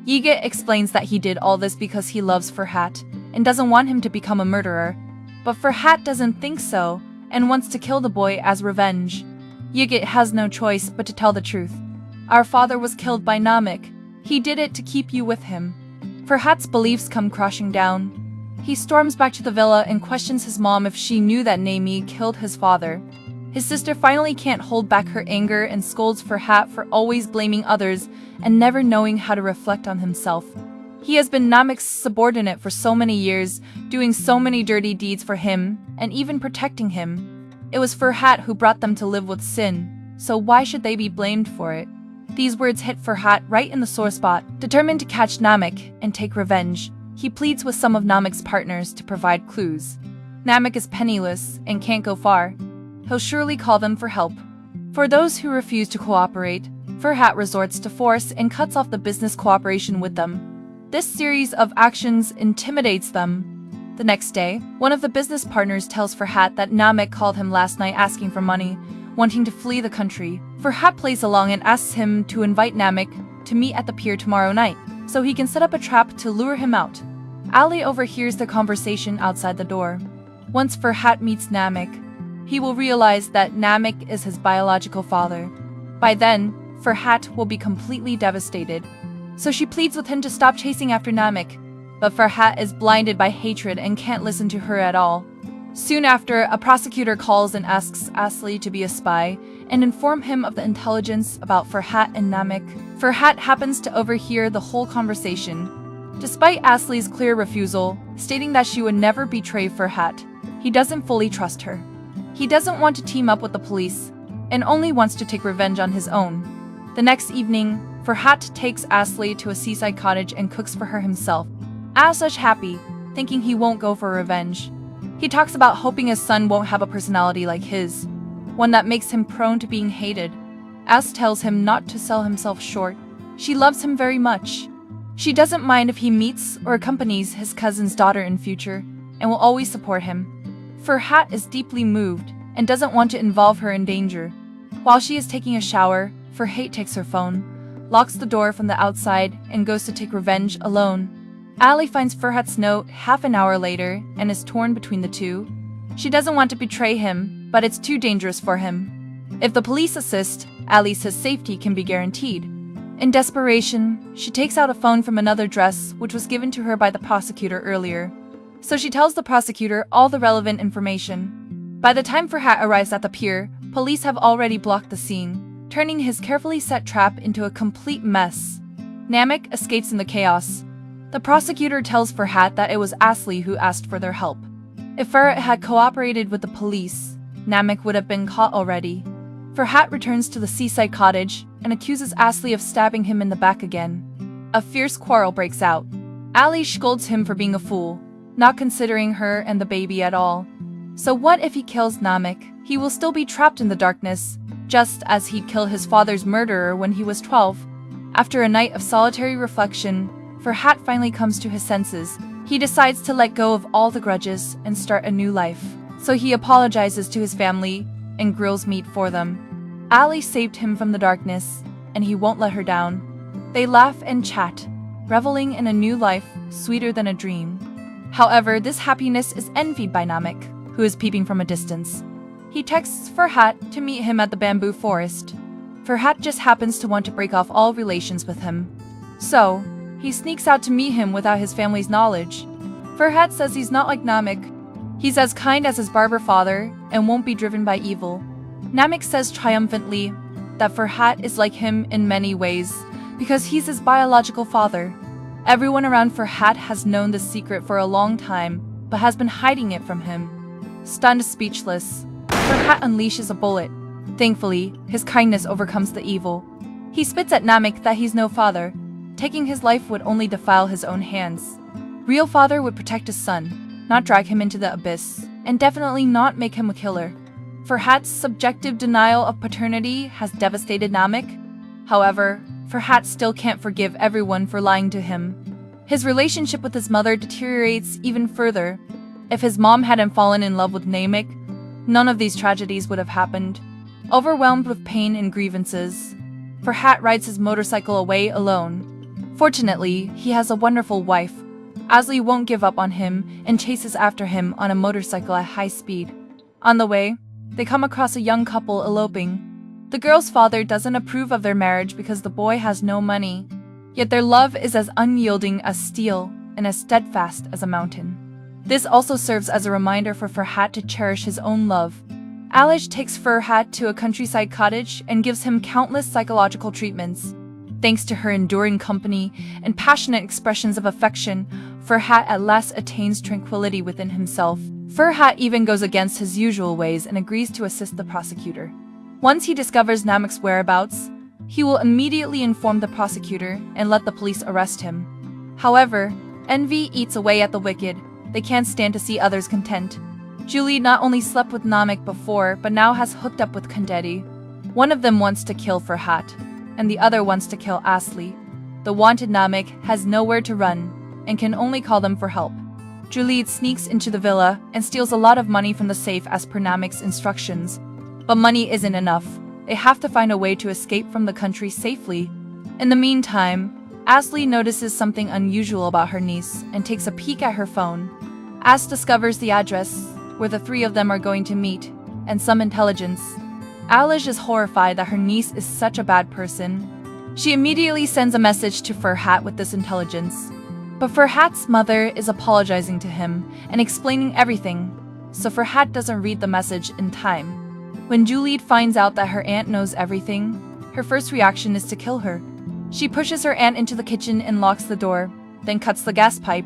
Yigit explains that he did all this because he loves Farhat and doesn't want him to become a murderer. But Farhat doesn't think so and wants to kill the boy as revenge. Yigit has no choice but to tell the truth. Our father was killed by Namek. He did it to keep you with him. Farhat's beliefs come crashing down. He storms back to the villa and questions his mom if she knew that Naimi killed his father. His sister finally can't hold back her anger and scolds Farhat for always blaming others and never knowing how to reflect on himself. He has been Namek's subordinate for so many years, doing so many dirty deeds for him, and even protecting him. It was Farhat who brought them to live with Sin, so why should they be blamed for it? These words hit Farhat right in the sore spot. Determined to catch Namek and take revenge, he pleads with some of Namek's partners to provide clues. Namek is penniless and can't go far. He'll surely call them for help. For those who refuse to cooperate, Farhat resorts to force and cuts off the business cooperation with them. This series of actions intimidates them. The next day, one of the business partners tells Farhat that Namek called him last night asking for money, wanting to flee the country. Farhat plays along and asks him to invite Namek to meet at the pier tomorrow night, so he can set up a trap to lure him out. Ali overhears the conversation outside the door. Once Farhat meets Namek, he will realize that Namek is his biological father. By then, Farhat will be completely devastated. So she pleads with him to stop chasing after Namek, but Farhat is blinded by hatred and can't listen to her at all. Soon after, a prosecutor calls and asks Asli to be a spy and inform him of the intelligence about Farhat and Namek. Farhat happens to overhear the whole conversation. Despite Asli's clear refusal, stating that she would never betray Farhat, he doesn't fully trust her. He doesn't want to team up with the police and only wants to take revenge on his own. The next evening, Farhat takes Asli to a seaside cottage and cooks for her himself. Asli's happy, thinking he won't go for revenge. He talks about hoping his son won't have a personality like his, one that makes him prone to being hated. As tells him not to sell himself short. She loves him very much. She doesn't mind if he meets or accompanies his cousin's daughter in future, and will always support him. Farhat is deeply moved and doesn't want to involve her in danger. While she is taking a shower, Farhat takes her phone, locks the door from the outside, and goes to take revenge alone. Ali finds Farhat's note half an hour later and is torn between the two. She doesn't want to betray him, but it's too dangerous for him. If the police assist, Ali says safety can be guaranteed. In desperation, she takes out a phone from another dress which was given to her by the prosecutor earlier. So she tells the prosecutor all the relevant information. By the time Farhat arrives at the pier, police have already blocked the scene, turning his carefully set trap into a complete mess. Namek escapes in the chaos. The prosecutor tells Farhat that it was Asli who asked for their help. If Farhat had cooperated with the police, Namek would have been caught already. Farhat returns to the seaside cottage and accuses Asli of stabbing him in the back again. A fierce quarrel breaks out. Ali scolds him for being a fool, not considering her and the baby at all. So what if he kills Namek? He will still be trapped in the darkness, just as he'd kill his father's murderer when he was 12. After a night of solitary reflection, Farhat finally comes to his senses. He decides to let go of all the grudges and start a new life. So he apologizes to his family and grills meat for them. Ali saved him from the darkness, and he won't let her down. They laugh and chat, reveling in a new life sweeter than a dream. However, this happiness is envied by Namek, who is peeping from a distance. He texts Farhat to meet him at the bamboo forest. Farhat just happens to want to break off all relations with him. So, he sneaks out to meet him without his family's knowledge. Farhat says he's not like Namek. He's as kind as his barber father and won't be driven by evil. Namek says triumphantly that Farhat is like him in many ways because he's his biological father. Everyone around Farhat has known this secret for a long time, but has been hiding it from him. Stunned speechless, Farhat unleashes a bullet. Thankfully, his kindness overcomes the evil. He spits at Namek that he's no father. Taking his life would only defile his own hands. Real father would protect his son, not drag him into the abyss, and definitely not make him a killer. Farhat's subjective denial of paternity has devastated Namek. However, Farhat still can't forgive everyone for lying to him. His relationship with his mother deteriorates even further. If his mom hadn't fallen in love with Namek, none of these tragedies would have happened. Overwhelmed with pain and grievances, Farhat rides his motorcycle away alone. Fortunately, he has a wonderful wife. Asli won't give up on him and chases after him on a motorcycle at high speed. On the way, they come across a young couple eloping. The girl's father doesn't approve of their marriage because the boy has no money. Yet their love is as unyielding as steel and as steadfast as a mountain. This also serves as a reminder for Farhat to cherish his own love. Alish takes Farhat to a countryside cottage and gives him countless psychological treatments. Thanks to her enduring company and passionate expressions of affection, Farhat at last attains tranquility within himself. Farhat even goes against his usual ways and agrees to assist the prosecutor. Once he discovers Namik's whereabouts, he will immediately inform the prosecutor and let the police arrest him. However, envy eats away at the wicked. They can't stand to see others content. Julie not only slept with Namik before, but now has hooked up with Kandedi. One of them wants to kill Farhat, and the other wants to kill Asli. The wanted Namik has nowhere to run and can only call them for help. Juliet sneaks into the villa and steals a lot of money from the safe as per Namik's instructions. But money isn't enough. They have to find a way to escape from the country safely. In the meantime, Asli notices something unusual about her niece and takes a peek at her phone. As discovers the address where the three of them are going to meet and some intelligence. Alish is horrified that her niece is such a bad person. She immediately sends a message to Farhat with this intelligence. But Farhat's mother is apologizing to him and explaining everything, so Farhat doesn't read the message in time. When Juliet finds out that her aunt knows everything, her first reaction is to kill her. She pushes her aunt into the kitchen and locks the door, then cuts the gas pipe.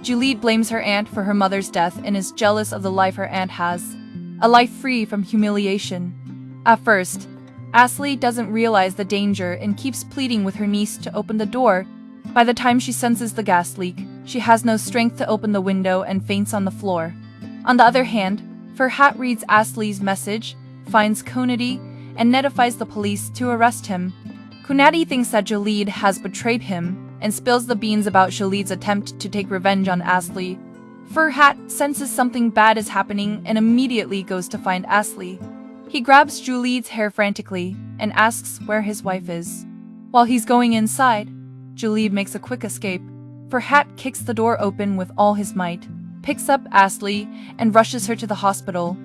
Juliet blames her aunt for her mother's death and is jealous of the life her aunt has, a life free from humiliation. At first, Asli doesn't realize the danger and keeps pleading with her niece to open the door. By the time she senses the gas leak, she has no strength to open the window and faints on the floor. On the other hand, Farhat reads Asli's message, finds Kennedy, and notifies the police to arrest him. Kennedy thinks that Jalid has betrayed him and spills the beans about Jalid's attempt to take revenge on Asli. Farhat senses something bad is happening and immediately goes to find Asli. He grabs Jalid's hair frantically and asks where his wife is. While he's going inside, Jalid makes a quick escape. Farhat kicks the door open with all his might, picks up Asli, and rushes her to the hospital.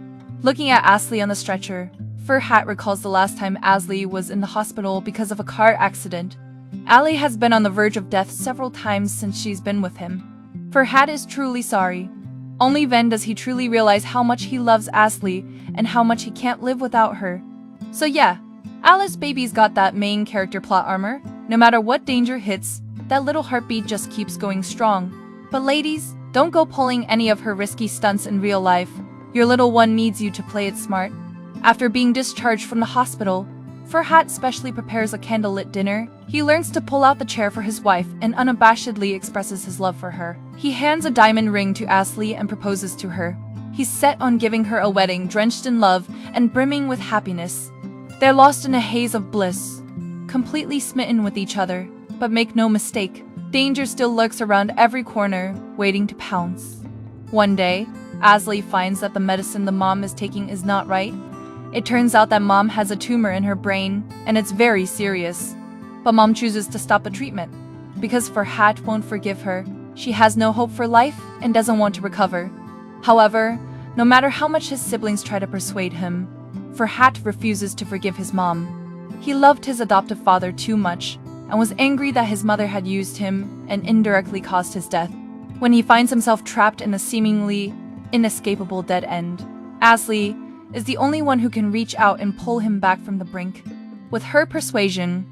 Looking at Asli on the stretcher, Farhat recalls the last time Asli was in the hospital because of a car accident. Ali has been on the verge of death several times since she's been with him. Farhat is truly sorry. Only then does he truly realize how much he loves Asli and how much he can't live without her. So yeah, Alice Baby's got that main character plot armor. No matter what danger hits, that little heartbeat just keeps going strong. But ladies, don't go pulling any of her risky stunts in real life. Your little one needs you to play it smart. After being discharged from the hospital, Farhat specially prepares a candlelit dinner. He learns to pull out the chair for his wife and unabashedly expresses his love for her. He hands a diamond ring to Asli and proposes to her. He's set on giving her a wedding drenched in love and brimming with happiness. They're lost in a haze of bliss, completely smitten with each other. But make no mistake, danger still lurks around every corner, waiting to pounce. One day, Asli finds that the medicine the mom is taking is not right. It turns out that mom has a tumor in her brain, and it's very serious. But mom chooses to stop the treatment. Because Farhat won't forgive her, she has no hope for life and doesn't want to recover. However, no matter how much his siblings try to persuade him, Farhat refuses to forgive his mom. He loved his adoptive father too much, and was angry that his mother had used him and indirectly caused his death. When he finds himself trapped in a seemingly inescapable dead end, Asli is the only one who can reach out and pull him back from the brink. With her persuasion,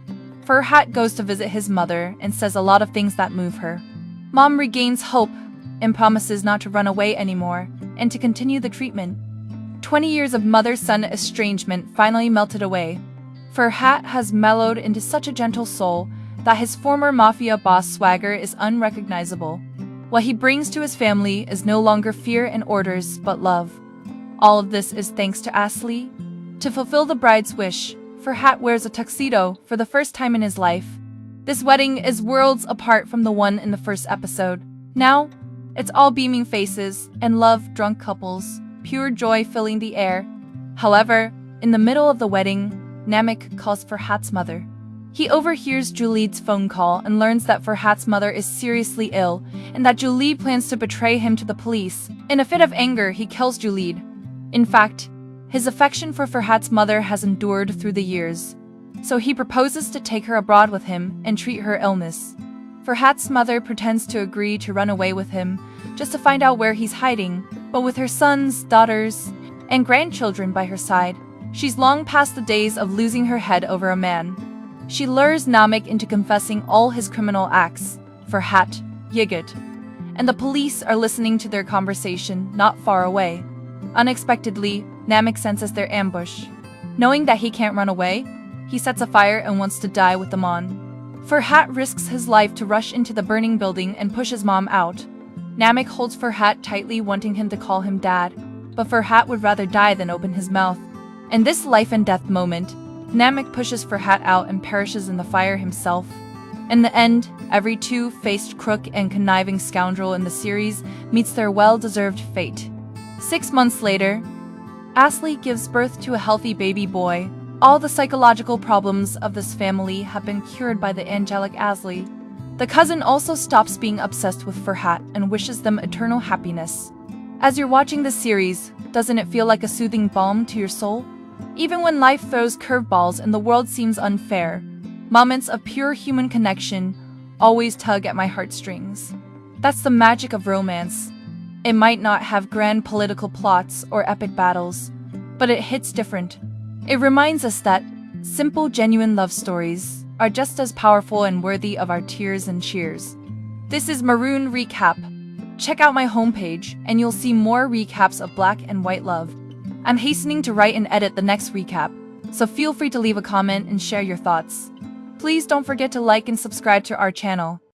Farhat goes to visit his mother and says a lot of things that move her. Mom regains hope and promises not to run away anymore and to continue the treatment. 20 years of mother-son estrangement finally melted away. Farhat has mellowed into such a gentle soul that his former mafia boss swagger is unrecognizable. What he brings to his family is no longer fear and orders, but love. All of this is thanks to Asli. To fulfill the bride's wish, Farhat wears a tuxedo for the first time in his life. This wedding is worlds apart from the one in the first episode. Now, it's all beaming faces and love-drunk couples, pure joy filling the air. However, in the middle of the wedding, Namik calls Farhat's mother. He overhears Julid's phone call and learns that Farhat's mother is seriously ill and that Julid plans to betray him to the police. In a fit of anger, he kills Julid. In fact, his affection for Farhat's mother has endured through the years, so he proposes to take her abroad with him and treat her illness. Farhat's mother pretends to agree to run away with him just to find out where he's hiding, but with her sons, daughters, and grandchildren by her side, she's long past the days of losing her head over a man. She lures Namek into confessing all his criminal acts, Farhat, Yigit, and the police are listening to their conversation not far away. Unexpectedly, Namek senses their ambush. Knowing that he can't run away, he sets a fire and wants to die with them on. Farhat risks his life to rush into the burning building and push his mom out. Namek holds Farhat tightly, wanting him to call him dad, but Farhat would rather die than open his mouth. In this life and death moment, Namek pushes Farhat out and perishes in the fire himself. In the end, every two-faced crook and conniving scoundrel in the series meets their well-deserved fate. 6 months later, Asli gives birth to a healthy baby boy. All the psychological problems of this family have been cured by the angelic Asli. The cousin also stops being obsessed with Farhat and wishes them eternal happiness. As you're watching this series, doesn't it feel like a soothing balm to your soul? Even when life throws curveballs and the world seems unfair, moments of pure human connection always tug at my heartstrings. That's the magic of romance. It might not have grand political plots or epic battles, but it hits different. It reminds us that simple, genuine love stories are just as powerful and worthy of our tears and cheers. This is Maroon Recap. Check out my homepage and you'll see more recaps of Black and White love. I'm hastening to write and edit the next recap, so feel free to leave a comment and share your thoughts. Please don't forget to like and subscribe to our channel.